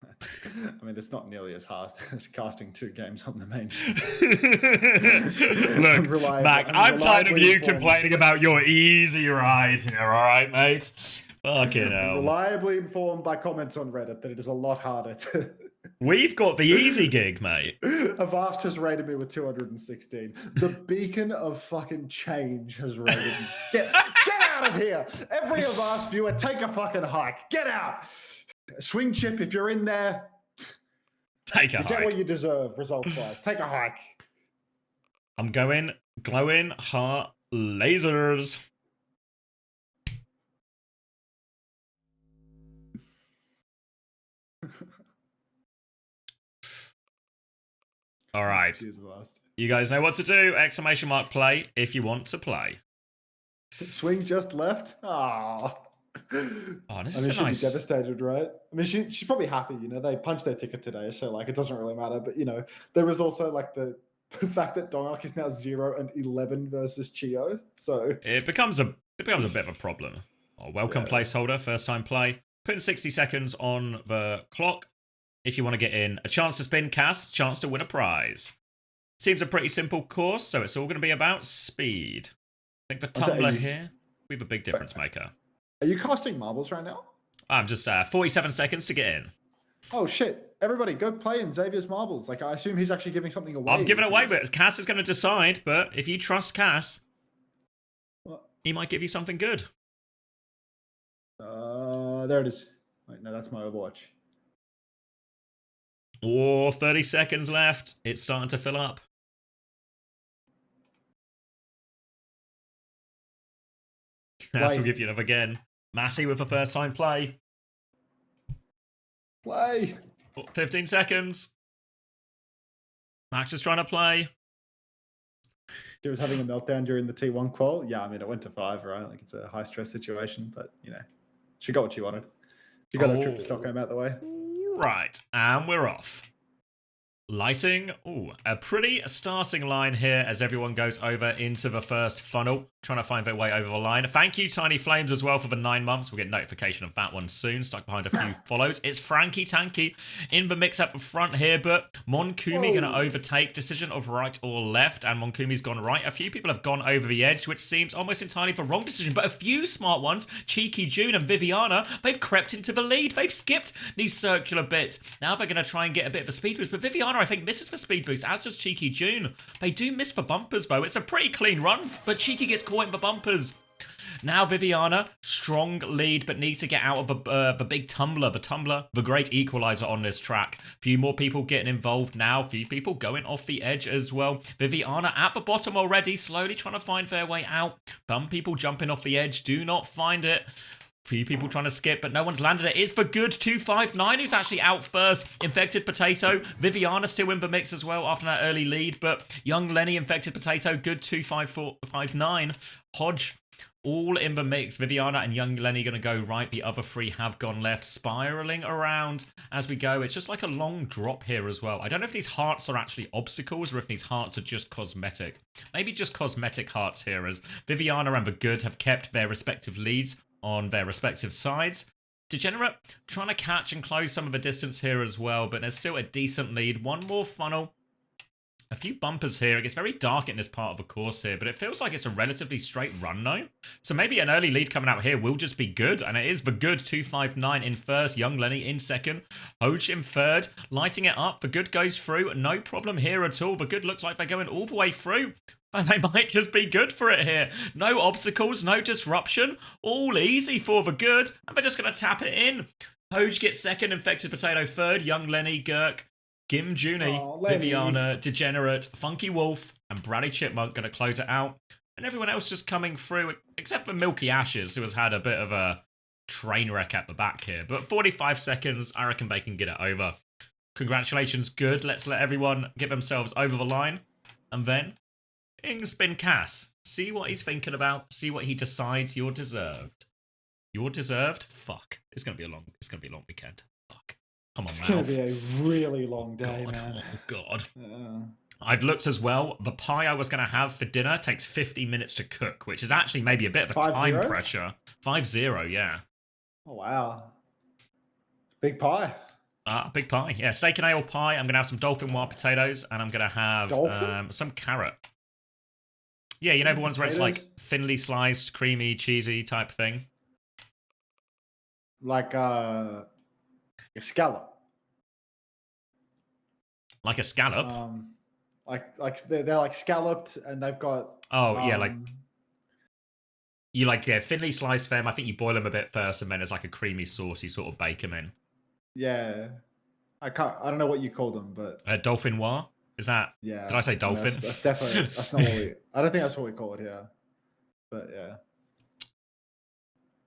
I mean, it's not nearly as hard as casting 2 games on the main. Look, Max, I'm tired of you complaining about your easy ride here, alright, mate? Fucking hell. Reliably informed by comments on Reddit that it is a lot harder to... We've got the easy gig, mate. Avast has rated me with 216. The beacon of fucking change has rated me. Get out of here! Every Avast viewer, take a fucking hike. Get out! Swing Chip, if you're in there, Take a you hike. get what you deserve, results-wise. Take a hike. I'm going glowing heart lasers. All right. Cheers, Avast. You guys know what to do. Exclamation mark play if you want to play. Swing just left. Ah. Oh, this I mean, is a she'd nice. be devastated, right? I mean, she's probably happy. You know, they punched their ticket today, so like it doesn't really matter. But you know, there was also like the the fact that Dongak is now 0-11 versus Chio. So it becomes a bit of a problem. Oh, welcome placeholder, first time play. Putting 60 seconds on the clock. If you want to get in, a chance to spin cast, chance to win a prize. Seems a pretty simple course, so it's all going to be about speed. I think the tumbler here, we have a big difference maker. Are you casting marbles right now? I'm just 47 seconds to get in. Oh shit! Everybody, go play in Xavier's marbles. Like, I assume he's actually giving something away. I'm giving it away, but Cass is going to decide. But if you trust Cass, he might give you something good. There it is. Wait, no, that's my Overwatch. Oh, 30 seconds left. It's starting to fill up. Cass will give you another again. Massey with a first time play. Play. 15 seconds. Max is trying to play. He was having a meltdown during the T1 qual. Yeah, I mean, it went to 5, right? Like, it's a high stress situation, but you know, she got what she wanted. She got a trip to Stockholm out the way. Right, and we're off. Lighting, a pretty starting line here as everyone goes over into the first funnel, trying to find their way over the line. Thank you, Tiny Flames, as well for the 9 months. We'll get notification of that one soon, stuck behind a few follows. It's Frankie Tanky in the mix up the front here, but Monkumi going to overtake. Decision of right or left, and Monkumi's gone right. A few people have gone over the edge, which seems almost entirely the wrong decision, but a few smart ones, Cheeky June and Viviana, they've crept into the lead. They've skipped these circular bits. Now they're going to try and get a bit of a speed boost, but Viviana, I think, misses for speed boost, as does Cheeky June. They do miss for bumpers, though. It's a pretty clean run, but Cheeky gets caught in the bumpers. Now Viviana, strong lead, but needs to get out of the big tumbler. The tumbler, the great equalizer on this track. Few more people getting involved now. Few people going off the edge as well. Viviana at the bottom already, slowly trying to find their way out. Some people jumping off the edge, do not find it. Few people trying to skip, but no one's landed it. It's for good 259 who's actually out first. Infected Potato. Viviana still in the mix as well after that early lead, but Young Lenny, Infected Potato, good 25459. Hodge, all in the mix. Viviana and Young Lenny going to go right. The other 3 have gone left, spiraling around as we go. It's just like a long drop here as well. I don't know if these hearts are actually obstacles or if these hearts are just cosmetic. Maybe just cosmetic hearts here, as Viviana and the Good have kept their respective leads on their respective sides. Degenerate trying to catch and close some of the distance here as well, but there's still a decent lead. One more funnel. A few bumpers here. It gets very dark in this part of the course here, but it feels like it's a relatively straight run though. So maybe an early lead coming out here will just be good, and it is the Good 259 in first, Young Lenny in second, Hoge in third, lighting it up. The Good goes through, no problem here at all. The Good looks like they're going all the way through. And they might just be good for it here. No obstacles, no disruption. All easy for the Good. And they're just going to tap it in. Hoge gets second, Infected Potato third, Young Lenny, Girk, Gim Junie, Viviana, Degenerate, Funky Wolf, and Bradley Chipmunk going to close it out. And everyone else just coming through, except for Milky Ashes, who has had a bit of a train wreck at the back here. But 45 seconds, I reckon they can get it over. Congratulations, Good. Let's let everyone get themselves over the line. And then spin Cass. See what he's thinking about. See what he decides you're deserved. You're deserved? Fuck. It's gonna be a long weekend. Fuck. Come on, It's gonna be a really long day, man. Oh god. I've looked as well. The pie I was gonna have for dinner takes 50 minutes to cook, which is actually maybe a bit of a 5-0? time pressure. 5-0, yeah. Oh wow. Big pie. Big pie. Yeah, steak and ale pie. I'm gonna have some dolphin wild potatoes, and I'm gonna have some carrot. Yeah, you know the ones where it's like thinly sliced, creamy, cheesy type thing? Like a scallop. Like a scallop? Like they're like scalloped and they've got... Oh, yeah, like... You like, yeah, thinly sliced them. I think you boil them a bit first and then there's like a creamy, saucy sort of bake them in. Yeah. I don't know what you call them, but... Dauphinoise? Is that... Yeah. Did I say dolphin? That's definitely... That's not what we... I don't think that's what we call it here. But yeah.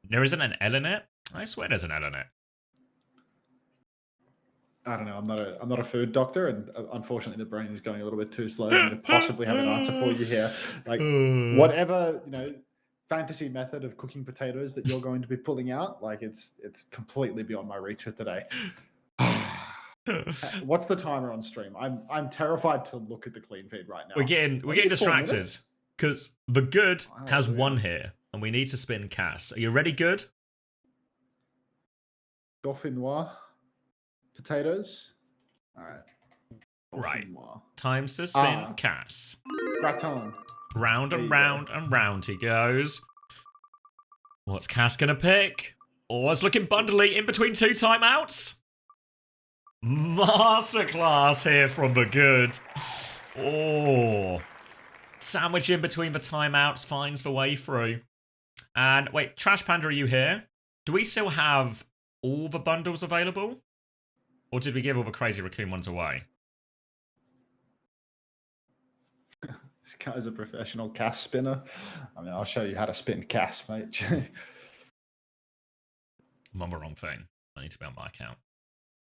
There isn't an L in it? I swear there's an L in it. I don't know. I'm not a food doctor, and unfortunately, the brain is going a little bit too slow to possibly have an answer for you here. Like whatever fantasy method of cooking potatoes that you're going to be pulling out, like it's completely beyond my reach for today. What's the timer on stream? I'm terrified to look at the clean feed right now. We're getting distracted because the good has one here, and we need to spin Cass. Are you ready, good? Dauphinoise. Potatoes. All right. Right. Times to spin Cass. Gratin. Round and round and round he goes. What's Cass gonna pick? Oh, it's looking bundly in between 2 timeouts. Masterclass here from the good. Oh. Sandwich in between the timeouts, finds the way through. And wait, Trash Panda, are you here? Do we still have all the bundles available? Or did we give all the Crazy Raccoon ones away? This guy's a professional Cass spinner. I mean, I'll show you how to spin Cass, mate. I'm on the wrong thing. I need to be on my account.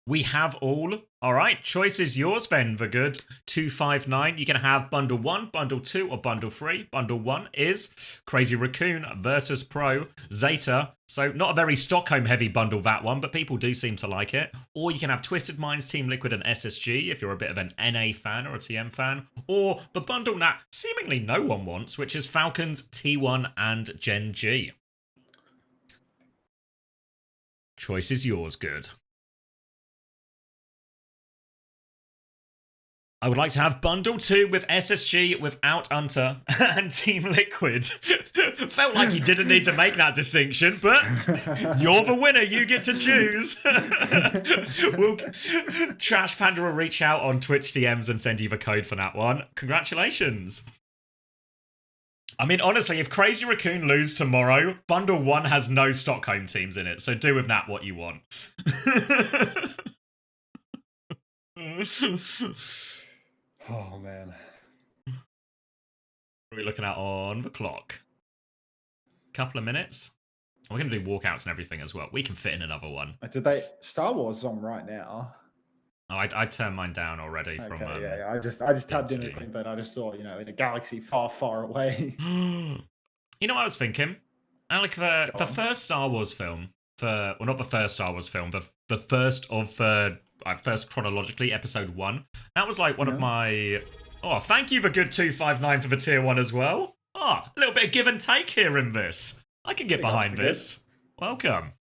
We have all. All right, choice is yours then, the good 259. You can have bundle 1, bundle 2, or bundle 3. Bundle 1 is Crazy Raccoon, Virtus Pro, Zeta. So not a very Stockholm-heavy bundle, that one, but people do seem to like it. Or you can have Twisted Minds, Team Liquid, and SSG if you're a bit of an NA fan or a TM fan. Or the bundle that seemingly no one wants, which is Falcons, T1, and Gen G. Choice is yours, good. I would like to have Bundle 2 with SSG without Unter and Team Liquid. Felt like you didn't need to make that distinction, but you're the winner. You get to choose. Trash Panda will reach out on Twitch DMs and send you the code for that one. Congratulations. I mean, honestly, if Crazy Raccoon lose tomorrow, Bundle 1 has no Stockholm teams in it, so do with that what you want. Oh, man. What are we looking at on the clock? Couple of minutes? We're going to do walkouts and everything as well. We can fit in another one. Did they... Star Wars is on right now. Oh, I turned mine down already from... yeah. I just tabbed in a clean feed. I just saw, in a galaxy far, far away. You know what I was thinking? I like the first Star Wars film... well, not the first Star Wars film, the first of... first chronologically, episode 1. That was like one of my... Oh, thank you, the good 259 for the tier 1 as well. Oh, a little bit of give and take here in this. I can get behind this. Welcome.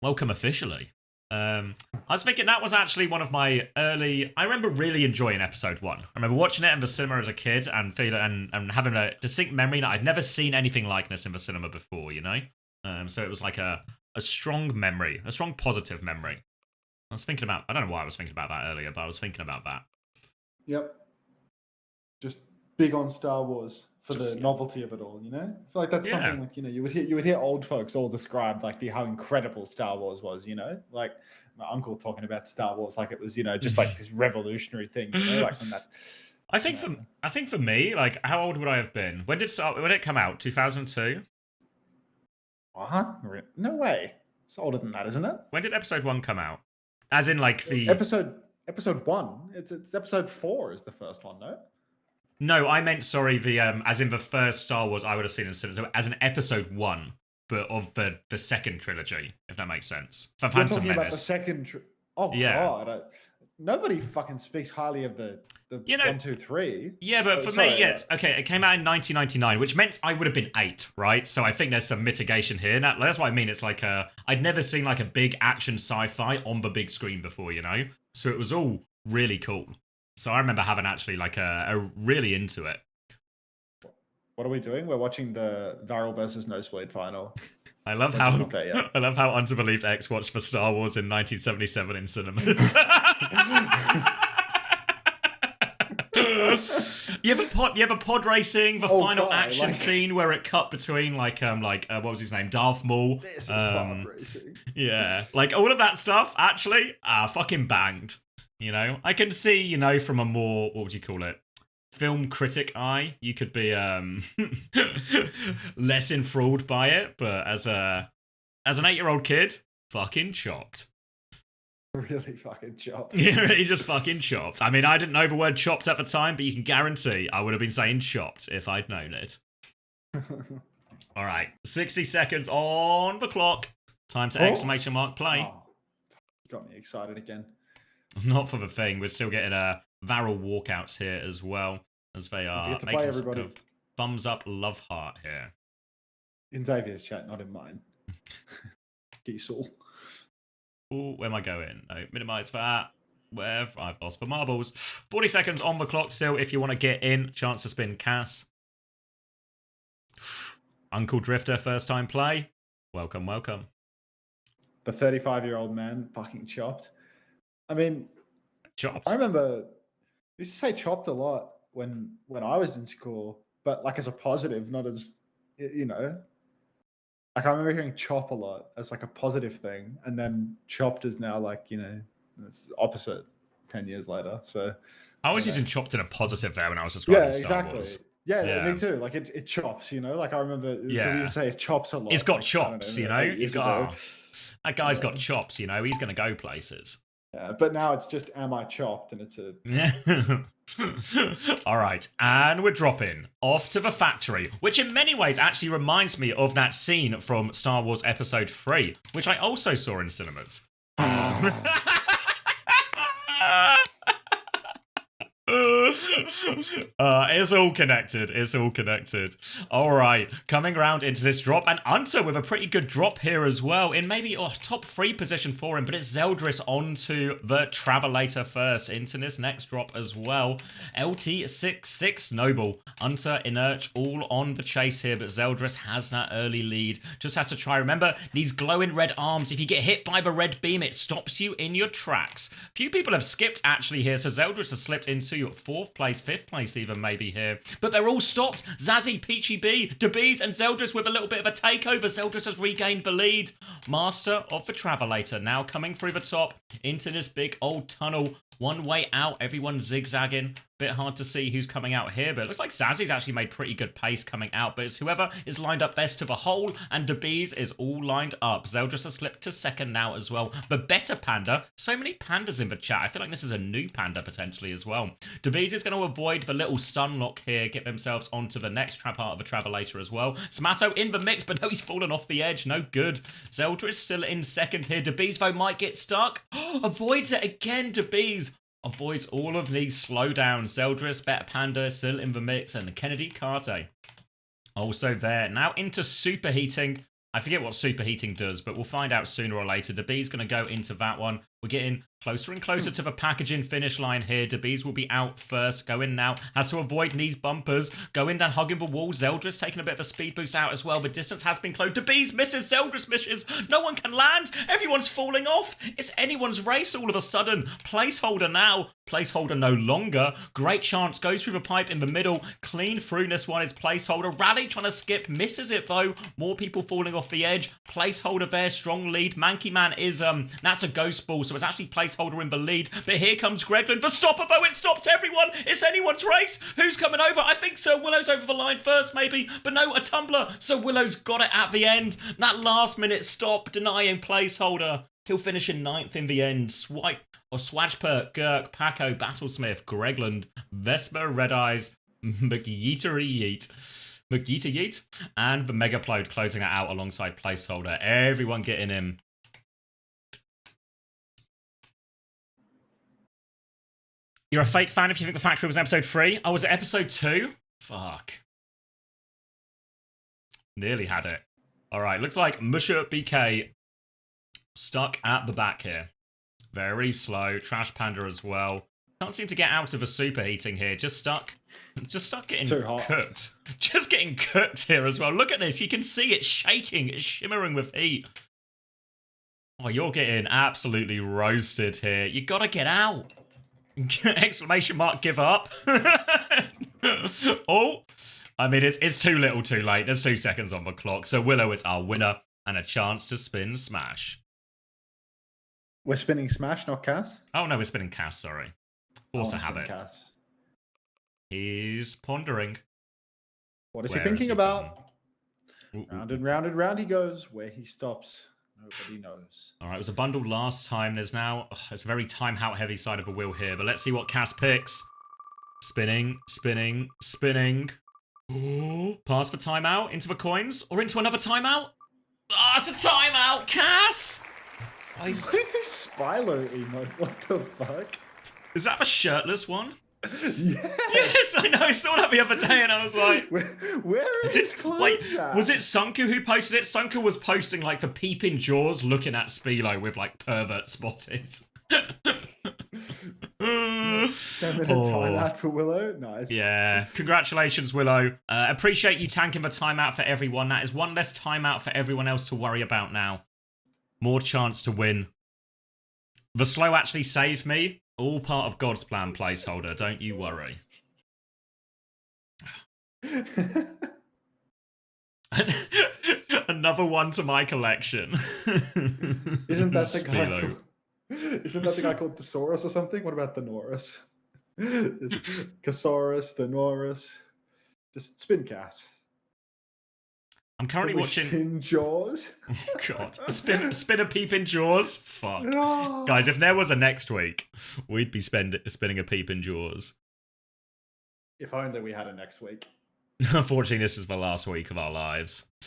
Welcome officially. I was thinking that was actually one of my early... I remember really enjoying episode 1. I remember watching it in the cinema as a kid and feeling and having a distinct memory that I'd never seen anything like this in the cinema before, you know? So it was like a strong memory, a strong positive memory. I was thinking about... I don't know why I was thinking about that earlier, but I was thinking about that. Yep. Just big on Star Wars for the novelty of it all, I feel like that's something like, you would hear old folks all describe like how incredible Star Wars was, like my uncle talking about Star Wars like it was, just like this revolutionary thing, like when that... I think for me, like, how old would I have been? When did it come out? 2002? What? No way. It's older than that, isn't it? When did episode 1 come out? As in, like, the... Episode 1? It's episode 4 is the first one, no? No, I meant, sorry, the as in the first Star Wars I would have seen in cinema. So as an episode 1, but of the second trilogy, if that makes sense. For Phantom talking Menace. about the second... God. Nobody fucking speaks highly of the 1, 2, 3. Yeah, but for me, okay, it came out in 1999, which meant I would have been 8, right? So I think there's some mitigation here. Now, that's what I mean. It's like I'd never seen like a big action sci-fi on the big screen before, So it was all really cool. So I remember having actually like a really into it. What are we doing? We're watching the Varel versus Nosebleed final. I love how Unto Believed X watched for Star Wars in 1977 in cinemas. You ever pod racing the final action scene where it cut between what was his name, Darth Maul? This is pod racing. Yeah, like all of that stuff actually fucking banged. I can see from a more, what would you call it, film critic eye, you could be less enthralled by it, but as an 8-year-old kid, fucking chopped. Really fucking chopped. Yeah, really just fucking chopped. I mean, I didn't know the word chopped at the time, but you can guarantee I would have been saying chopped if I'd known it. All right, 60 seconds on the clock. Time to exclamation mark play. Oh, you got me excited again. Not for the thing. We're still getting Varel walkouts here as well, as they are get to play making some everybody. kind of thumbs up love heart here. In Xavier's chat, not in mine. Get your soul. Ooh, where am I going? No, minimize that. Where I've lost the marbles. 40 seconds on the clock still if you want to get in. Chance to spin Cass. Uncle Drifter, first time play. Welcome, welcome. The 35-year-old man fucking chopped. I mean, Chopped. I remember I used to say chopped a lot when I was in school, but like as a positive, not as, you know. Like I remember hearing chop a lot as like a positive thing, and then chopped is now like, you know, it's the opposite 10 years later. So I was using chopped in a positive there when I was describing Star Wars. Yeah, me too. Like it chops, you know. Like I remember we used to say it chops a lot. He's got like, chops, you know. He's got that guy's got chops, you know. He's gonna go places. Yeah, but now it's just am I chopped, and it's a All right, and we're dropping off to the factory, which in many ways actually reminds me of that scene from Star Wars Episode 3, which I also saw in cinemas. It's all connected. It's all connected. All right, coming round into this drop, and Unter with a pretty good drop here as well, in maybe top 3 position for him, but it's Zeldris onto the Travelator first into this next drop as well. LT66 Noble, Unter, Inert, all on the chase here, but Zeldris has that early lead. Just has to try. Remember, these glowing red arms, if you get hit by the red beam, it stops you in your tracks. Few people have skipped actually here, so Zeldris has slipped into 4th place, 5th place even maybe here. But they're all stopped. Zazzy, Peachy B, DeBees and Zeldris with a little bit of a takeover. Zeldris has regained the lead. Master of the Travelator now coming through the top into this big old tunnel. One way out, everyone zigzagging. Bit hard to see who's coming out here, but it looks like Zazzy's actually made pretty good pace coming out, but it's whoever is lined up best to the hole, and DeBees is all lined up. Zeldris has slipped to 2nd now as well. The better panda, so many pandas in the chat. I feel like this is a new panda potentially as well. DeBees is going to avoid the little stun lock here, get themselves onto the next part of the Travelator as well. Smato in the mix, but no, he's fallen off the edge. No good. Zeldris still in 2nd here. DeBees, though, might get stuck. Avoids it again, DeBees. Avoids all of these slowdowns. Zeldris, Better Panda still in the mix, and Kennedy Carte also there. Now into superheating. I forget what superheating does, but we'll find out sooner or later. DeBees going to go into that one. We're getting closer and closer to the packaging finish line here. DeBees will be out first. Go in now. Has to avoid these bumpers. Going down, hugging the wall. Zeldris taking a bit of a speed boost out as well. The distance has been closed. DeBees misses. Zeldris misses. No one can land. Everyone's falling off. It's anyone's race all of a sudden. Placeholder now. Placeholder no longer. Great chance. Goes through the pipe in the middle. Clean through this one. It's placeholder. Rally trying to skip. Misses it though. More people falling off the edge. Placeholder there. Strong lead. Manky Man is, that's a ghost ball. So it's actually placeholder in the lead. But here comes Gregland. The stopper though. It stopped everyone. It's anyone's race. Who's coming over? I think Sir Willow's over the line first maybe. But no, a tumbler. Sir Willow's got it at the end. That last minute stop denying placeholder. He'll finish in 9th in the end. Swipe or Swajper, Girk, Paco, Battlesmith, Gregland, Vesper, Red Eyes, McYeetery Yeet, and the Megaplode closing it out alongside placeholder. Everyone getting in. You're a fake fan if you think the factory was episode 3. Oh, was it episode 2? Fuck. Nearly had it. Alright, looks like Musha BK stuck at the back here. Very slow. Trash Panda as well. Can't seem to get out of a superheating here. Just stuck getting cooked. Just getting cooked here as well. Look at this. You can see it shaking. It's shimmering with heat. Oh, you're getting absolutely roasted here. You gotta get out. Exclamation mark, give up. Oh, I mean, it's too little too late. There's 2 seconds on the clock. So Willow is our winner and a chance to spin Smash. We're spinning Smash, not Cass? Oh, no, we're spinning Cass, sorry. Force a habit. Cass. He's pondering. What is he thinking about? Round and round and round he goes. Where he stops, nobody knows. All right, it was a bundle last time. There's now... it's a very time-out heavy side of the wheel here, but let's see what Cass picks. Spinning, spinning, spinning. Ooh, pass for timeout into the coins or into another timeout. Ah, it's a timeout, Cass! Is Who's this Spylo emote? What the fuck? that a shirtless one? Yeah. Yes, I know. I saw that the other day, and I was like, where is his clothes wait, at? was it Sunku who posted it? Sunku was posting like the peeping jaws, looking at Spilo with like pervert spotted. 10-minute timeout for Willow. Nice. Yeah. Congratulations, Willow. Appreciate you tanking the timeout for everyone. That is one less timeout for everyone else to worry about now. More chance to win. The slow actually saved me. All part of God's plan, placeholder. Don't you worry. Another one to my collection. Isn't that the guy? Isn't that the guy called Thesaurus or something? What about the Norris? Casaurus, the Norris. Just spin cast. I'm currently watching Spin Jaws. Oh god. Spin a peep in Jaws? Fuck. No. Guys, if there was a next week, we'd be spinning a peep in Jaws. If only we had a next week. Unfortunately, this is the last week of our lives.